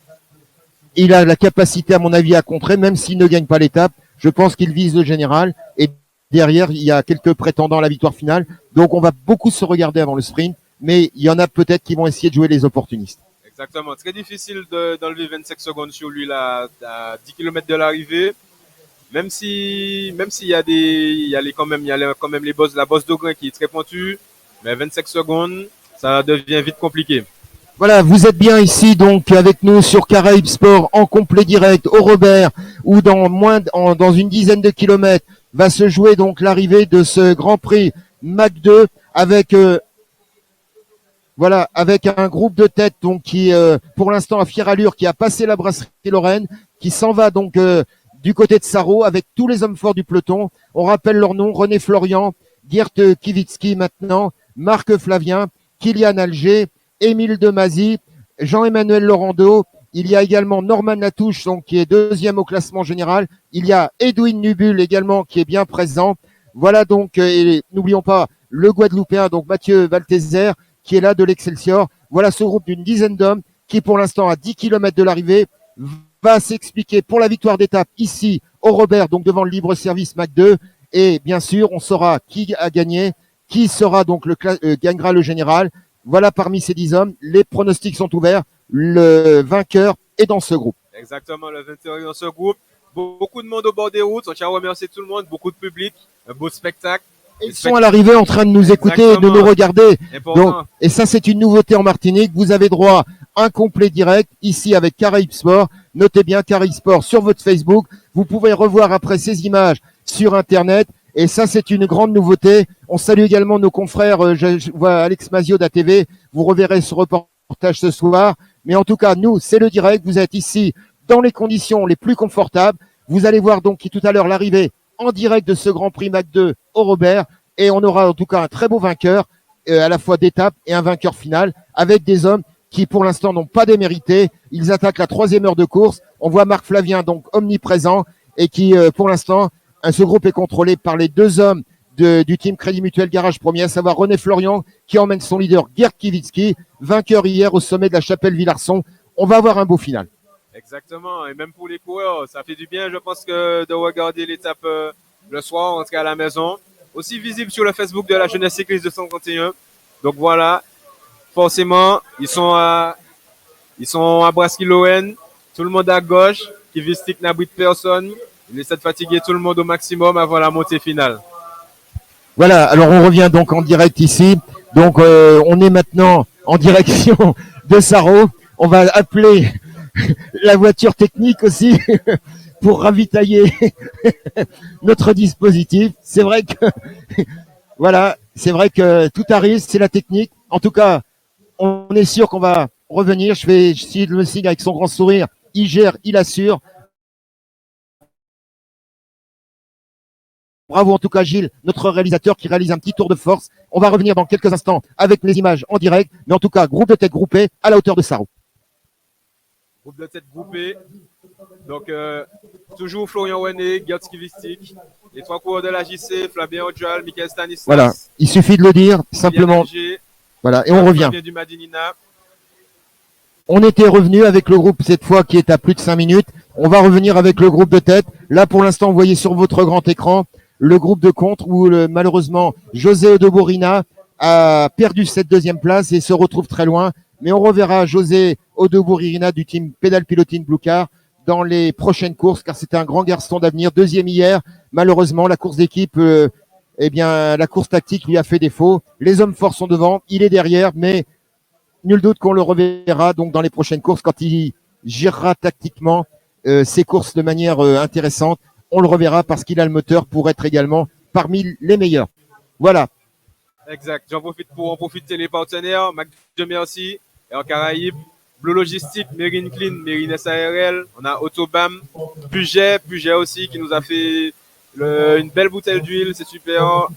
il a la capacité, à mon avis, à contrer, même s'il ne gagne pas l'étape. Je pense qu'il vise le général et derrière, il y a quelques prétendants à la victoire finale. Donc, on va beaucoup se regarder avant le sprint, mais il y en a peut-être qui vont essayer de jouer les opportunistes. Exactement. Très difficile d'enlever 25 secondes sur lui là, à 10 km de l'arrivée. Même s'il y a quand même les bosses, la bosse d'Augrin qui est très pointue, mais 25 secondes, ça devient vite compliqué. Voilà, vous êtes bien ici donc avec nous sur Caraïbes Sport en complet direct au Robert, où dans une dizaine de kilomètres va se jouer donc l'arrivée de ce Grand Prix Mac 2 avec avec un groupe de tête donc qui pour l'instant à fière allure, qui a passé la brasserie Lorraine, qui s'en va donc du côté de Sarro avec tous les hommes forts du peloton. On rappelle leurs noms: René Florian, Geert Kivitski maintenant, Marc Flavien, Kylian Alger, Émile Demazy, Jean-Emmanuel Laurando. Il y a également Norman Latouche, donc, qui est deuxième au classement général. Il y a Edwin Nubul également qui est bien présent. Voilà donc, et n'oublions pas le Guadeloupéen, donc Mathieu Valtézer, qui est là de l'Excelsior. Voilà ce groupe d'une dizaine d'hommes qui, pour l'instant, à 10 km de l'arrivée, va s'expliquer pour la victoire d'étape ici au Robert, donc devant le libre service Mac 2. Et bien sûr, on saura qui a gagné, qui sera donc gagnera le général. Voilà, parmi ces 10 hommes, les pronostics sont ouverts. Le vainqueur est dans ce groupe. Exactement, le vainqueur est dans ce groupe. Beaucoup de monde au bord des routes. On tient à remercier tout le monde, beaucoup de public, un beau spectacle. Ils sont à l'arrivée en train de nous écouter. Exactement. Et de nous regarder. Donc, et ça, c'est une nouveauté en Martinique. Vous avez droit à un complet direct ici avec Caraïbes Sport. Notez bien Caraïbes Sport sur votre Facebook. Vous pouvez revoir après ces images sur Internet. Et ça, c'est une grande nouveauté. On salue également nos confrères. Je vois Alex Mazio d'ATV. Vous reverrez ce reportage ce soir. Mais en tout cas, nous, c'est le direct. Vous êtes ici dans les conditions les plus confortables. Vous allez voir donc tout à l'heure l'arrivée en direct de ce Grand Prix Mac 2 au Robert. Et on aura en tout cas un très beau vainqueur, à la fois d'étape et un vainqueur final, avec des hommes qui pour l'instant n'ont pas démérité. Ils attaquent la 3e heure de course. On voit Marc Flavien donc omniprésent et qui pour l'instant, ce groupe est contrôlé par les 2 hommes du team Crédit Mutuel Garage Premier, à savoir René Florian qui emmène son leader Geert Kivitski, vainqueur hier au sommet de la Chapelle Villarson. On va avoir un beau final. Exactement, et même pour les coureurs, ça fait du bien, je pense, que de regarder l'étape le soir, rentrer à la maison. Aussi visible sur le Facebook de la Jeunesse Cycliste 231. Donc voilà, forcément, ils sont à Brasky-Lorraine, tout le monde à gauche, Kivitski n'abrite personne. Il essaie de fatiguer tout le monde au maximum avant la montée finale. Voilà, alors on revient donc en direct ici. Donc on est maintenant en direction de Sarro. On va appeler la voiture technique aussi pour ravitailler notre dispositif. C'est vrai que voilà, c'est vrai que tout arrive, c'est la technique. En tout cas, on est sûr qu'on va revenir. Je vais essayer de le signer avec son grand sourire. Il gère, il assure. Bravo en tout cas Gilles, notre réalisateur qui réalise un petit tour de force. On va revenir dans quelques instants avec les images en direct. Mais en tout cas, groupe de tête groupé à la hauteur de Sarro. Groupe de tête groupé. Donc, toujours Florian René, Geert Kivitski, les 3 coureurs de la JC, Flavien Ojal, Michael Stanislas. Voilà, il suffit de le dire, simplement. Voilà, et on revient. Du Madinina. On était revenu avec le groupe cette fois qui est à plus de 5 minutes. On va revenir avec le groupe de tête. Là, pour l'instant, vous voyez sur votre grand écran le groupe de contre où malheureusement José Odoborina a perdu cette 2e place et se retrouve très loin. Mais on reverra José Odoborina du team Pédale Pilotine Blue Car dans les prochaines courses, car c'était un grand garçon d'avenir. 2e hier, malheureusement, la course d'équipe, la course tactique lui a fait défaut. Les hommes forts sont devant, il est derrière, mais nul doute qu'on le reverra donc dans les prochaines courses quand il gérera tactiquement ses courses de manière intéressante. On le reverra parce qu'il a le moteur pour être également parmi les meilleurs. Voilà. Exact. J'en profite pour en profiter les partenaires. Mac de Merci, et en Caraïbes, Blue Logistique, Marine Clean, Marine SARL. On a Autobam, Puget aussi qui nous a fait Une belle bouteille d'huile, c'est super.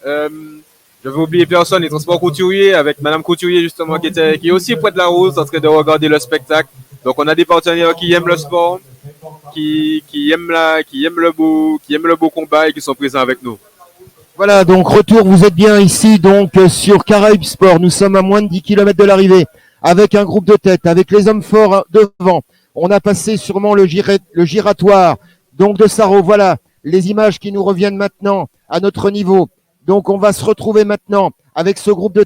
Je vais oublier personne, les transports couturiers avec Madame Couturier justement qui est aussi près de la route en train de regarder le spectacle. Donc on a des partenaires qui aiment le sport, qui aiment le beau combat et qui sont présents avec nous. Voilà, donc retour, vous êtes bien ici donc sur Caraïbes Sport. Nous sommes à moins de 10 km de l'arrivée avec un groupe de tête, avec les hommes forts devant. On a passé sûrement le giratoire donc de Sarro. Voilà les images qui nous reviennent maintenant à notre niveau. Donc on va se retrouver maintenant avec ce groupe de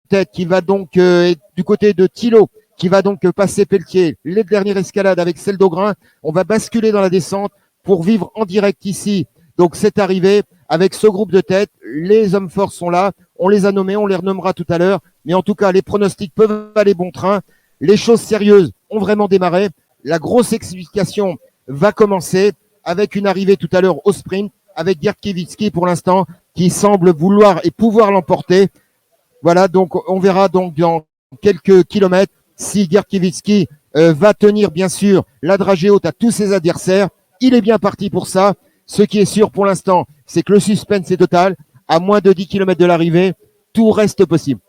tête qui va donc du côté de Thilo, qui va donc passer Pelletier, les dernières escalades avec celle d'Augrain. On va basculer dans la descente pour vivre en direct ici. Donc cette arrivée avec ce groupe de tête, les hommes forts sont là, on les a nommés, on les renommera tout à l'heure, mais en tout cas les pronostics peuvent aller bon train. Les choses sérieuses ont vraiment démarré. La grosse explication va commencer avec une arrivée tout à l'heure au sprint avec Gerd Kiewitzki pour l'instant qui semble vouloir et pouvoir l'emporter. Voilà, donc on verra donc dans quelques kilomètres si Gerd Kiewitzki va tenir bien sûr la dragée haute à tous ses adversaires. Il est bien parti pour ça. Ce qui est sûr pour l'instant, c'est que le suspense est total. À moins de 10 km de l'arrivée, tout reste possible.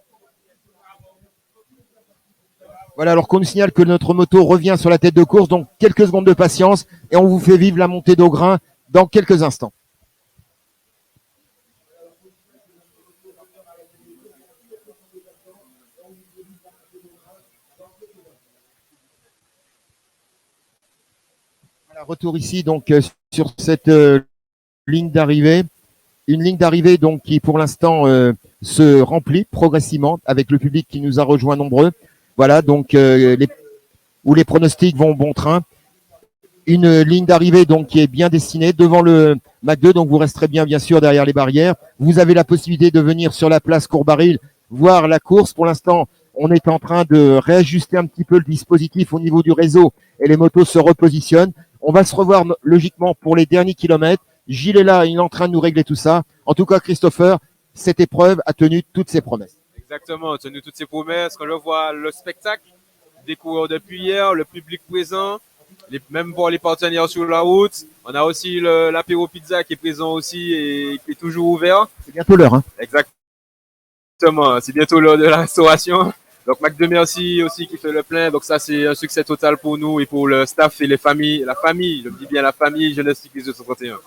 Voilà, alors qu'on nous signale que notre moto revient sur la tête de course, donc quelques secondes de patience et on vous fait vivre la montée d'Augrain dans quelques instants. Voilà, retour ici donc sur cette ligne d'arrivée. Une ligne d'arrivée donc qui pour l'instant se remplit progressivement avec le public qui nous a rejoint nombreux. Voilà, donc où les pronostics vont bon train. Une ligne d'arrivée donc qui est bien dessinée devant le Mac 2, donc vous resterez bien sûr derrière les barrières. Vous avez la possibilité de venir sur la place Courbaril voir la course. Pour l'instant, on est en train de réajuster un petit peu le dispositif au niveau du réseau et les motos se repositionnent. On va se revoir logiquement pour les derniers kilomètres. Gilles est là, il est en train de nous régler tout ça. En tout cas, Christopher, cette épreuve a tenu toutes ses promesses. Exactement, a tenu toutes ses promesses. Quand je vois le spectacle des coureurs depuis hier, le public présent, même pour les partenaires sur la route, on a aussi l'apéro pizza qui est présent aussi et qui est toujours ouvert. C'est bientôt l'heure, hein. Exactement, c'est bientôt l'heure de la restauration. Donc Mac 2 merci aussi qui fait le plein. Donc ça c'est un succès total pour nous et pour le staff et les familles, la famille, je dis bien la famille Jeunesse Cycliste 231.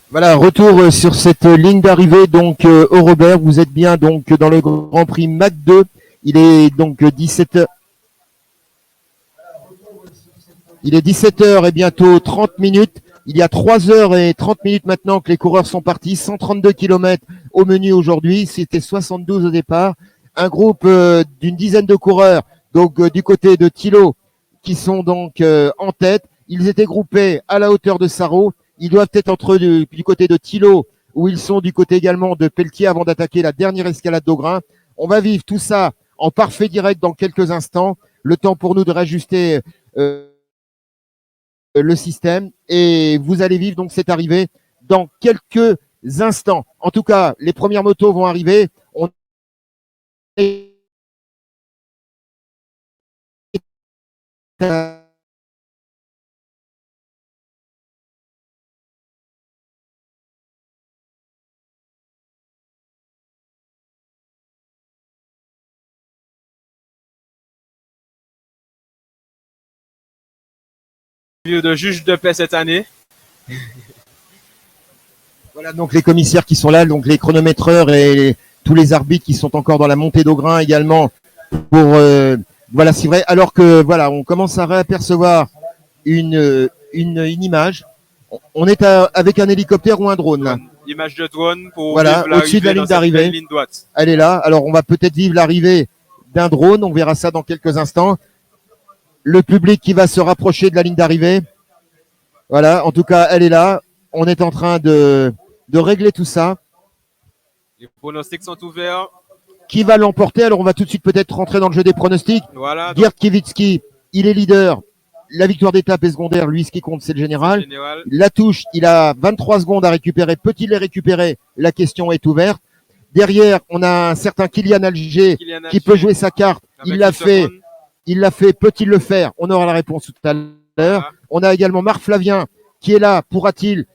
Voilà, retour sur cette ligne d'arrivée donc au Robert. Vous êtes bien donc dans le Grand Prix Mac 2. Il est donc 17h. Il est 17h et bientôt 30 minutes. Il y a 3h30 maintenant que les coureurs sont partis. 132 km au menu aujourd'hui. C'était 72 au départ. Un groupe d'une dizaine de coureurs donc du côté de Thilo qui sont donc en tête. Ils étaient groupés à la hauteur de Sarro. Ils doivent être du côté de Thilo, où ils sont du côté également de Pelletier avant d'attaquer la dernière escalade d'Augrain. On va vivre tout ça en parfait direct dans quelques instants. Le temps pour nous de réajuster le système. Et vous allez vivre donc cette arrivée dans quelques instants. En tout cas, les premières motos vont arriver. On est de juge de paix cette année. Voilà donc les commissaires qui sont là, donc les chronométreurs et tous les arbitres qui sont encore dans la montée d'Augrain également pour voilà, c'est vrai, alors que voilà, on commence à réapercevoir une image. On est avec un hélicoptère ou un drone là. Image de drone pour voilà, au-dessus de la ligne d'arrivée. Elle est là. Alors on va peut-être vivre l'arrivée d'un drone, on verra ça dans quelques instants. Le public qui va se rapprocher de la ligne d'arrivée. Voilà, en tout cas, elle est là. On est en train de régler tout ça. Les pronostics sont ouverts. Qui va l'emporter? Alors, on va tout de suite peut-être rentrer dans le jeu des pronostics. Voilà. Gerd Kiewitzki, il est leader. La victoire d'étape est secondaire. Lui, ce qui compte, c'est le général. La touche, il a 23 secondes à récupérer. Peut-il les récupérer? La question est ouverte. Derrière, on a un certain Kylian Alger qui peut jouer sa carte. Il l'a fait. Peut-il le faire? On aura la réponse tout à l'heure. Voilà. On a également Marc Flavien qui est là. Pourra-t-il?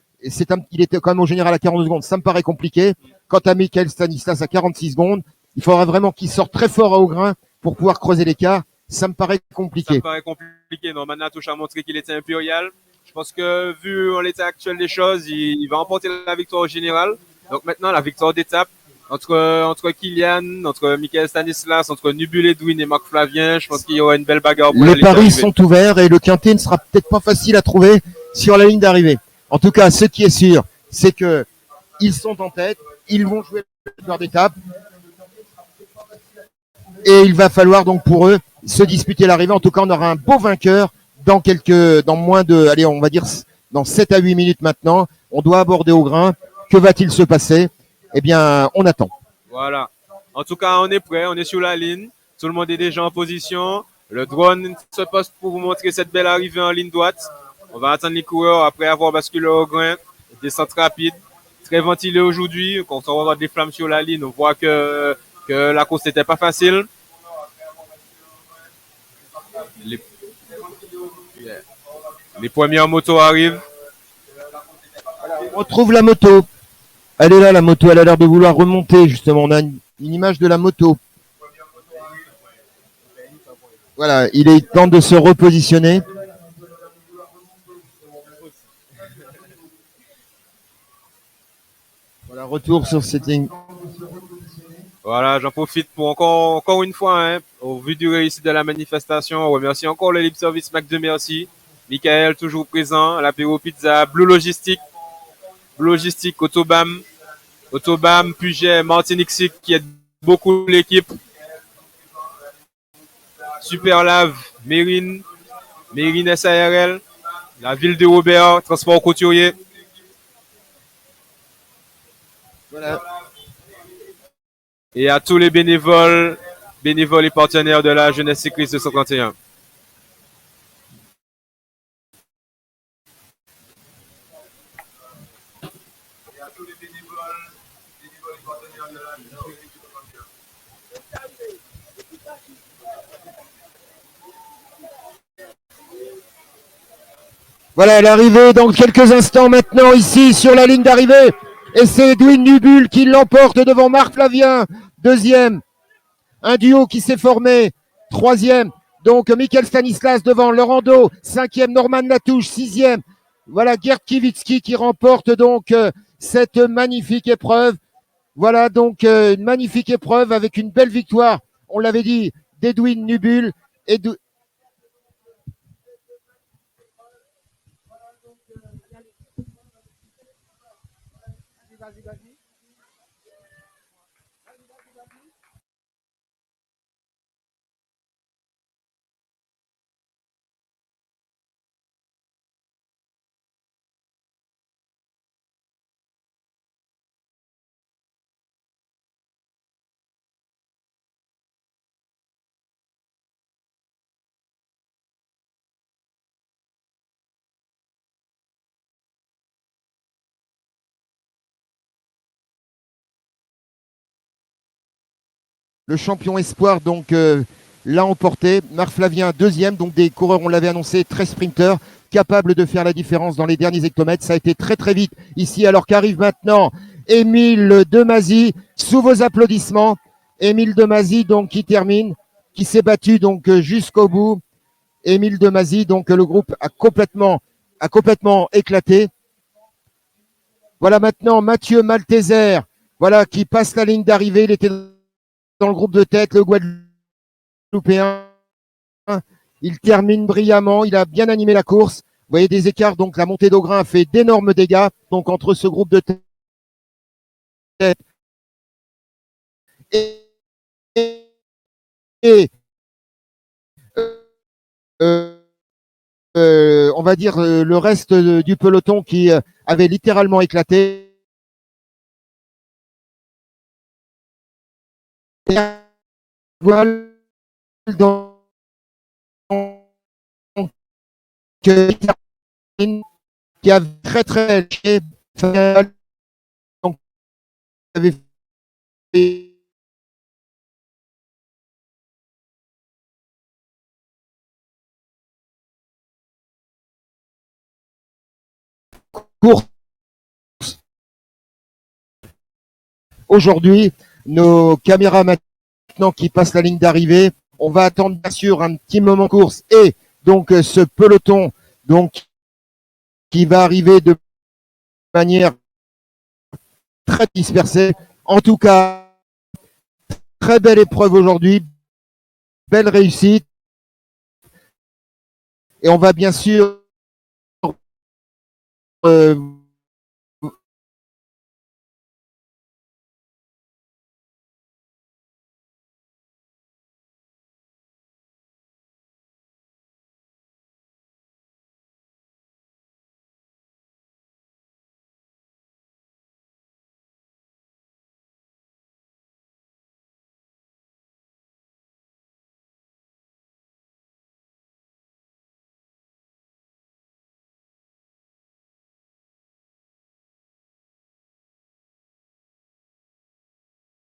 Il était quand même au général à 42 secondes. Ça me paraît compliqué. Quant à Michael Stanislas à 46 secondes, il faudra vraiment qu'il sorte très fort au grain pour pouvoir creuser l'écart. Ça me paraît compliqué. Ça me paraît compliqué. Non, Manatouche a montré qu'il était impérial. Je pense que vu l'état actuel des choses, il va remporter la victoire au général. Donc maintenant, la victoire d'étape entre Kylian, entre Michael Stanislas, entre Nubul Edwin et Marc Flavien, je pense qu'il y aura une belle bagarre. Les paris sont ouverts et le quintet ne sera peut-être pas facile à trouver sur la ligne d'arrivée. En tout cas, ce qui est sûr, c'est que ils sont en tête, ils vont jouer leur d'étape et il va falloir donc pour eux se disputer l'arrivée. En tout cas, on aura un beau vainqueur dans moins de, allez, on va dire dans 7 à 8 minutes maintenant. On doit aborder au grain. Que va-t-il se passer? Eh bien, on attend. Voilà. En tout cas, on est prêt, on est sur la ligne. Tout le monde est déjà en position. Le drone se poste pour vous montrer cette belle arrivée en ligne droite. On va attendre les coureurs après avoir basculé au grain. Descente rapide, très ventilée aujourd'hui. Quand on voit des flammes sur la ligne, on voit que la course n'était pas facile. Les premières motos arrivent. On retrouve la moto. Elle est là, la moto. Elle a l'air de vouloir remonter, justement. On a une image de la moto. Voilà, il est temps de se repositionner. Voilà, retour sur cette ligne. Voilà, j'en profite pour encore une fois, hein, au vu du réussite de la manifestation, on remercie encore le Libre Service Mac 2 Merci. Michael, toujours présent, l'apéro pizza, Blue Logistique, Autobam, Puget, Martinique qui aide beaucoup l'équipe. Superlave, Mérine SARL, la ville de Robert, Transport Couturier. Voilà. Et à tous les bénévoles et partenaires de la Jeunesse Cycliste 231. Voilà, elle est arrivée dans quelques instants maintenant ici sur la ligne d'arrivée. Et c'est Edwin Nubul qui l'emporte devant Marc Flavien. Deuxième. Un duo qui s'est formé. Troisième. Donc Michael Stanislas devant Laurent Do. Cinquième, Norman Latouche. Sixième. Voilà Gerd Kiewicki qui remporte donc cette magnifique épreuve. Voilà donc une magnifique épreuve avec une belle victoire. On l'avait dit, d'Edwin Nubul. Le champion espoir donc l'a emporté. Marc Flavien deuxième, donc des coureurs, on l'avait annoncé, 13 sprinteurs, capables de faire la différence dans les derniers hectomètres. Ça a été très très vite ici, alors qu'arrive maintenant Émile Demazy, sous vos applaudissements. Émile Demazy donc qui termine, qui s'est battu donc jusqu'au bout. Émile Demazy, donc le groupe a complètement éclaté. Voilà maintenant Mathieu Malteser, voilà qui passe la ligne d'arrivée. Il était dans le groupe de tête, le Guadeloupéen. Il termine brillamment, il a bien animé la course. Vous voyez des écarts, donc la montée d'Augrain a fait d'énormes dégâts. Donc entre ce groupe de tête et on va dire le reste du peloton qui avait littéralement éclaté. Dans qui a très très donc avait course aujourd'hui. Nos caméras maintenant qui passent la ligne d'arrivée. On va attendre bien sûr un petit moment de course et donc ce peloton donc qui va arriver de manière très dispersée. En tout cas, très belle épreuve aujourd'hui, belle réussite. Et on va bien sûr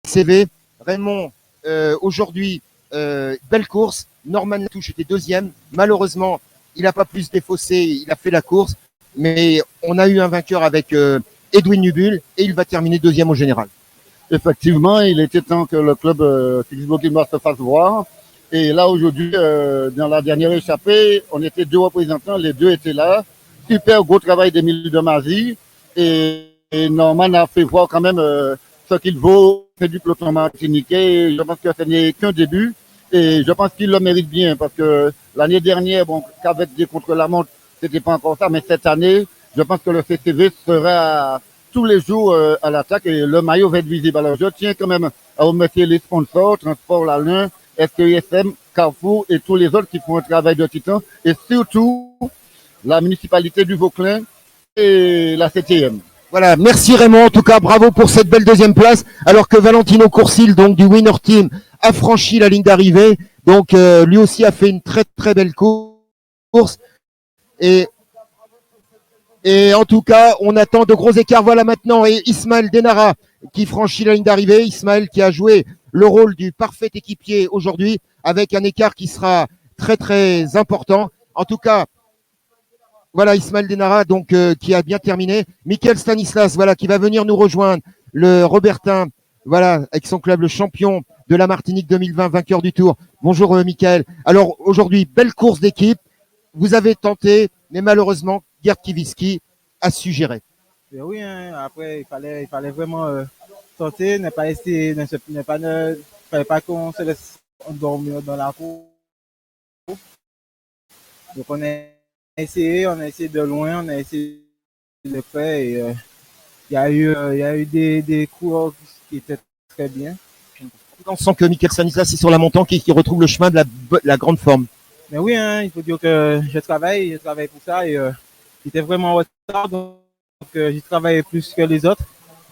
CV. Raymond, aujourd'hui, belle course. Norman Latouche était deuxième. Malheureusement, il n'a pas plus défaussé. Il a fait la course. Mais on a eu un vainqueur avec Edwin Nubul et il va terminer deuxième au général. Effectivement, il était temps que le club Kingsburg se fasse voir. Et là, aujourd'hui, dans la dernière échappée, on était deux représentants. Les deux étaient là. Super gros travail d'Émile de Mazie. Et Norman a fait voir quand même ce qu'il vaut. C'est du peloton martiniquais. Je pense que ce n'est qu'un début. Et je pense qu'il le mérite bien parce que l'année dernière, bon, qu'avec des contre-la-montre, c'était pas encore ça. Mais cette année, je pense que le CCV sera tous les jours à l'attaque et le maillot va être visible. Alors, je tiens quand même à remercier les sponsors, Transport Lalin, STISM, Carrefour et tous les autres qui font un travail de titan et surtout la municipalité du Vauclin et la CTM. Voilà, merci Raymond. En tout cas, bravo pour cette belle deuxième place. Alors que Valentino Coursil, donc du Winner Team, a franchi la ligne d'arrivée. Donc, lui aussi a fait une très très belle course. Et en tout cas, on attend de gros écarts. Voilà maintenant et Ismaël Denara qui franchit la ligne d'arrivée. Ismaël qui a joué le rôle du parfait équipier aujourd'hui avec un écart qui sera très très important. En tout cas, voilà Ismaël Denara donc qui a bien terminé. Michael Stanislas, voilà qui va venir nous rejoindre. Le Robertin, voilà avec son club le champion de la Martinique 2020, vainqueur du Tour. Bonjour Michael. Alors aujourd'hui, belle course d'équipe. Vous avez tenté, mais malheureusement, Gerd Kiviski a su gérer. Et oui, hein, après, il fallait vraiment tenter, ne pas essayer, fallait pas qu'on se laisse endormir dans la cour. Donc on a essayé de loin, on a essayé de près et il y a eu des cours qui étaient très bien. On sent que Michael Stanislas est sur la montante qui retrouve le chemin de la grande forme. Mais oui, hein, il faut dire que je travaille pour ça et j'étais vraiment en retard, donc j'ai travaillé plus que les autres.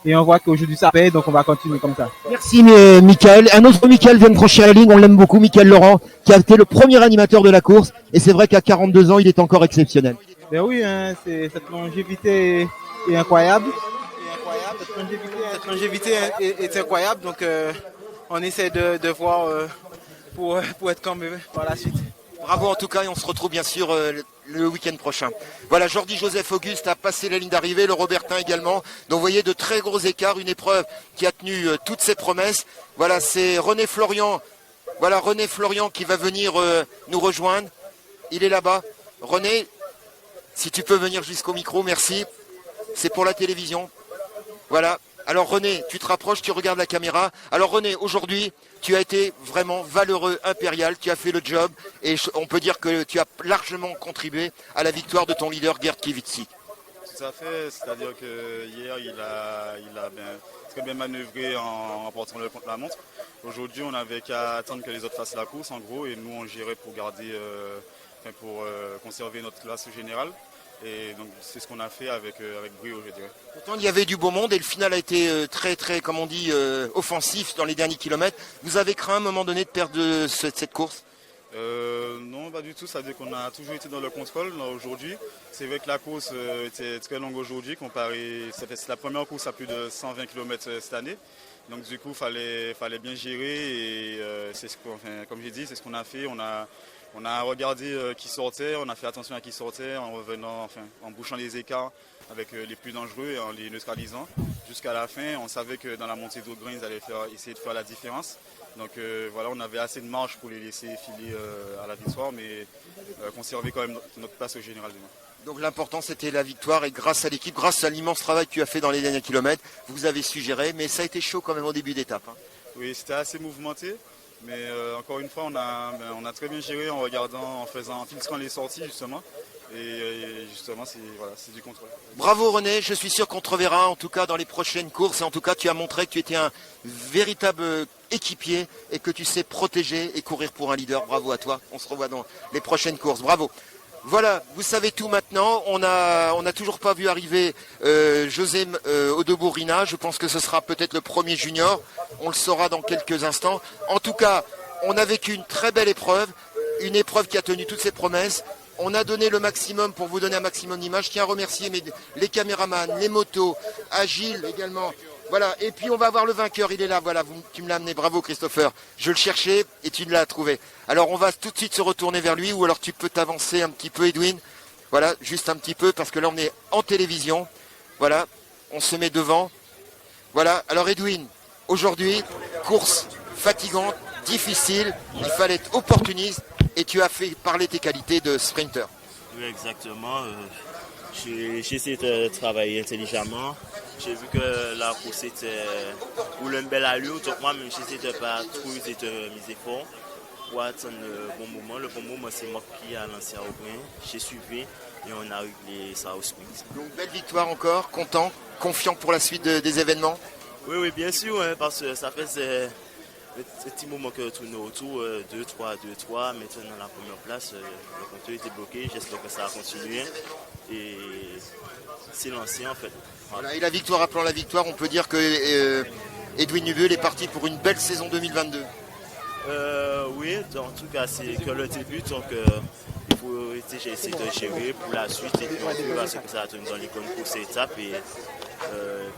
Et on voit qu'aujourd'hui ça paye, donc on va continuer comme ça. Merci Michael. Un autre Michael vient de franchir la ligne, on l'aime beaucoup, Michael Laurent, qui a été le premier animateur de la course. Et c'est vrai qu'à 42 ans, il est encore exceptionnel. Ben oui, hein, cette longévité est incroyable. Cette longévité est incroyable, donc on essaie de voir pour être comme eux par la suite. Bravo en tout cas et on se retrouve bien sûr le week-end prochain. Voilà, Jordi Joseph Auguste a passé la ligne d'arrivée, le Robertin également. Donc vous voyez de très gros écarts, une épreuve qui a tenu toutes ses promesses. Voilà, c'est René Florian. Voilà, René Florian qui va venir nous rejoindre. Il est là-bas. René, si tu peux venir jusqu'au micro, merci. C'est pour la télévision. Voilà. Alors René, tu te rapproches, tu regardes la caméra. Alors René, aujourd'hui, tu as été vraiment valeureux, impérial, tu as fait le job et on peut dire que tu as largement contribué à la victoire de ton leader Gerd Kiviski. Tout à fait, c'est-à-dire que hier il a très bien manœuvré en remportant le contre-la-montre. Aujourd'hui, on n'avait qu'à attendre que les autres fassent la course en gros et nous on gérait pour conserver notre classe générale. Et donc c'est ce qu'on a fait avec brio, je dirais. Pourtant il y avait du beau monde et le final a été très très, comme on dit, offensif dans les derniers kilomètres. Vous avez craint à un moment donné de perdre cette course? Non, pas du tout. Ça veut dire qu'on a toujours été dans le contrôle aujourd'hui. C'est vrai que la course était très longue aujourd'hui. C'est la première course à plus de 120 km cette année. Donc du coup, fallait bien gérer. Et comme j'ai dit, c'est ce qu'on a fait. On a regardé qui sortait. On a fait attention à qui sortait en revenant, en bouchant les écarts avec les plus dangereux et en les neutralisant. Jusqu'à la fin, on savait que dans la montée d'Augrain, ils allaient essayer de faire la différence. Donc voilà, on avait assez de marge pour les laisser filer à la victoire, mais conserver quand même notre place au général demain. Donc l'important c'était la victoire et grâce à l'équipe, grâce à l'immense travail que tu as fait dans les derniers kilomètres, vous avez su gérer, mais ça a été chaud quand même au début d'étape. Hein. Oui, c'était assez mouvementé, mais encore une fois, on a très bien géré en regardant, en filtrant les sorties justement. Et justement, c'est du contrôle. Bravo René, je suis sûr qu'on te reverra en tout cas dans les prochaines courses. Et en tout cas, tu as montré que tu étais un véritable équipier et que tu sais protéger et courir pour un leader. Bravo à toi, on se revoit dans les prochaines courses. Bravo. Voilà, vous savez tout maintenant. On n'a toujours pas vu arriver José Odebourina. Je pense que ce sera peut-être le premier junior. On le saura dans quelques instants. En tout cas, on a vécu une très belle épreuve. Une épreuve qui a tenu toutes ses promesses. On a donné le maximum pour vous donner un maximum d'images. Je tiens à remercier les caméramans, les motos, Agile également. Voilà, et puis on va voir le vainqueur, il est là, voilà, tu me l'as amené, bravo Christopher. Je le cherchais et tu l'as trouvé. Alors on va tout de suite se retourner vers lui, ou alors tu peux t'avancer un petit peu Edwin. Voilà, juste un petit peu, parce que là on est en télévision. Voilà, on se met devant. Voilà, alors Edwin, aujourd'hui, course fatigante, difficile, il fallait être opportuniste. Et tu as fait parler tes qualités de sprinter. Oui, exactement. J'ai essayé de travailler intelligemment. J'ai vu que la course était roule une belle allure. Donc moi-même, j'ai essayé de ne pas trop user de mes efforts pour attendre le bon moment. Le bon moment, c'est moi qui a lancé à Augrain. J'ai suivi et on a réglé ça au sprint. Donc belle victoire encore, content, confiant pour la suite des événements. Oui, bien sûr, hein, parce que ça fait un petit moment que tourne autour, 2-3, maintenant la première place, le compteur était bloqué, j'espère que ça va continuer et c'est lancé en fait. Voilà, et la victoire appelant la victoire, on peut dire que Edwin Nubuel est parti pour une belle saison 2022. Oui, en tout cas c'est que le début, donc il faut essayer de gérer pour la suite et puis on verra ce que ça va donner dans les courses et étapes et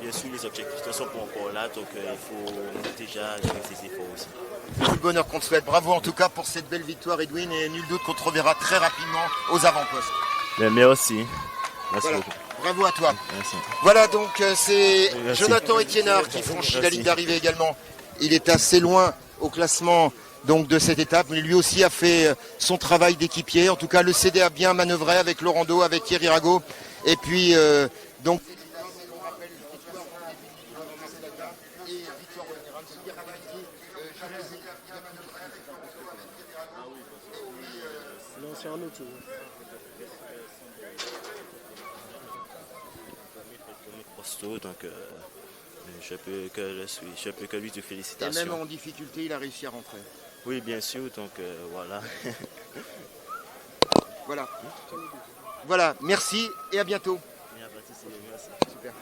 bien sûr les objectifs ne sont pas encore là, donc il faut déjà gérer ses efforts aussi. Tout le bonheur qu'on te souhaite, bravo en tout cas pour cette belle victoire Edwin et nul doute qu'on te reverra très rapidement aux avant-postes. Merci. Merci voilà. beaucoup. Bravo à toi. Merci. Voilà donc c'est Jonathan Etiennard qui franchit la ligne d'arrivée également. Il est assez loin au classement donc de cette étape, mais lui aussi a fait son travail d'équipier. En tout cas, le CD a bien manœuvré avec Laurent Do, avec Thierry Rago. Et puis donc l'ancien auto. Costaud, donc je peux que lui dire félicitations. Et même en difficulté, il a réussi à rentrer. Oui, bien sûr, donc voilà. Voilà. Voilà, merci et à bientôt. Merci. Super.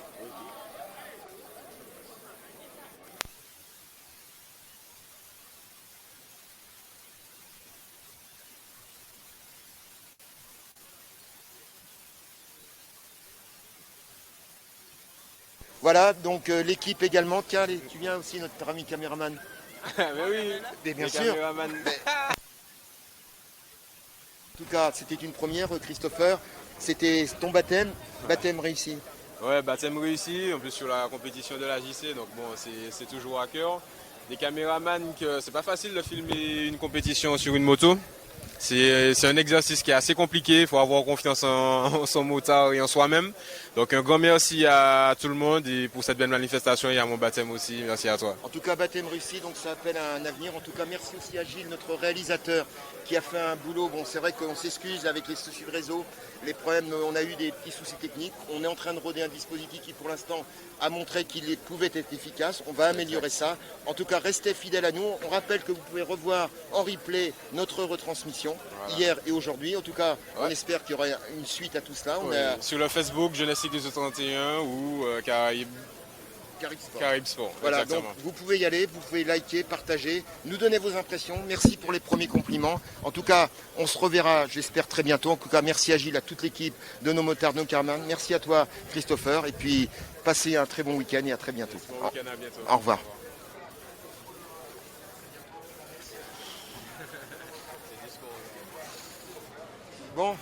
Voilà, donc l'équipe également. Tiens, tu viens aussi, notre ami caméraman. Mais oui, Mais bien les sûr. caméramans. En tout cas, c'était une première, Christopher. C'était ton baptême réussi. Ouais, baptême réussi, en plus sur la compétition de la JC, donc bon, c'est toujours à cœur. Des caméramans, c'est pas facile de filmer une compétition sur une moto. C'est un exercice qui est assez compliqué, il faut avoir confiance en son motard et en soi-même. Donc un grand merci à tout le monde et pour cette belle manifestation et à mon baptême aussi, merci à toi. En tout cas, baptême réussi, donc ça appelle à un avenir. En tout cas, merci aussi à Gilles, notre réalisateur, qui a fait un boulot. Bon, c'est vrai qu'on s'excuse avec les soucis de réseau, les problèmes, on a eu des petits soucis techniques. On est en train de roder un dispositif qui, pour l'instant, a montré qu'il pouvait être efficace. On va améliorer ça. En tout cas, restez fidèles à nous. On rappelle que vous pouvez revoir en replay notre retransmission, hier et aujourd'hui. En tout cas, on espère qu'il y aura une suite à tout cela. Sur le Facebook, Jeunesse Cycliste 31 ou Caraïbes. Caribe Sport. Caribe Sport. Voilà, Exactement. donc vous pouvez y aller, vous pouvez liker, partager, nous donner vos impressions. Merci pour les premiers compliments. En tout cas, on se reverra, j'espère, très bientôt. En tout cas, merci à Gilles, à toute l'équipe de nos motards, de nos carman. Merci à toi, Christopher. Et puis, passez un très bon week-end et à très bientôt. Bon week-end, à bientôt. Au revoir. Bon.